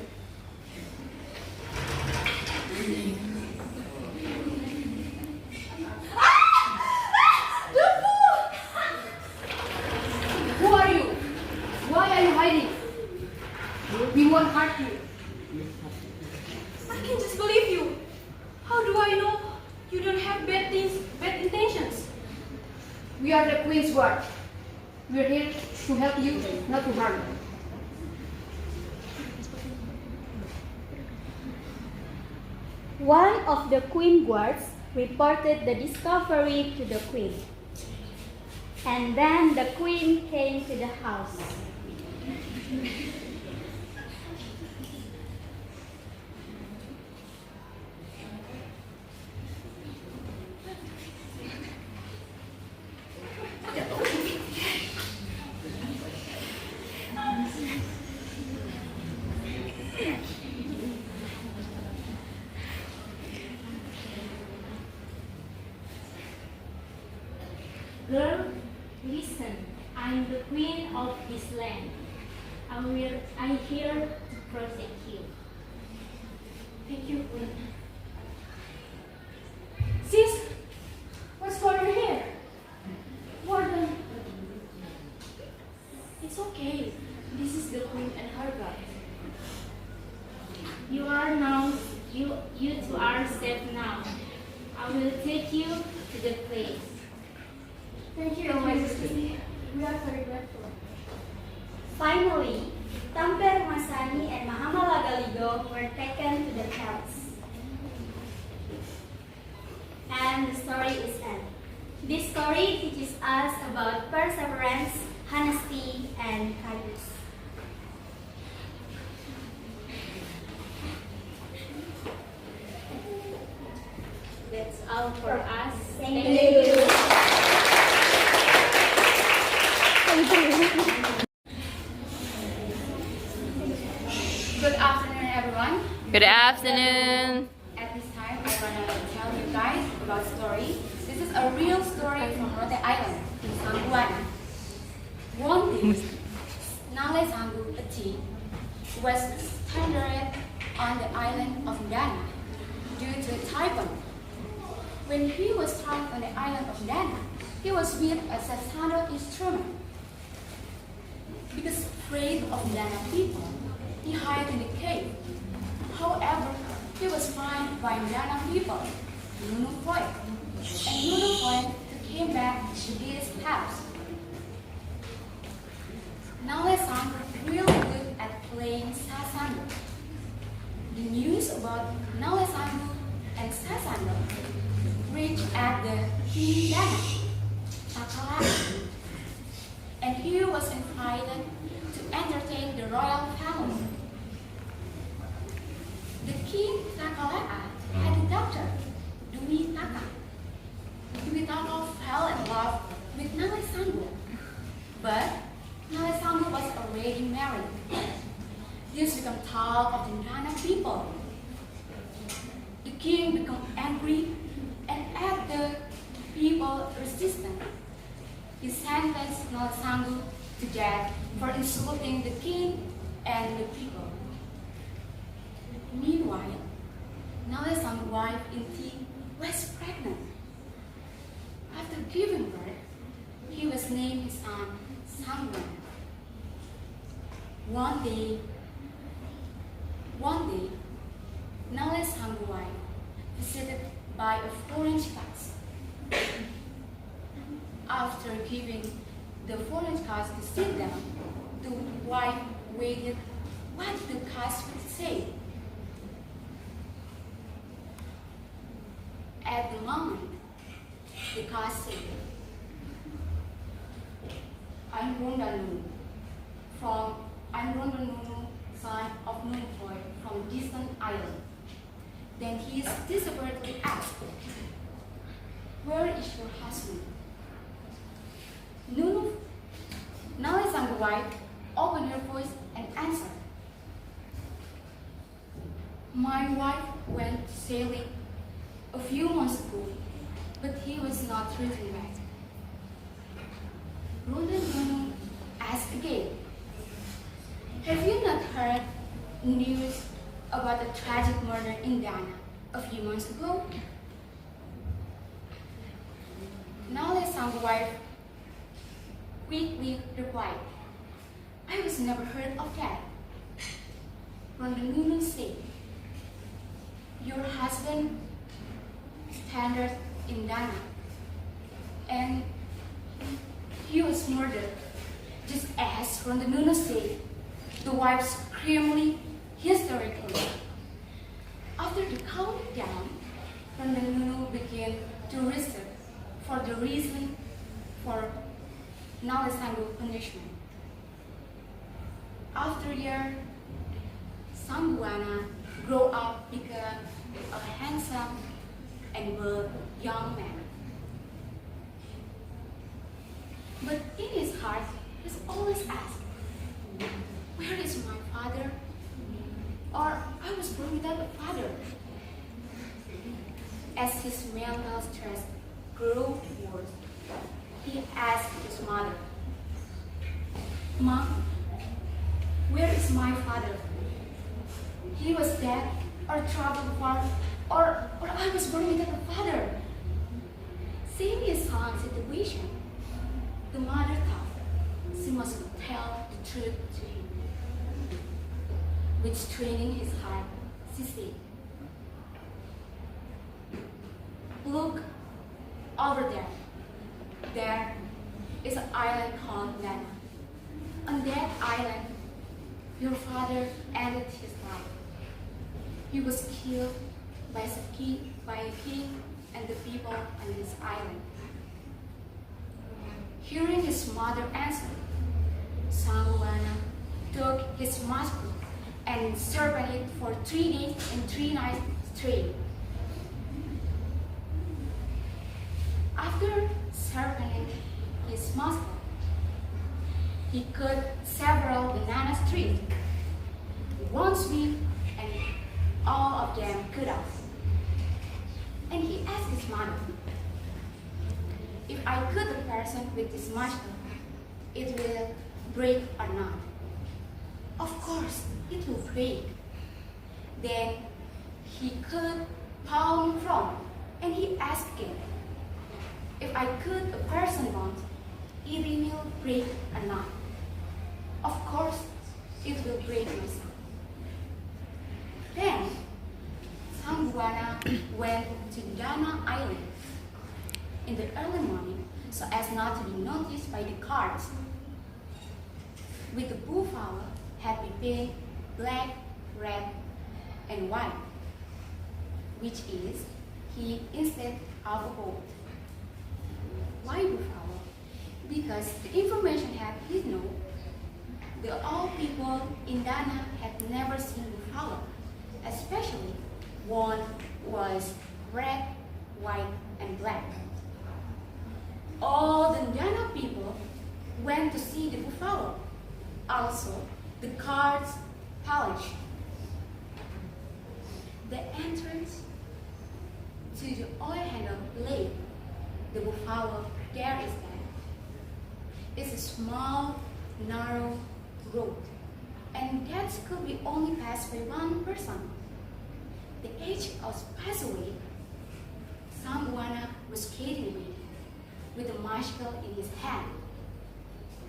Who are you? Why are you hiding? We won't hurt you. I can't just believe you. How do I know you don't have bad intentions? We are the Queen's Guard. We are here to help you, not to harm you. One of the queen guards reported the discovery to the queen. And then the queen came to the house. Girl, listen, I'm the queen of this land. I'm here to protect you. Thank you, Queen. Sis, what's going on here? Warden. It's okay. This is the Queen and her guard. You two are safe now. I will take you to the place. Thank you, Your Majesty. We are very grateful. Finally, Tampe Rumasani and Mahama Lagaligo were taken to the palace. And the story is end. This story teaches us about perseverance, honesty, and kindness. That's all for us. Thank you. Good afternoon. At this time, I wanna tell you guys about a story. This is a real story from Roti Island in Sambuana. One day, Nale Sambu, a tea, was stranded on the island of Dana due to a typhoon. When he was stranded on the island of Dana, he was with a sasando instrument. Because afraid of Dana people, he hid in a cave. However, he was found by Dana people, Nunu Point, and Nunu Point came back to his house. Nale Sang really good at playing sasando. The news about Nale Sang and sasando reached at the King Dana, Takalaka, and he was invited to entertain the royal family. The King Takalaka had a daughter, Dwi Taka. Dwi Taka fell in love with Nale Sang, but Nale Sang was already married. This became talk of the Dana people. The king became angry and at the people resistant. He sentenced Nale Sang to death for insulting the king and the people. Meanwhile, Nale Sang's wife Inti was pregnant. After giving birth, he was named his son Sangwan. One day, Nale Sang's wife visited by a foreign cat. After giving the foreign cat to sit down, the wife waited what the cat would say. At the moment, the cat said, I'm Rondanu, son of Nunufoy from distant island. Then he desperately asked, where is your husband? Nale Sang's wife opened her voice and answered, my wife went sailing a few months ago, but he was not returning back. Rondanu asked again, have you not heard news about the tragic murder in Dana a few months ago? Nale Sang's wife quickly replied, I was never heard of that. Rondanu said, your husband stranded in Dana and he was murdered. Just as Rondanu said, the wife screamed hysterically. After the countdown, Rondanu began to research for the reason for Nale Sang's punishment. After a year, Sambuana grew up, became a handsome and bold young man. But in his heart, he always asked, where is my father? Or I was born without a father. As his mental stress grew worse, he asked his mother, Mom, where is my father? He was dead or traveled far, or I was born without a father. Seeing his son's situation, the mother thought she must tell the truth to him. With straining his heart, she said, look over there. There is an island called Dana. On that island, your father ended his life. He was killed by a king and the people on this island. Hearing his mother answer, Sambuana took his muscle and served it for 3 days and 3 nights straight. After serving his muscle, he cut several banana trees, one sweet and all of them cut off. And he asked his mother, if I cut the person with this muscle, it will break or not? Of course, it will break. Then he cut palm front, and he asked again, if I cut a person once, it will break or not? Of course, it will break, my son. Then Sang Buana went to Dana Island in the early morning so as not to be noticed by the guards. With the bullflower had been painted black, red, and white, which is he instead of a gold. Why bullflower? Because the information had his know. The old people in Dana had never seen bullflower, especially one was red, white, and black. All the Dana people went to see the buffalo, also the guards' palace. The entrance to the oil handle lake, the buffalo, there is that. It's a small, narrow road, and that could be only passed by one person. The age of passageway, Sang Buana was skating with a bicycle in his hand.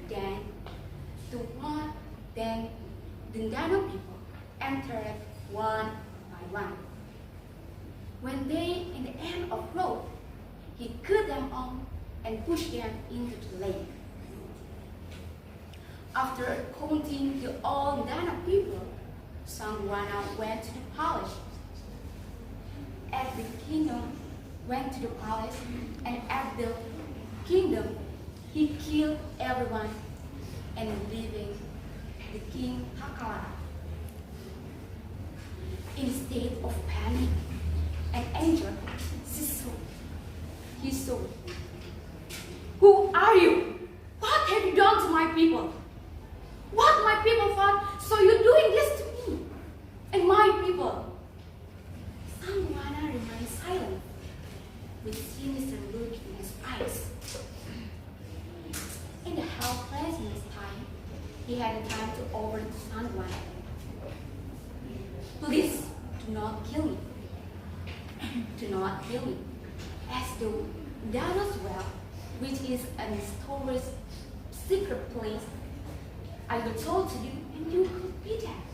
Then the Dana people entered one by one. When they in the end of road, he cut them off and pushed them into the lake. After counting the all Dana people, Sang Buana went to the palace. At the kingdom, went to the palace, and at the kingdom, he killed everyone, and leaving the king Hakala. In a state of panic and anger, he said, "Who are you? What have you done to my people? What my people thought, so you're doing this to me and my people?" Sang Buana remained silent, with sinister look in his eyes. In the helplessness time, he had the time to order to Sang Buana, "Please do not kill me. Do not kill me. As the Dana's well, which is an historic secret place, I will told to you, and you could be that,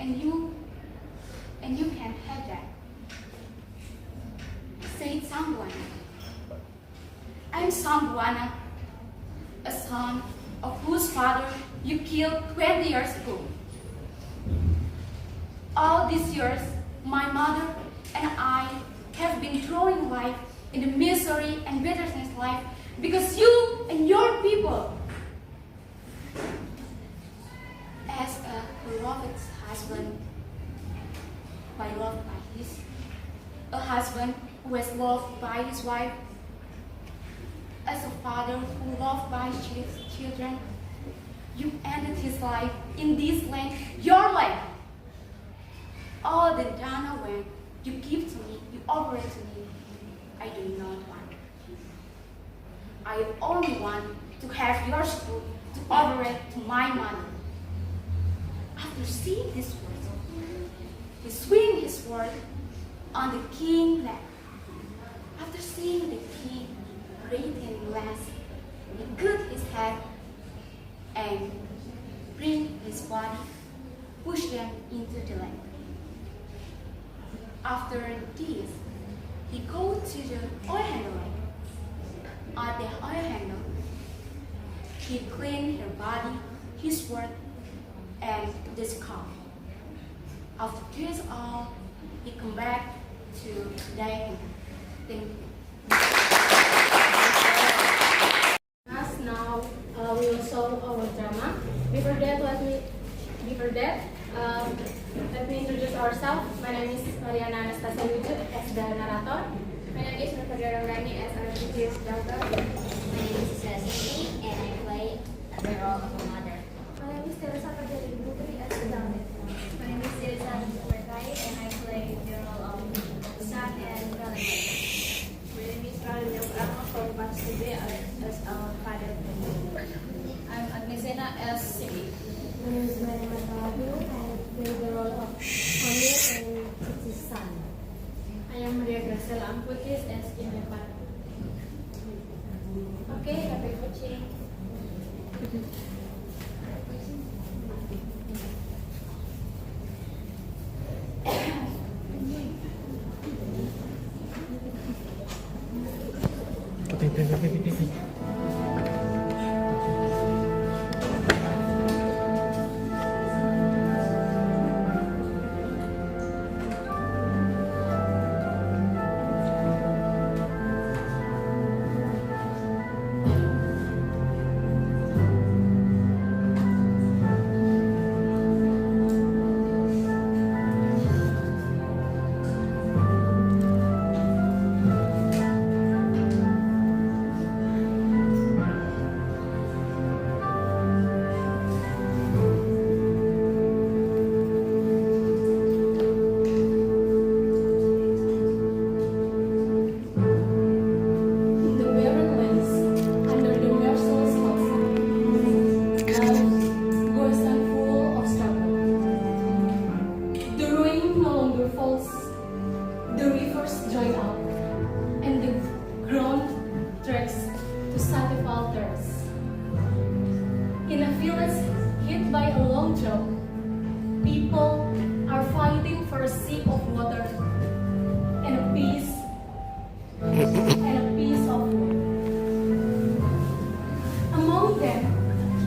and you can have that," said Sang Buana. "I am Sang Buana, a son of whose father you killed 20 years ago. All these years, my mother and I have been throwing life in the misery and bitterness life because you and your people. As a beloved husband, a husband who is loved by his wife, as a father who loved by his children, you ended his life in this land, your life. All the Dana when you give to me, you offer it to me, I do not want. I only want to have your food to offer it to my mother." After seeing this word, he swung his sword on the king's leg. After seeing the king great and blessed, he cut his head and bring his body, push them into the lake. After this, he go to the oil handle lake. At the oil handle, he cleaned her body, his sword, and the skull. After this all, he come back to Dayan. Thank you. As now, we will show our drama. Before that, let me introduce ourselves. My name is Mariana Anastasia Lucu as the narrator. My name is Nurfadra Ramrani as our teacher's daughter. My name is Cecily and I play the role of a mother. My name is Teresa Fadjari Putri as the daughter. My name is Irisa Berkai and I play Zena as Cindy. My name is Maria Matadu and I play the role of Ami and Titi's son. I am Maria Graciela Amputis as Inepan. Okay, happy watching. In a village hit by a long drought, people are fighting for a sip of water and a piece of wood. Among them,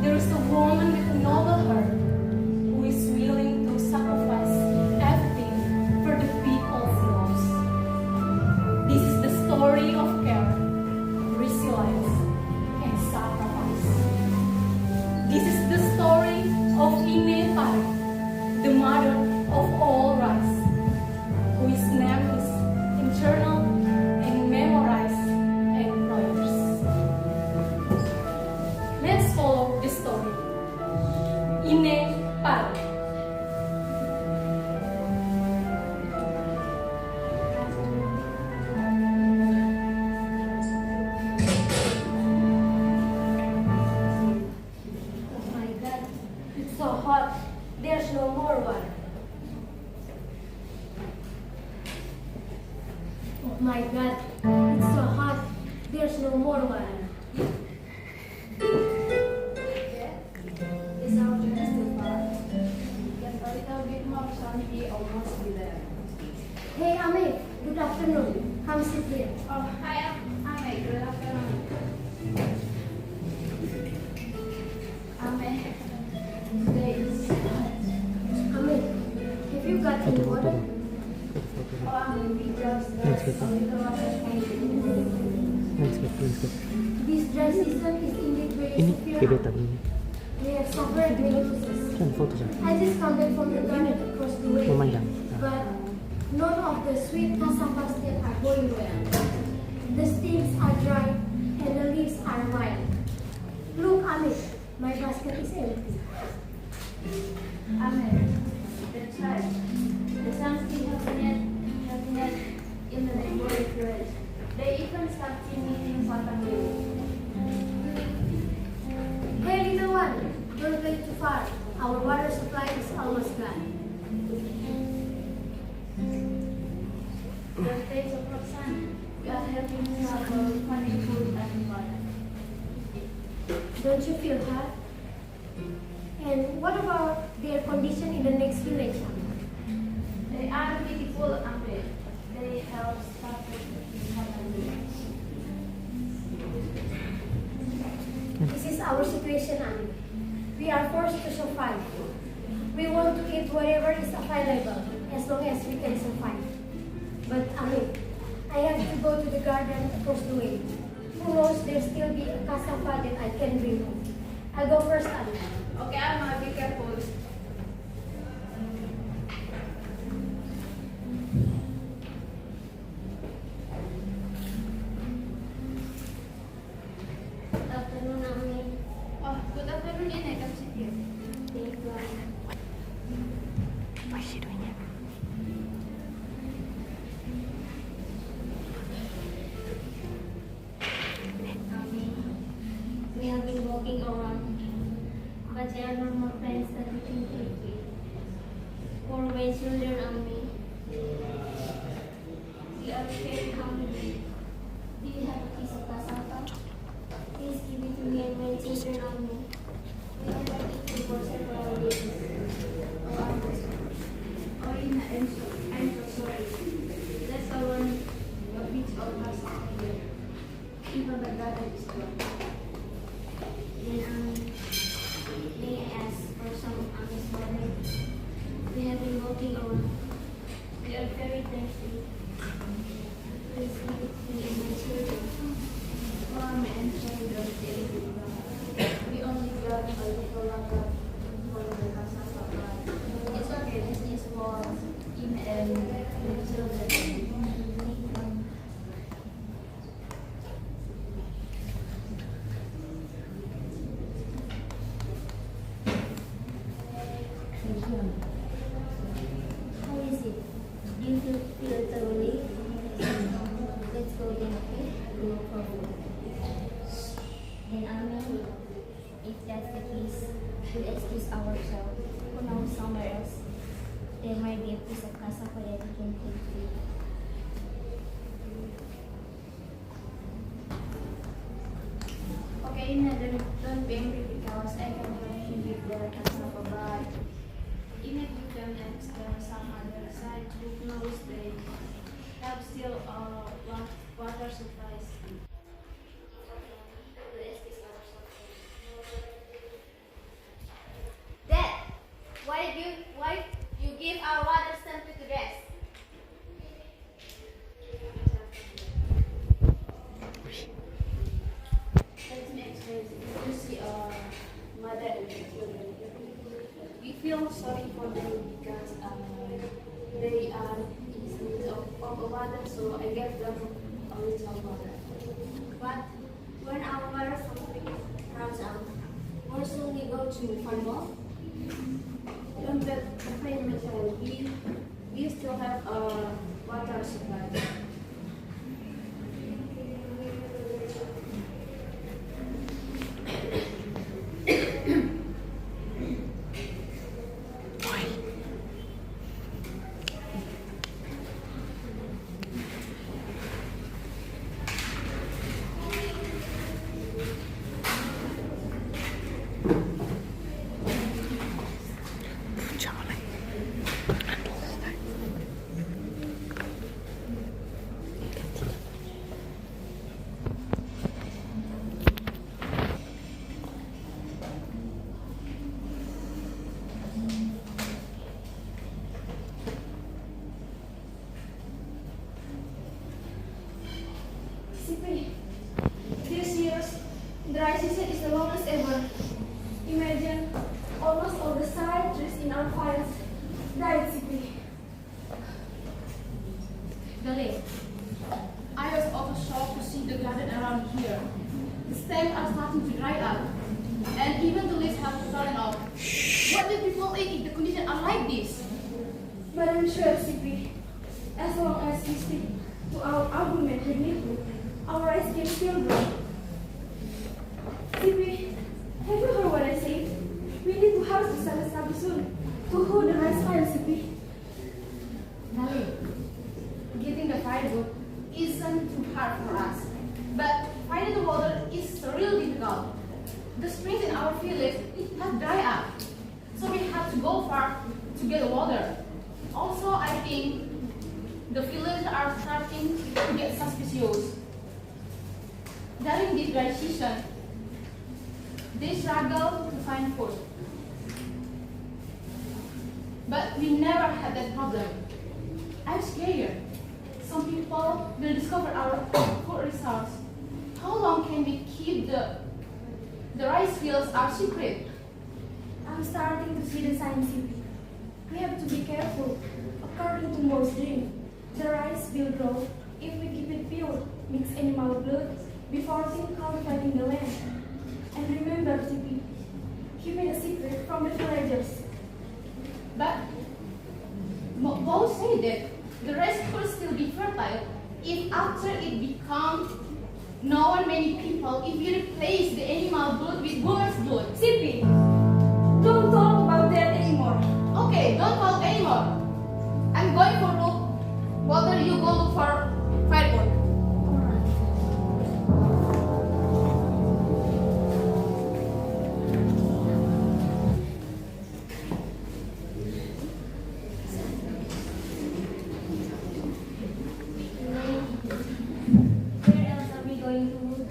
there is a woman with a noble heart who is willing to sacrifice everything for the people's loss. This is the story of care, resilience, and sacrifice. This is the story of Ine Pare, the mother of all rice, whose name is internal and memorized and prayers. Let's follow the story. Ine Pare. So hot, there's no more water. Oh my God, it's so hot, there's no more water. Is our journey still far? Just a little bit more, so we almost be there. Hey Amit, good afternoon. Come sit here. Oh, hi, Ame. Good afternoon. Ame. Today is hot. Amit, have you got any water? Oh, Ame, we just a little water for you. This dry season is indeed very severe. We have suffered many losses. I just come back from the garden across the way, but none of the sweet cassavas that are going well. The stems are dry and the leaves are white. Look, Amit, my basket is empty. Ame, that's right. The sun still hasn't yet in the neighborhood village. They even start meeting Fatangili. Hey little one, don't play too far. Our water supply is almost gone. The days of Roxanne, we are helping people finding food and water. Don't you feel hot? And what about their condition in the next village? They are beautiful and brave. They help start This is our situation, Ami. We are forced to survive. We want to eat whatever is available as long as we can survive. But Ami, I have to go to the garden across the way. Who knows, there still be a cassava that I can bring home. I'll go first, Ami. Okay, Alma, be careful. Good afternoon, Ami. Oh, good afternoon, Ine. Come sit here. Thank you, Ami. What's she doing here? We have been walking around they are normal friends that we can click with. For when children and me, we are very hungry. Do you have a piece of cassava? Please give it to me and when children and me. We are not eating for several days. Oh, I'm so sorry. Oh, Ina, I'm so sorry. Let's go on a piece of cassava here. Even the garden is gone. Then may I ask for some honest water? We have been walking around. We are very thirsty. Please give it to me and my children. Mom and children, we only got a little water for the cassava, but it's okay. This is for him and the children. How is it? Do you feel thoroughly? Let's go then, okay? Go for food. Then if that's the case, we'll excuse ourselves for now somewhere else. There might be a piece of cassava that we can take with. Okay, Ina, don't be angry because I can help you with the cassava, but even if you can ask some other side who knows they have still water supplies. Dad, why you give our water sample to rest? Let me explain. You see our mother and children. We feel sorry for them because they are in need of water, so I gave them a little water. But when our water supply runs out, or soon we go to farm. Don't be afraid, my child. We still have a water supply. This year's dry season is the longest ever. Imagine, almost all the side trees in our fields died, Sipi. Dale, I was also shocked to see the garden around here. The stems are starting to dry up, and even the leaves have fallen off. What do people eat if the conditions are like this? But I'm sure, Sipi, as long as we stick to our argument with Niku, our rice can still grow. Sipi, have you heard what I said? We need to harvest the sabi soon to hold the rice fire, Sipi. Dale, getting the firewood isn't too hard for us, but finding the water is really difficult. The springs in our village have dried up, so we have to go far to get the water. Also, I think the villagers are starting to get suspicious. During this dry season, they struggle to find food. But we never had that problem. I'm scared. Some people will discover our food resource. How long can we keep the rice fields our secret? I'm starting to see the signs, Sipi. We have to be careful. According to Moore's dream, the rice will grow if we keep it pure, mix animal blood before cultivating the land. And remember, Sipi, keep it a secret from the villagers. But both say that the rice could still be fertile if after it becomes known many people if you replace the animal blood with woman's blood. Sipi! Walter, you go look for firewood. Where else are we going to look?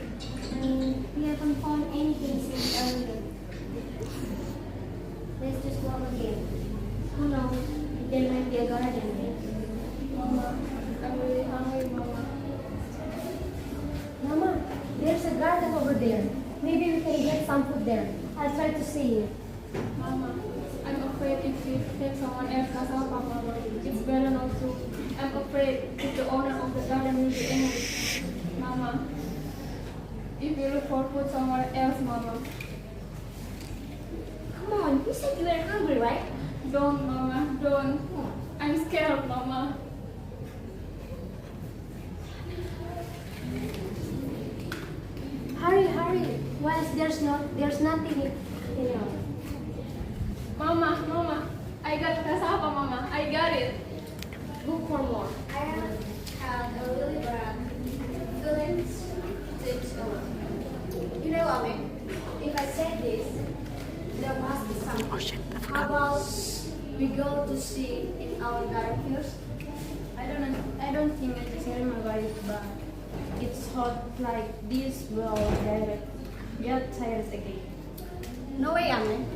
We haven't found anything since earlier. Let's just walk again. Who knows? There might be a garden there. Mama, I'm really hungry, Mama. Mama, there's a garden over there. Maybe we can get some food there. I'll try to see it. Mama, I'm afraid if we take someone else's casa, Mama, it's better not to. I'm afraid if the owner of the garden will be angry. Mama, if you look for food somewhere else, Mama. Come on, you said you were hungry, right? Don't, Mama, don't. I'm scared, Mama. Hurry, hurry. Whilst there's nothing in here. Mama, I got cassava, Mama. I got it. Look for more. I have had a really bad feeling since you know, Ame, if I say this, there must be something. How about we go to see in our garden first? I don't think necessarily my body, but it's hot like this will get tired again. No way, Ame.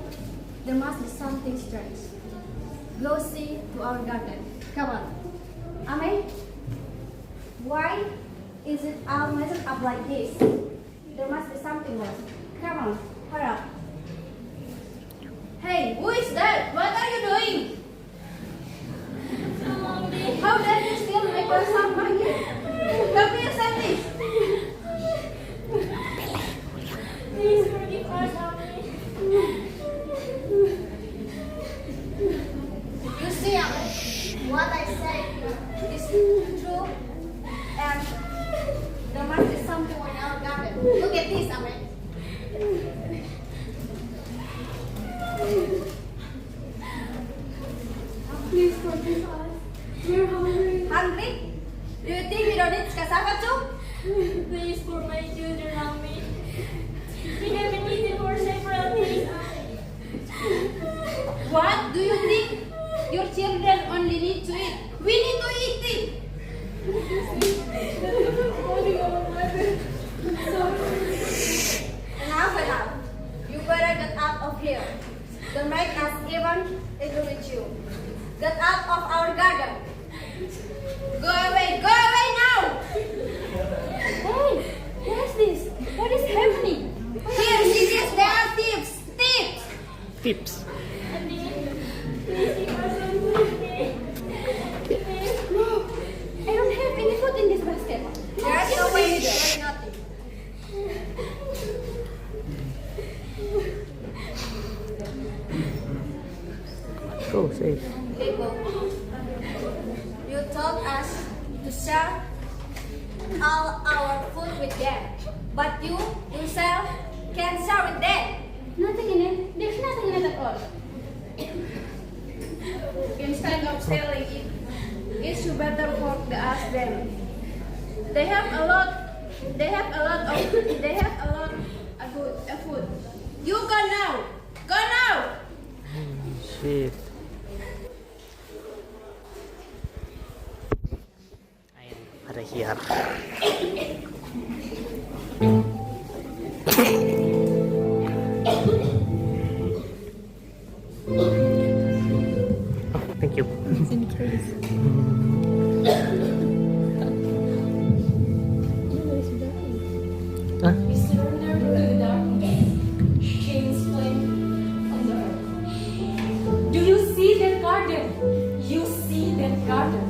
There must be something strange. Go see to our garden. Come on. Ame, why is it all messed up like this? There must be something wrong. Come on, hurry up. Hey, who is that? What are you doing? How dare you steal my cassava here? Come here, Sandy. Please forgive us, Ame. You see, Ame, what I say is true, and there must be something in our garden. Look at this, Ame. Please forgive us. We're hungry. Hungry? Do you think we don't eat cassava too? Please, for my children, Ame. We haven't eaten for several days, Ame. What? Do you think your children only need to eat? We need to eat it. Enough. You better get out of here. Don't make us even angry with you. Get out of our garden. Go away now. Hey, what's this? What is happening? Here, see this? There are thieves. Tips. Please give us some food. No, I don't have any food in this basket. There's no way. There's nothing. Go, safe. People, you told us to share all our food with them, but you yourself can't share with them. Nothing in it. There's nothing in it at all. Instead of selling it, it's better for us them. They have a lot of food. You go now. Go now. Shit. Ada here. Oh, thank you. It's in case. Huh? We surrender to the darkness. King's flame on the earth. Do you see that garden? You see that garden?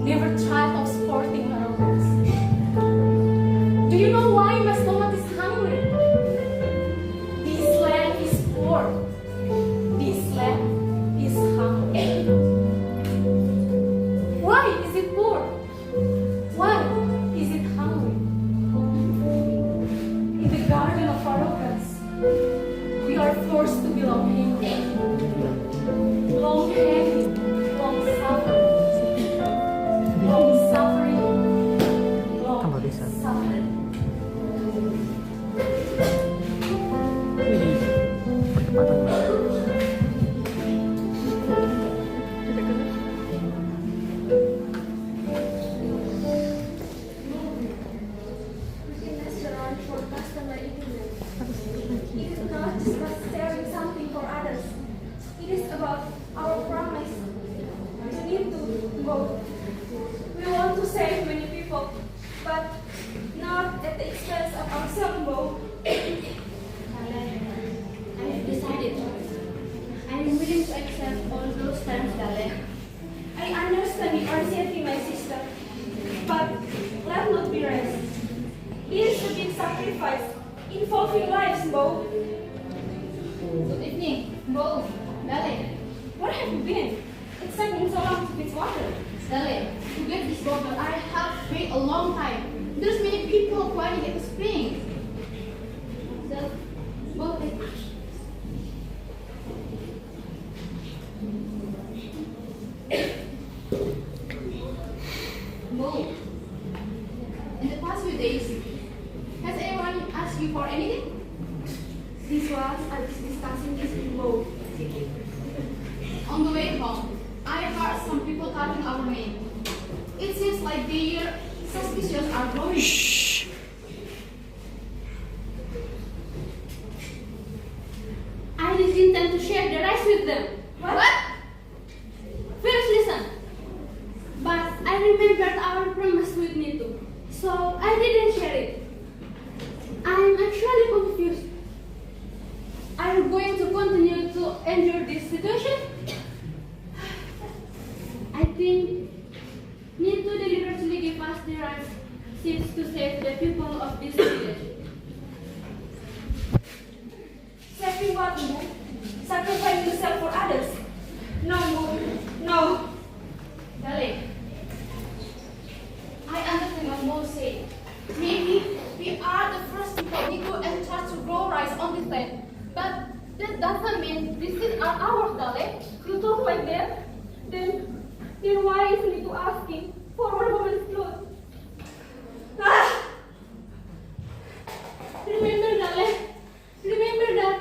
Never tried of sporting arrogance. Do you know why my stomach is hungry? This land is poor. This land is hungry. Why is it poor? Why is it hungry? In the garden of arrogance, we are forced to belong him. Long heavy, long suffering. Restaurant for customer eating. It is not just about sharing something for others. It is about our promise to need to go. We want to save many people, but not at the expense of ourselves, Bo. I have decided. I am willing to accept all those terms, Dale. I understand the urgency, my sister, but let not be rash. It is a big sacrifice involving lives, Bo. Good evening, Bo, Dale. Where have you been? It's taking so long to fetch water. Dale, to get this bottle, I have waited a long time. There's many people waiting at the spring. So, Bo, Bo, in the past few days, has anyone asked you for anything? This was I was discussing this with Bo. On the way home, I heard some people calling our name. It seems like their suspicions are growing. Shh. I didn't intend to share the rice with them. What? First, listen. But I remembered our promise with Nitu, so I didn't share it. I'm actually confused. Are you going to continue to endure this situation? I think Nitu deliberately gave us the rice seeds to save the people of this village. Saving what, Bo? Sacrificing yourself for others? No, Bo. No. Dale, I understand what Mo said. Maybe we are the first people who go and try to grow rice on this land. But that doesn't mean these seeds are ours, Dale. You talk like that? Then why is Nitu asking for one woman's blood? Ah! Remember, Dale. Remember that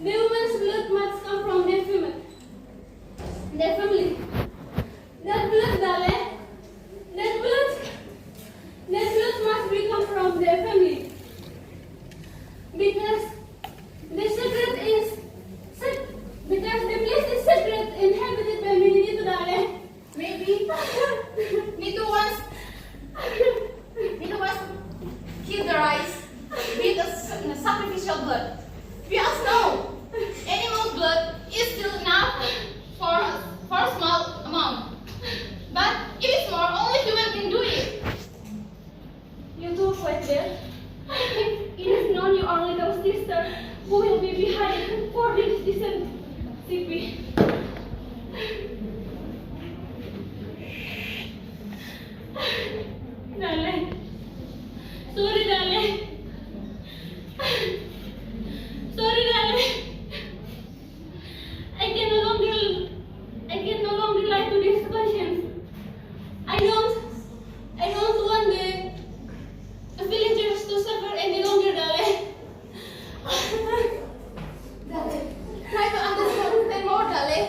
the woman's blood must come from their family. Their family. That blood, Dale. That blood must be come from their family. Because the secret is because the place is sacred, inhabited by many Nitu, Dale. Maybe Nitu wants kill the rice with a sacrificial blood. We also know animal blood is still enough for a small amount. But if it's more, only human can do it. You talk like that? It is known you are little sister who will be behind for this decent CP. Dale. Sorry, Dale. Sorry, Dale. I can no longer lie to these questions. I don't want the villagers to suffer any longer, Dale. Dale, try to understand more, Dale.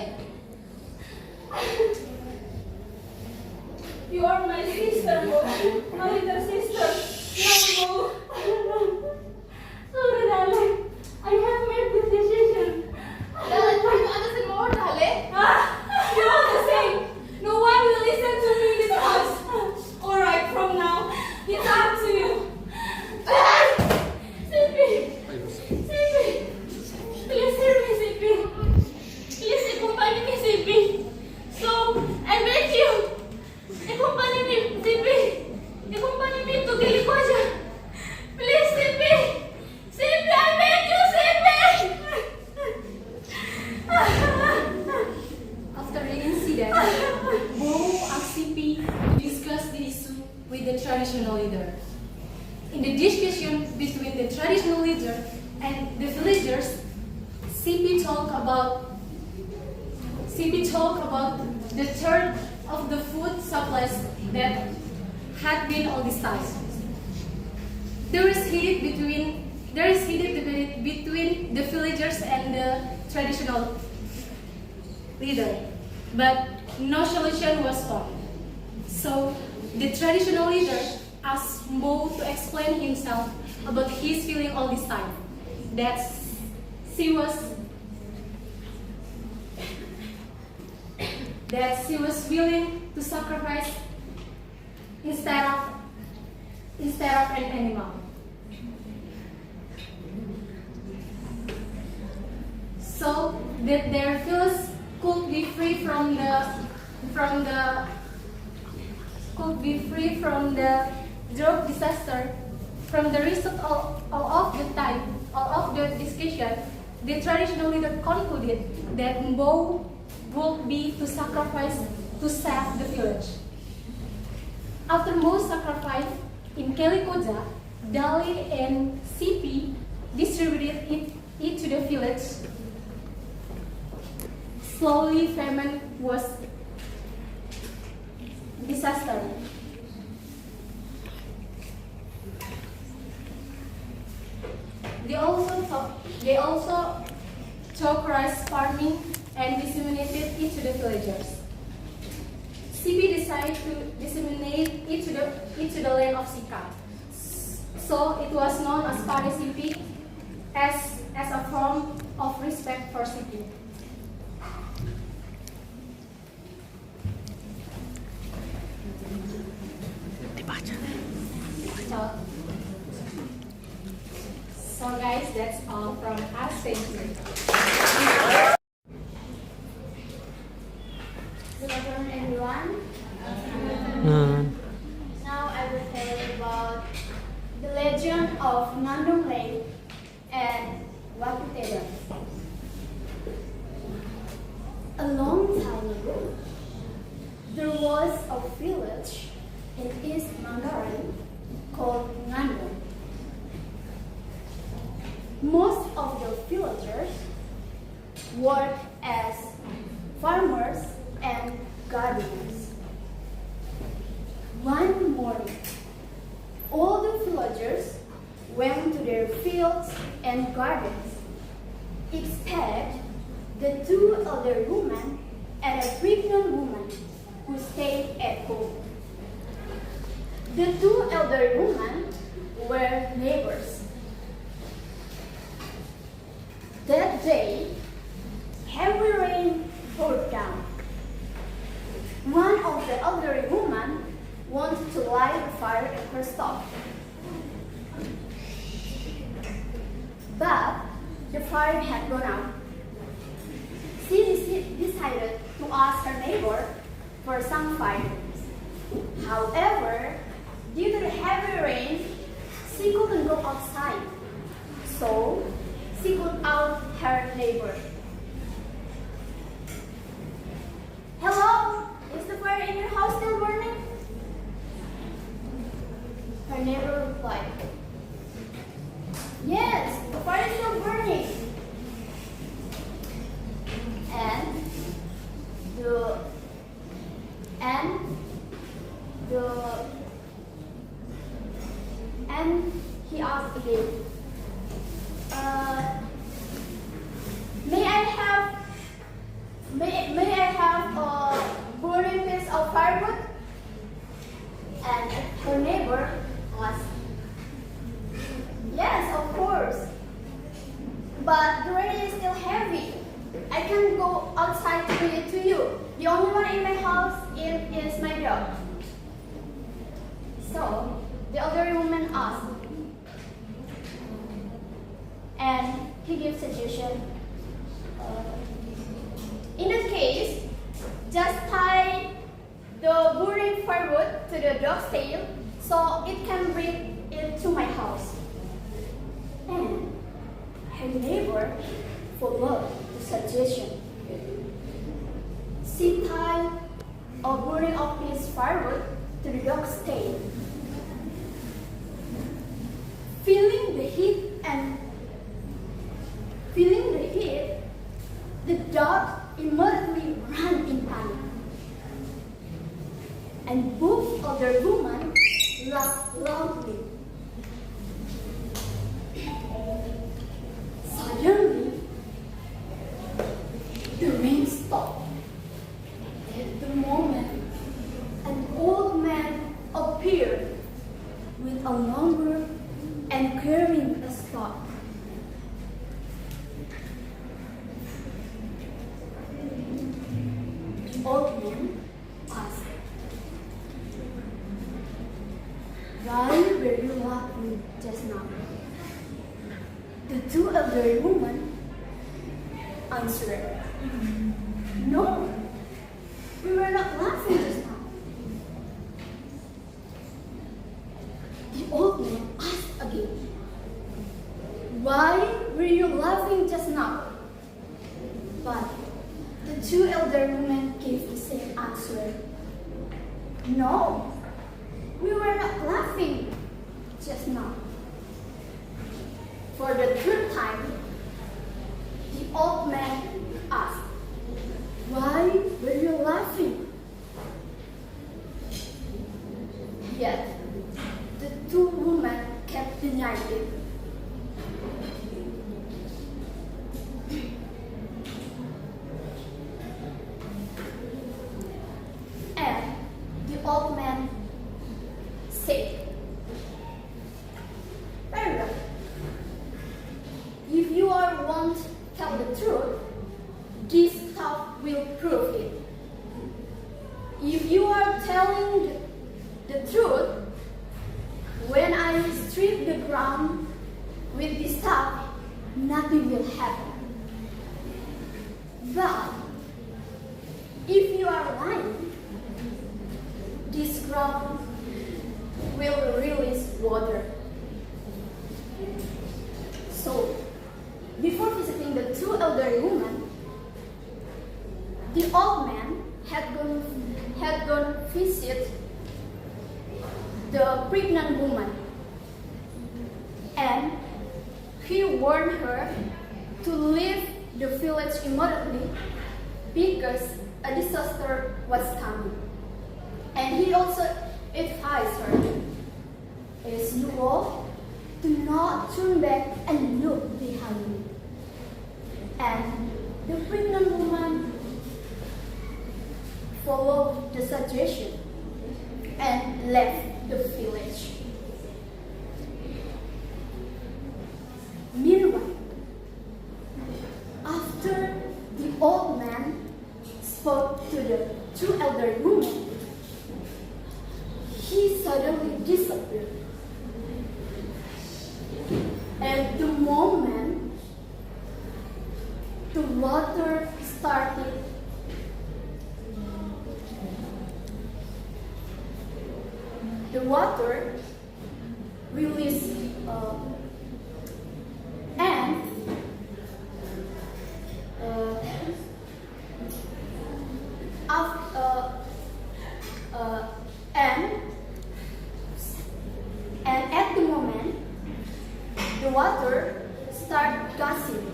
You are my sister, Bo. My little sister. No, Bo. Sorry, Dale. I have made this decision. Dale, try to understand more, Dale. You are the same. No one will listen to me in this house. Alright, from now, it's up to you. Sipi. Please hear me, Sipi. Please accompany me, Sipi. So, I beg you. Accompany me, Sipi. Accompany me to Gilikoja. Please, Sipi. Sipi, I beg you, Sipi. After the incident, Bo asked CP to discuss the issue with the traditional leader. In the discussion between the traditional leader and the villagers, CP talked about the third of the food supplies that had been on this time. There was heat between There is heated debate between the villagers and the traditional leader, but no solution was found. So the traditional leader asked Mo to explain himself about his feeling all this time, that she was willing to sacrifice instead of an animal. So that their village could be free from the drought disaster. From the result of the discussion, the traditional leader concluded that Mbow would be to sacrifice to save the village. After Mbow's sacrifice in Kelikoja, Dali and Sipi distributed it to the village. Slowly, famine was disaster. They also took rice farming and disseminated it to the villagers. Sipi decided to disseminate it to the land of Sika. So it was known as Pare Sipi as a form of respect for Sipi. So guys, that's all from us. Thank you. Good afternoon, everyone. Now I will tell you about the legend of Nandong Lake and Watu Tedong. A long time ago, there was a village in East Manggarai called Ngandong. Most of the villagers work as farmers and gardeners. One morning, all the villagers went to their fields and gardens, except the two elder women and a pregnant woman who stayed at home. The two elder women were neighbors. That day, heavy rain poured down. One of the elderly women wanted to light a fire at her stove. But the fire had gone out. She decided to ask her neighbor for some fire. However, due to the heavy rain, she couldn't go outside. So she called out her neighbor. Hello, is the fire in your house still burning? Her neighbor replied, yes, the fire is still burning. And he asked again, may I have a burning piece of firewood? And her neighbor asked, yes, of course. But the rain is still heavy. I can't go outside to bring it to you. The only one in my house is my dog. So the elderly woman asked, and he gives suggestion. In that case, just tie the burning firewood to the dog's tail so it can bring it to my house. And her neighbor followed the suggestion. She tied a burning of his firewood to the dog's tail. Feeling the heat, the dog immediately ran in panic. And both of the women laughed loudly. elderly woman answered, "No, we were not laughing just now." The old man asked again, "Why were you laughing just now?" But the two elder women gave the same answer. "No, we were not laughing just now." For the third time, the old man asked, "Why were you laughing?" Yet, the two women kept denying it. And the old man said, "Very well. If you are won't tell the truth, this stuff will prove it. If you are telling the truth, when I strip the ground with this stuff, nothing will happen. But if you are lying, this ground will release water." So, before visiting the two elderly women, the old man had gone visit the pregnant woman, and he warned her to leave the village immediately because a disaster was coming. And he also advised her, "As you walk, do not turn back and look behind you." And the pregnant woman followed the suggestion and left the village. Meanwhile, after the old man spoke to the two elderly women, he suddenly disappeared. At the moment, the water started released and at the moment the water started gushing,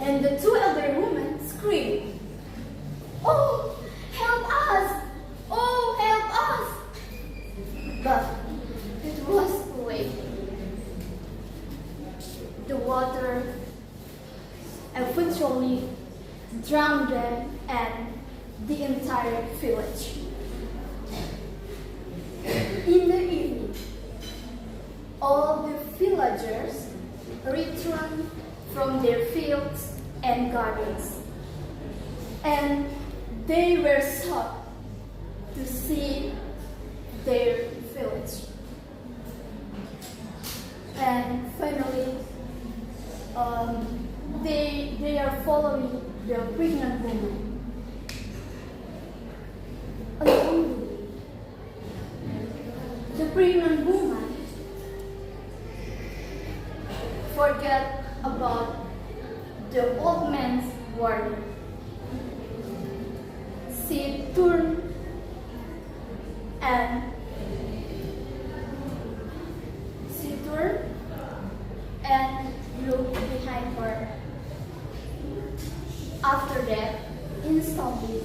and the two elderly women screamed, "Oh, help us! Oh, help us!" But it was too late. The water eventually drowned them and the entire village. In the evening, all the villagers returned from their fields and gardens, and they were shocked to see their village. And finally, they are following the pregnant woman. Alone, the pregnant woman forgot about the old man's warning. She turned and looked behind her. After that, instantly,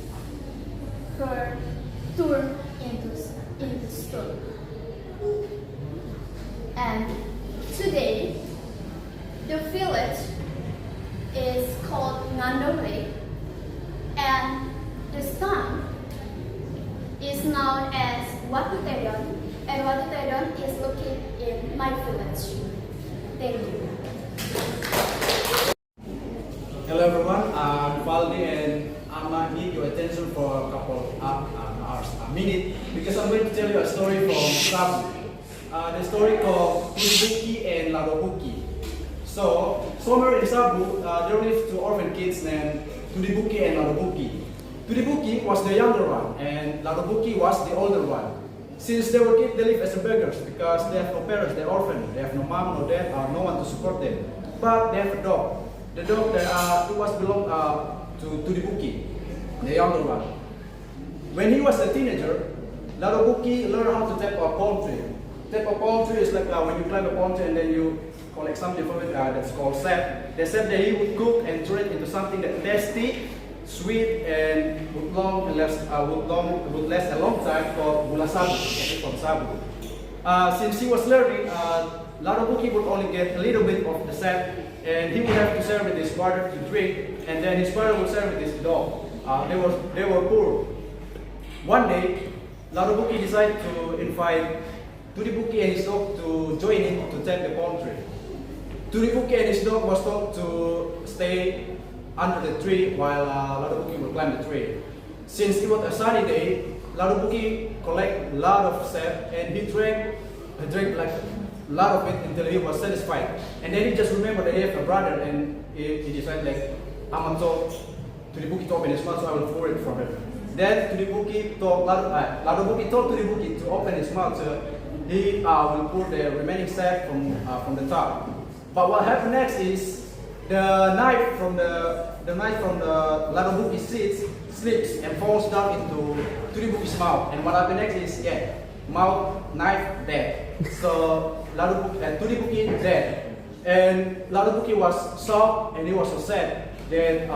her turned into stone. And today, the village is called Ngandole, and the stone is known as Watu Tedon, and Watu Tedon is located in my village. Thank you. Hello everyone, I'm Valdi and I'm gonna need your attention for a couple hours, a minute, because I'm going to tell you a story from Sabu. The story called Kubuki and Larobuki. So, somewhere in Sabu, there lived two orphan kids named Tudibuki and Ladobuki. Tudibuki was the younger one, and Ladobuki was the older one. Since they were kids, they lived as beggars because they have no parents, they're orphaned. They have no mom, no dad, or no one to support them. But they have a dog. The dog that was belonged to Tudibuki, the younger one. When he was a teenager, Ladobuki learned how to tap a palm tree. Tap a palm tree is like when you climb a palm tree and then you collect something from it that's called sap. They said that he would cook and turn it into something that's tasty, sweet, and would last a long time called gula sabu, from sabu. Since he was learning, Ladobuki would only get a little bit of the sap, and he would have to share with his brother to drink, and then his brother would share with his dog. They were poor. One day, Ladobuki decided to invite Tudibuki and his dog to join him to tap the palm tree. Tudibuki and his dog was told to stay under the tree while Ladobuki would climb the tree. Since it was a sunny day, Ladobuki collected a lot of sap and he drank like a lot of it until he was satisfied. And then he just remembered that he had a brother and he decided like, I'm going to Tudibuki to open his mouth so I will pour it from him. Then Ladobuki told Tudibuki to open his mouth so he will pour the remaining sap from the top. But what happened next is the knife from the Ladobuki slips and falls down into Tudibuki's mouth. And what happened next is mouth, knife, dead. So Tudibuki dead. And Ladobuki was shocked and he was so sad. Then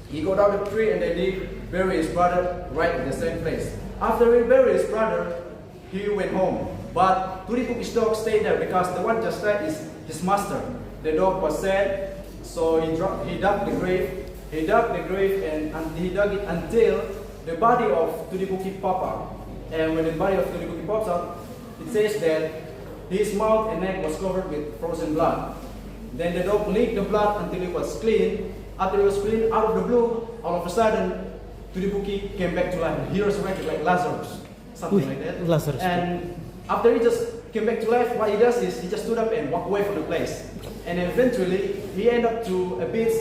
he got down the tree and then he buried his brother right in the same place. After he buried his brother, he went home. But Tudibuki's dog stayed there because the one just died is his master. The dog was sad, so he dug the grave. He dug the grave and he dug it until the body of Tudibuki popped out. And when the body of Tudibuki pops out, it says that his mouth and neck was covered with frozen blood. Then the dog licked the blood until it was clean. After it was clean, out of the blue, all of a sudden, Tudibuki came back to life. He resurrected like Lazarus, something like that. Lazarus. And after he just came back to life, what he does is he just stood up and walked away from the place. And eventually, he ended up to a beach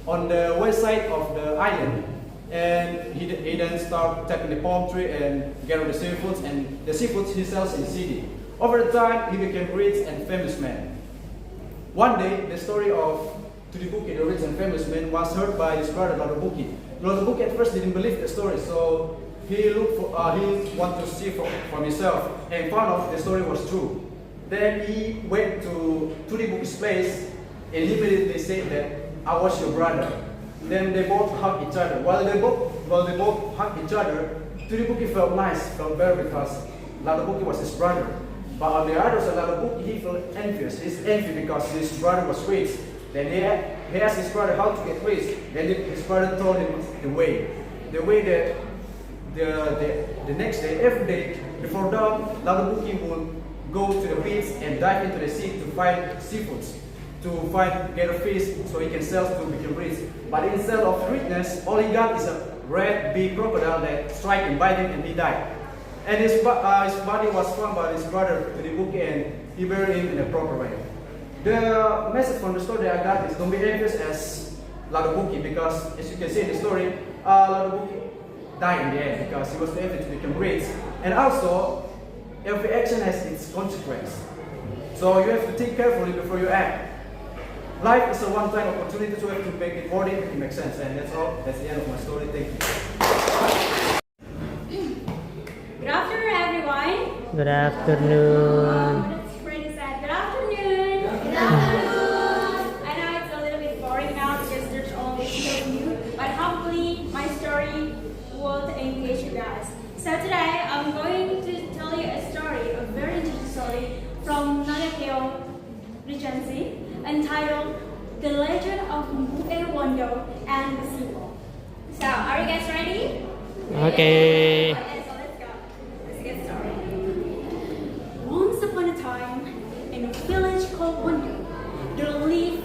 on the west side of the island. And he then started tapping the palm tree and gathering the seafoods. And the seafoods he sells in the city. Over the time, he became rich and famous man. One day, the story of Tudibuki, the rich and famous man, was heard by his brother Ladobuki. Ladobuki at first didn't believe the story, so he wanted to see for himself and found out the story was true. Then he went to Tudibuki's place and he immediately said that I was your brother. Then they both hugged each other. While they both hugged each other, Tudibuki felt nice, felt better because Ladobuki was his brother. But on the other side, Ladobuki, he felt envious. He's envious because his brother was rich. Then he asked his brother how to get rich. Then his brother told him the way. The way that the next day, every day, before dawn, Ladobuki would go to the beach and dive into the sea to find seafoods, to get a fish so he can sell to become rich. But instead of richness, all he got is a red big crocodile that struck him, bite him, and he died. And his body was found by his brother Tudibuki and he buried him in a proper way. The message from the story that I got is don't be envious as Ladobuki because as you can see in the story, Ladobuki died in the end because he was able to become rich. And also, every action has its consequence. So you have to think carefully before you act. Life is a one-time opportunity, so you have to make it worth it, make sense. And that's all. That's the end of my story. Thank you. Good afternoon, everyone. Good afternoon. Good afternoon. Good afternoon. I know it's a little bit boring now because there's only two of you, but hopefully my story will engage you guys. So today I'm going to tell you a story, a very interesting story from Nana Keo Regency entitled The Legend of Mbue Wondo and the Sequel. So are you guys ready? Okay. Okay, so let's go. Let's get started. Once upon a time, in a village called Wondo, there lived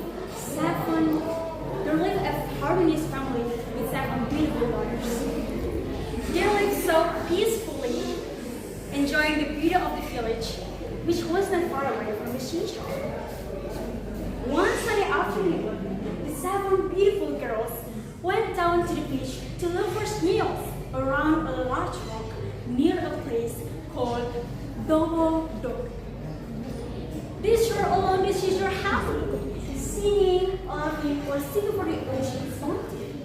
a harmonious family with 7 beautiful daughters. They lived so peacefully, enjoying the beauty of the village, which was not far away from the seashore. One beach to look for snails around a large rock near a place called Dobo Dog. They strolled along the seashore happily, singing, laughing, or singing for the ocean's fountain.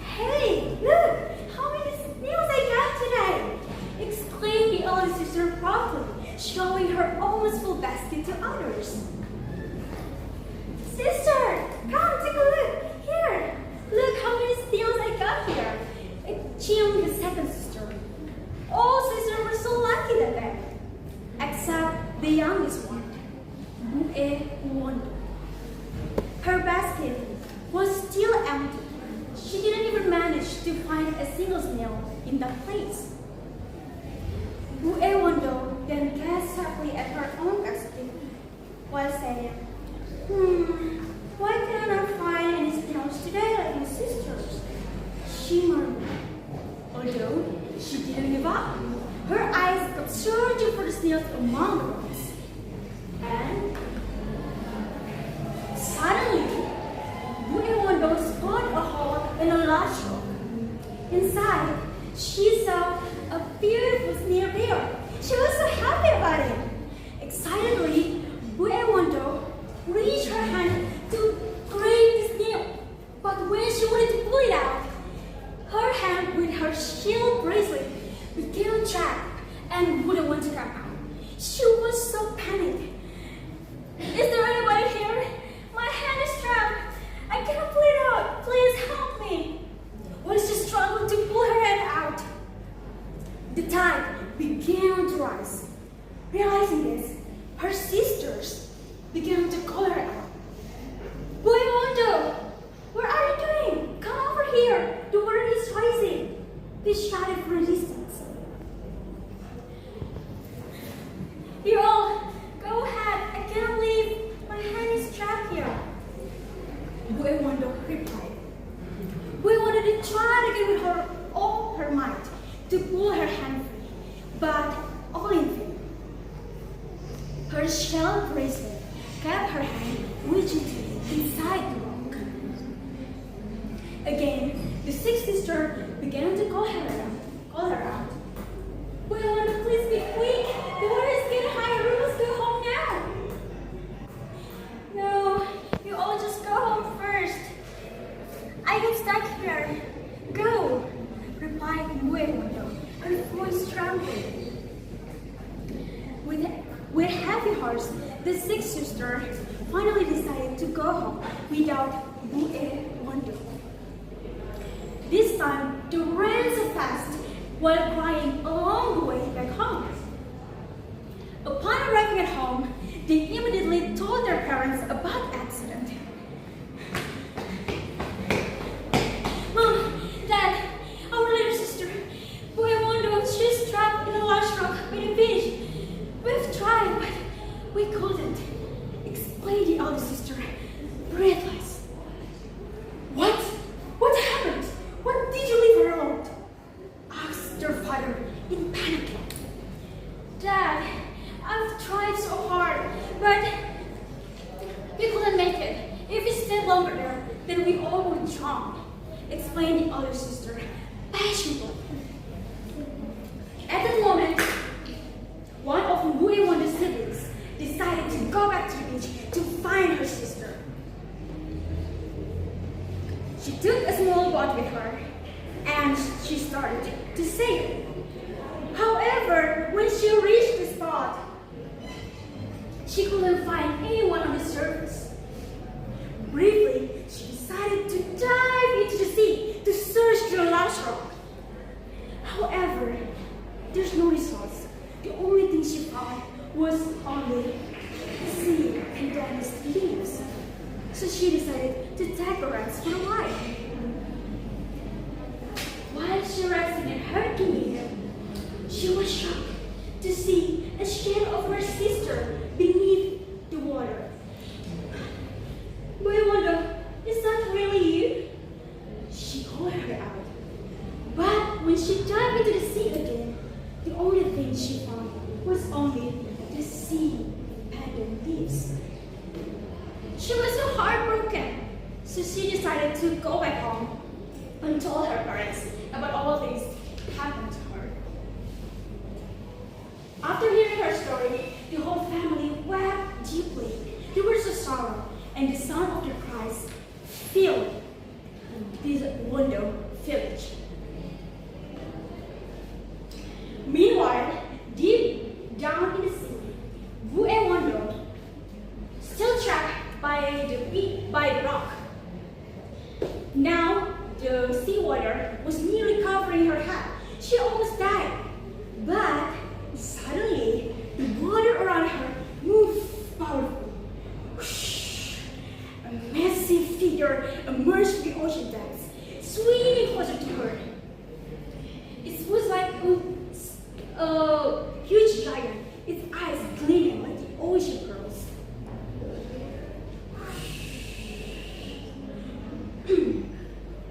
Hey, look! How many snails I got today! Exclaimed the elder sister proudly, showing her almost full basket to others. Sister, come take a look. Here, look how many snails I got here. Exclaimed the second sister. All sisters were so lucky that day, except the youngest one, Bue Wonder. Her basket was still empty. She didn't even manage to find a single snail in that place. Bue Wonder then glanced sharply at her own basket while saying, why can't I find any snails today like my sisters? She murmured. Although she didn't give up, her eyes kept searching for the snails among the rocks. And suddenly, Bue Wonder spotted a hole in a large rock. Inside, she saw a beautiful snail there. She was so happy about it. Excitedly, Bue Wonder reached her hand to grab the snail. But when she wanted to pull it out, her hand with her shield bracelet became trapped and wouldn't want to come out. She was so panicked. Is there anybody here? My hand is trapped. I cannot pull it out. Please help me. While she struggled to pull her hand out, the tide began to rise. Realizing this, her sisters began to call her out. Bue Wonder, what are you doing? Come over here. The water is rising. They shouted for a distance. You all, go ahead. I cannot leave. My hand is trapped here. Bue Wonder replied. Bue Wonder did try to give her all her might to pull her hand free, but all in vain. Her shell bracelet kept her hand rigidly inside the rock. Again, the sixth sister began to call her out. Bue Wonder, please be quick. The water is getting higher. We must go home now. No, you all just go home first. I get stuck here. Go, replied Bue Wonder, her voice trembling. With heavy hearts, the sixth sister finally decided to go home without Bue Wonder. This time, they ran so fast while crying along the way back home. Upon arriving at home, they immediately told their parents about the accident. Mom, Dad, our little sister, Bue Wonder, she's trapped in a large rock by the beach. We've tried, but we couldn't, explained the older sister, breathless. What? What happened? What did you leave her alone? Asked their father in panic. Dad, I've tried so hard, but we couldn't make it. If we stayed longer there, then we all would drown, explained the older sister passionately. At that moment, one of Bue Wonder's siblings decided to go back to the beach to find her sister. She took a small boat with her and she started to sail. However, when she reached the spot, she couldn't find anyone on the surface. Briefly, she decided to dive into the sea to search the large rock. However, there's no results. The only thing she found was only sea and damaged leaves. So she decided to take a rest for a while. While she rested in her canoe, she was shocked to see a shadow of her sister beneath the water. Bue Wonder, is that really you? She called her out. But when she dived into the sea again, the only thing she found was only the sea pendant leaves. She was so heartbroken, so she decided to go back home and told her parents about all this happened to her. After hearing her story, the whole family wept deeply. They were so sorrow, and the sound of their cries filled this Wondo village. Meanwhile, deep down in the sea, Wu and Wondo, still trapped by the rock. Now, the seawater was nearly covering her head. She almost died. But suddenly, the water around her moved powerfully. Whoosh! A massive figure emerged from the ocean depths, swimming closer to her. It was like a huge giant, its eyes gleaming like the ocean pearls.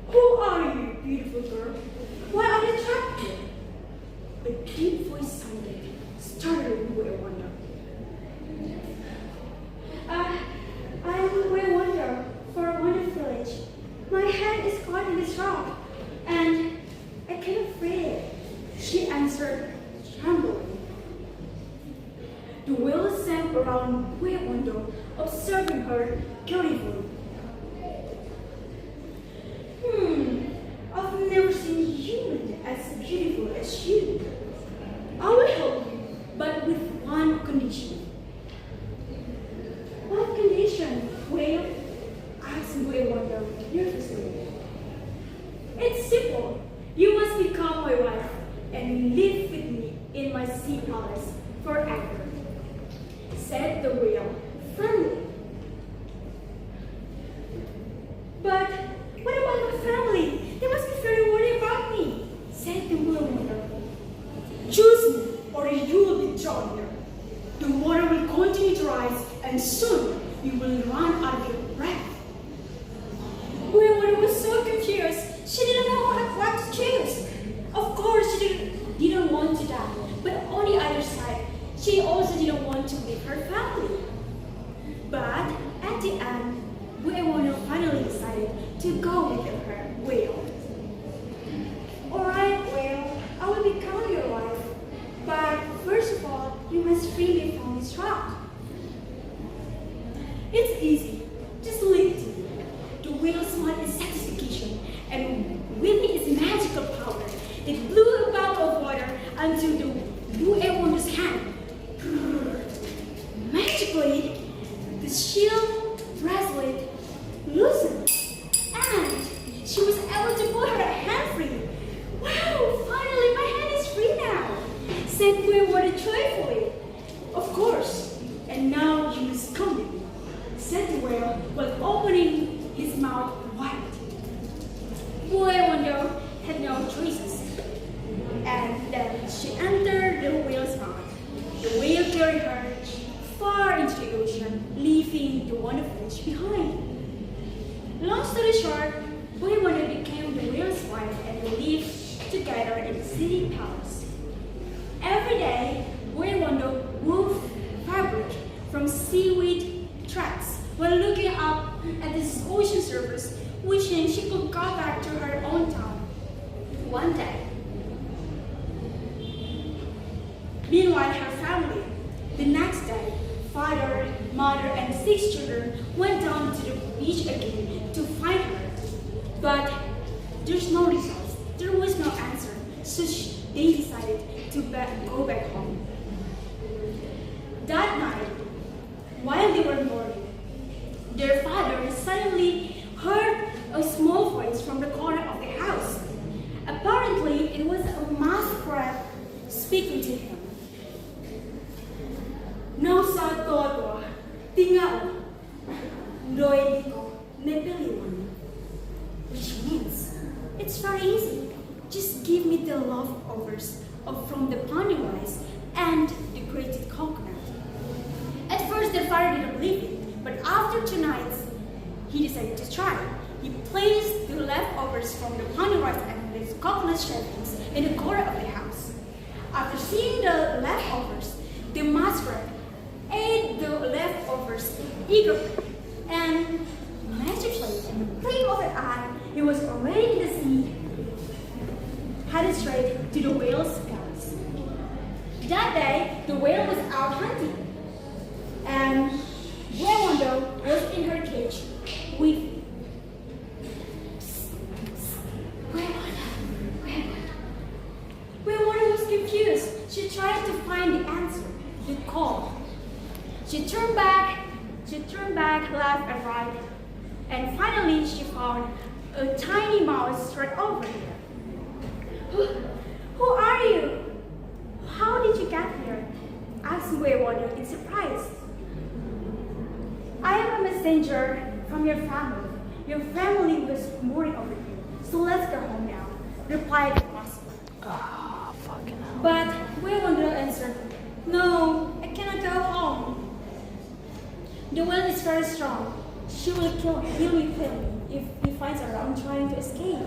Who are you, beautiful girl? Why are you trapped here? A deep voice sounded, startling Wu Wonder. I'm Wu Wonder for Wonder Village. My hand is caught in this rock, and I cannot free it. She answered, trembling. The whale sank around Wu Wonder, observing her carefully. I've never seen a human as beautiful as you. I will help you, but with one condition. What condition, Whale? Asked Wu Wonder nervously. It's simple. You must become my wife and live with me in my sea palace forever, said the whale firmly. But what about my family? They must be very worried about me, said the Wu Wonder. Choose me, or you will be drowned there. The water will continue to rise, and soon you will run out of your breath. Wu Wonder was so confused. She didn't know what to choose. Of course, she didn't want to die, but on the other side, she also didn't want to leave her family. But at the end, Wu Wonder finally decided to go with her whale. Alright, whale, I will become your wife. But first of all, you must free me from this rock. It's easy. Just leave it to me. The whale smiled in satisfaction, and with its magical power, it blew a bubble of water onto the Wu Wonder's hand. Magically, the shield bracelet loosened, and she was able to pull her hand free. Wow, finally my hand is free now, said Wu Wonder joyfully. Of course, and now you must come with me, said the whale while opening his mouth wide. Wu Wonder had no choices, and then she entered the whale's mouth. The whale carried her far into the ocean, leaving the Wonder Village behind. Long story short, Wu Wonder became the whale's wife and they lived together in the city palace. Every day, Wu Wonder wove fabric from seaweed threads while looking up at the ocean surface, wishing she could go back to her own town one day. Meanwhile, her family, the next day, father, mother, and 6 children went down to the beach again to find her. But there's no results. There was no answer, so they decided to go back home. That night, while they were mourning, their father suddenly heard a small voice from the corner of the house. Apparently, it was a masquerade speaking to him. Nau sa toa tinggal doi liko nepeliwan, which means it's very easy. Just give me the leftovers from the pounding rice and the grated coconut. At first, the father didn't believe it, but after 2 nights, he decided to try. He placed the leftovers from the pounding rice and the coconut shavings in the corner of the house. After seeing the leftovers, the masquerade ate the leftovers eagerly, And magically, in the blink of an eye, he was already in the sea, headed straight to the whale's palace. That day, the whale was out hunting, and Buewondo was in her cage with Buewondo was confused. She tried to find the answer, the call. She turned back, left and right, and finally she found a tiny mouse right over here. Who are you? How did you get here? Asked Buewondo in surprise. I am a messenger from your family. Your family was mourning over you, so let's go home now, replied the mouse. But Buewondo answered, no, I cannot go home. The whale is very strong. He will kill me if he finds around trying to escape.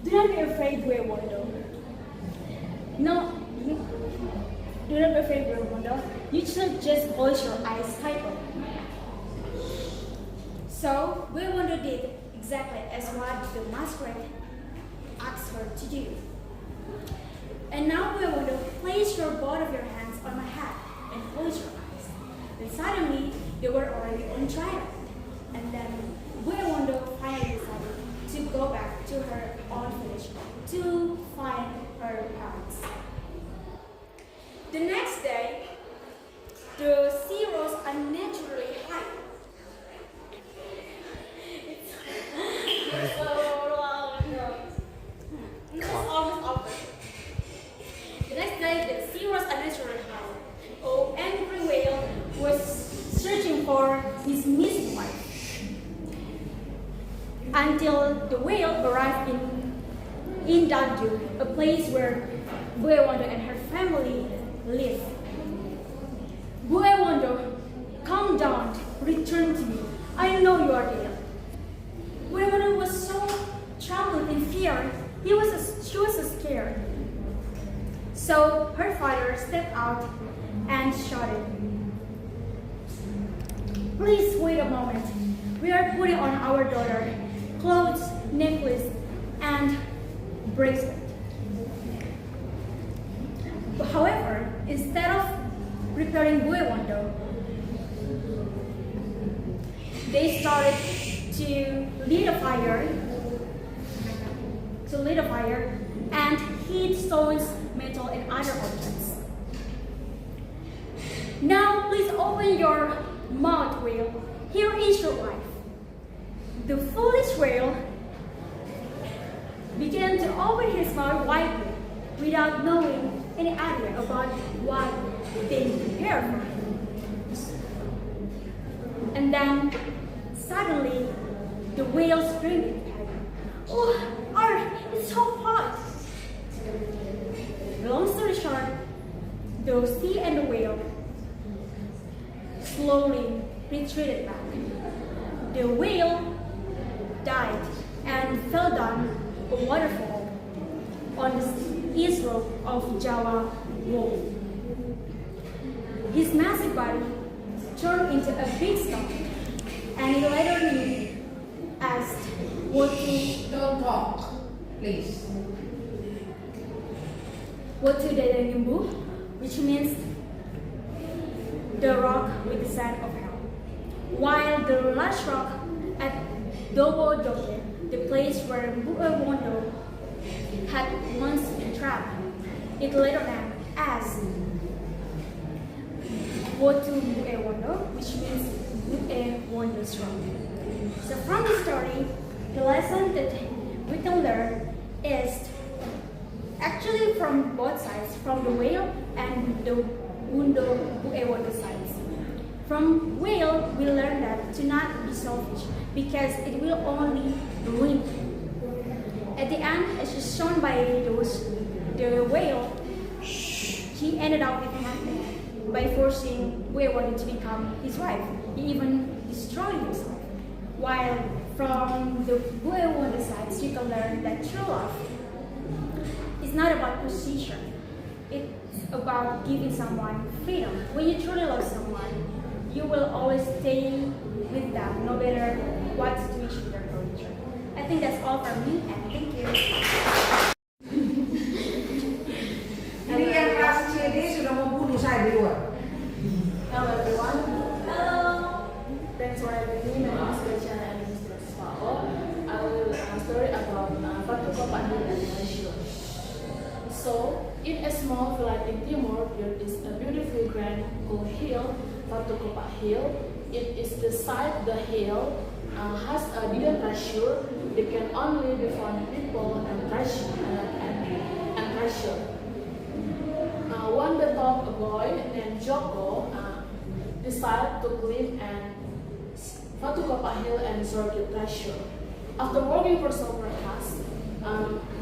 Do not be afraid, Buewondo. No, do not be afraid, Buewondo. You should just close your eyes tightly. So Buewondo did exactly as what the masquerade asked her to do. And now Buewondo, place your both of your hands on my head and close your eyes. Then suddenly they were already on dry land. And then Buewondo finally decided to go back to her own village to find her parents. The next day, the sea rose unnaturally high. The next day, the sea rose unnaturally high. Oh, angry whale was searching for his missing wife until the whale arrived in Dandu, a place where Buewondo and her family live. Buewondo, calm down, return to me. I know you are there. Buewondo was so trembled in fear. She was so scared. So her father stepped out and shouted, please wait a moment. We are putting on our daughter clothes, necklace, and bracelet. However, instead of preparing Buewondo, they started to light a fire and heat stones, metal, and other objects. Now please open your mouth, whale. Here is your wife. The foolish whale began to open his mouth widely without knowing any idea about what they prepared for him. And then suddenly the whale screamed, oh, Arf, it's so hot. Long story short, the sea and the whale slowly retreated back. The whale died and fell down a waterfall on the east slope of Java Wall. His massive body turned into a big stone, and he later knew as Watu. Don't talk, please. Watu Dedengimbu, which means the rock with the sand of hell. While the large rock at Dobo Doke, the place where Buewondo had once been trapped, it later named as Watu Buewondo, which means Buewondo's rock. So from the story, the lesson that we can learn is actually from both sides, from the whale and the Buewondo sides. From whale, we learn that to not be selfish because it will only ruin you. At the end, as is shown by the whale, he ended up with nothing by forcing Buewondo to become his wife. He even destroyed himself. While from the Buewondo sides, you can learn that true love is not about position. It's about giving someone freedom. When you truly love someone, You will always stay with them, no matter what situation they're going through. I think that's all from me, and thank you. Ini yang kelas CD sudah membunuh saya di luar. Hello everyone. Hello. Thanks for having me. My name is Gretchen and this is Mrs. Pao. I will story about Batu Kopak Hill and Malaysia. So, in a small village in Timor, there is a beautiful grand called hill, Batu Kopak Hill. It is the side the hill has a hidden treasure. They can only be found people and treasure. One little boy named Joko decided to climb and Batu Kopak Hill and search the treasure. After working for several months,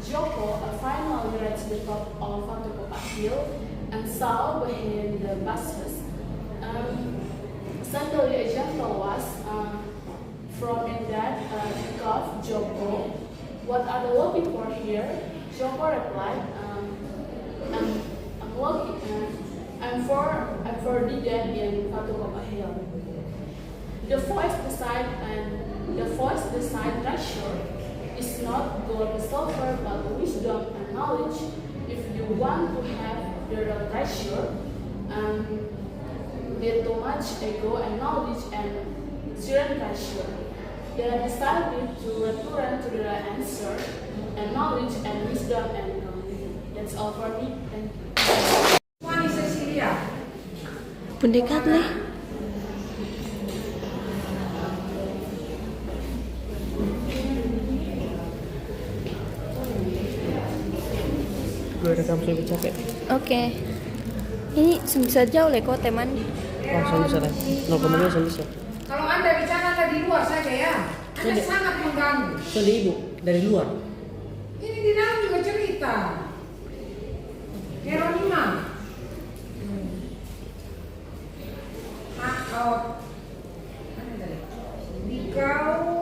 Joko finally reached the top of Batu Kopak Hill and saw behind the basket. Suddenly a gentle was from in that cave Joko. What are they looking for here? Joko replied, I'm looking. I'm for the dead in Batu Kopak Hill. The voice beside treasure is not gold and silver, but wisdom and knowledge. If you want to have the real treasure, need too much ego and knowledge and student treasure. They decided to return to the answer and knowledge and wisdom and knowledge. That's all for me. Thank you. Wani Cecilia. Pendekat leh. Gue rekam sampai capek. Oke. Ini bisa jauh le kok teman. Langsung bisa lah. 0,2 langsung bisa. Kalau Anda bicara Anda di luar saja ya. Anda sangat mengganggu. Soalnya ibu dari luar. Ini di dalam juga cerita. Heronima. Dikau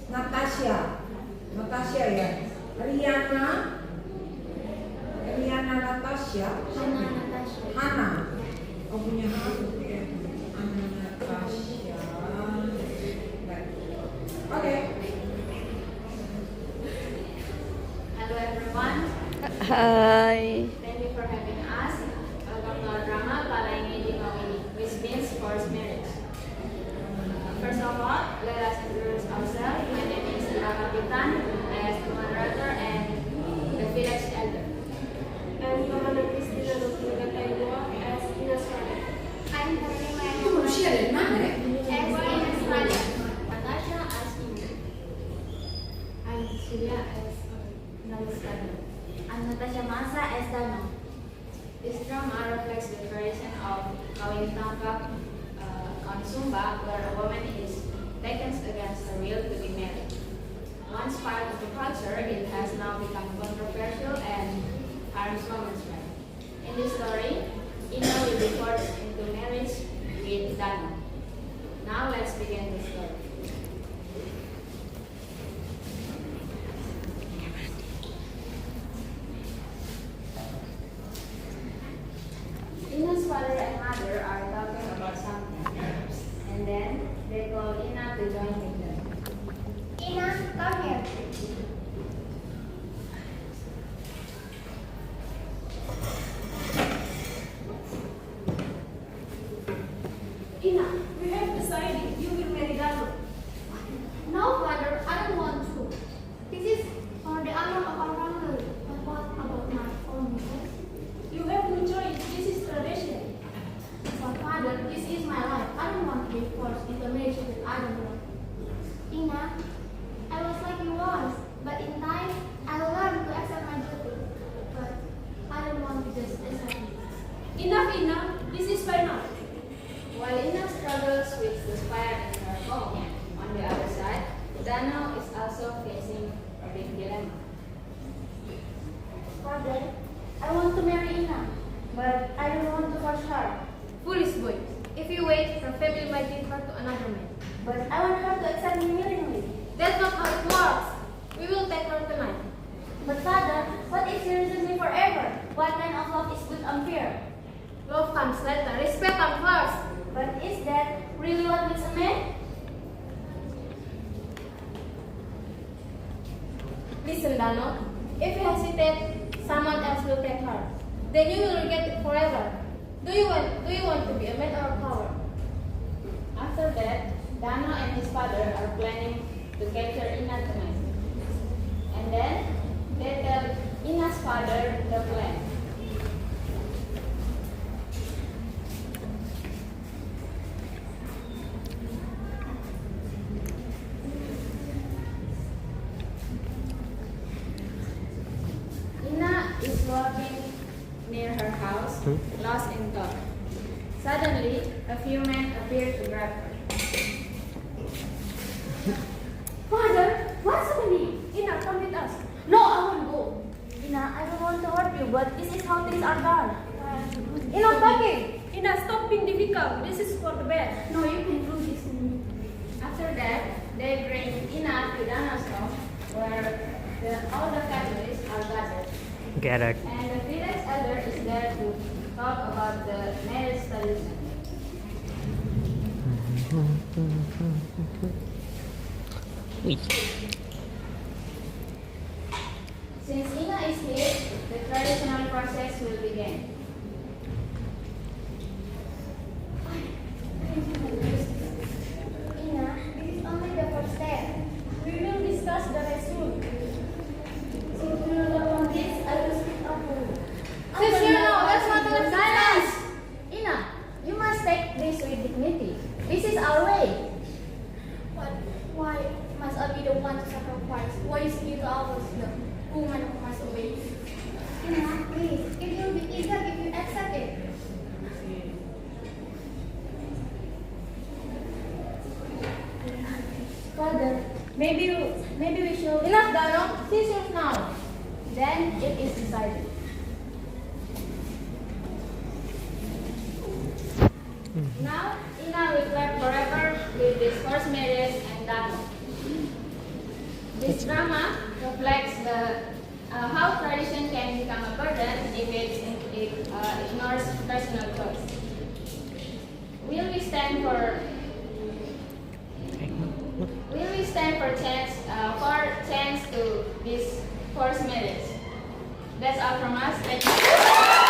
Natasha ya. Riana Natasha. Hana. Oh punya Hana. Hana Natasha. Okay. Hello everyone. Hai. Thank you for having us. Welcome to our drama Palangi di Mawini, which means forced marriage. First of all, let us introduce ourselves. My name is Ira Kapitan, as the moderator and the village elder. And Commander Christina Dr. as illustrator. I'm Karima Itu manusia dari mana ya? as illustrator. Natasha as Ibu. I'm Celia as illustrator. I'm Natasha Masa as Dano. This drama reflects the tradition of kawin tangkap on Sumba, where a woman is taken against her will to be married. Once part of the culture, it has now become controversial and harms women's rights. In this story, Ina will be forced into marriage with Dano. Now let's begin the story. Ina's father and mother are talking about something, and then they call Ina to join with them. Ina, come here. Ina, we have decided you will marry Dano. No, father, I don't want to. This is for the honor of our family. But what about my own wishes? You have no choice. This is tradition. But father, this is my life. I don't want to be forced into a marriage that I don't want. Ina, I was like you once, but in time, I will learn to accept my duty. But I don't want to just accept it. Enough, Ina. This is final. While Ina struggles with the fire in her home, on the other side, Dano is also facing a big dilemma. Father, I want to marry Ina, but I don't want to force her. Foolish boy. If you wait, her family might give her to another man. But I want her to accept me willingly. That's not how it works. We will take her tonight. But father, what if she rejects me forever? What kind of love is good and fair? Love comes later. Respect comes first. But is that really what makes a man? Listen, Dano. If you hesitate, someone else will take her. Then you will regret it forever. Do you want to be a man or a coward? After that, Dano and his father are planning to capture Ina tonight. And then they tell Ina's father the plan. Ina is walking near her house, lost in thought. Suddenly, a few men appear to grab her. Father, what's happening? Ina, come with us. No, I won't go. Ina, I don't want to hurt you, but this is how things are done. Enough talking. Ina, stop being difficult. This is for the best. No, you can prove this to me. After that, they bring Ina to Dano's house, where all the families are gathered. And the village elder is there to talk about the marriage tradition. Since Ina is here, the traditional process will begin. Ina, this is only the first step. We will discuss the rest soon. Since we will work on this, I will speak up for you. Sister, no, that's not the silence. Ina, you must take this with dignity. This is our way. But why must I be the one to sacrifice? Why is it ours, the woman who must obey? Ina, please, it will be easier if you accept it. Father, maybe we should. Enough, Dano. Cease yours now. Then it is decided. Now, Ina will live forever with this first marriage and Dano. This drama reflects how tradition can become a burden if it ignores personal choice. Will we stand for chance to this forced marriage? That's all from us. Thank you.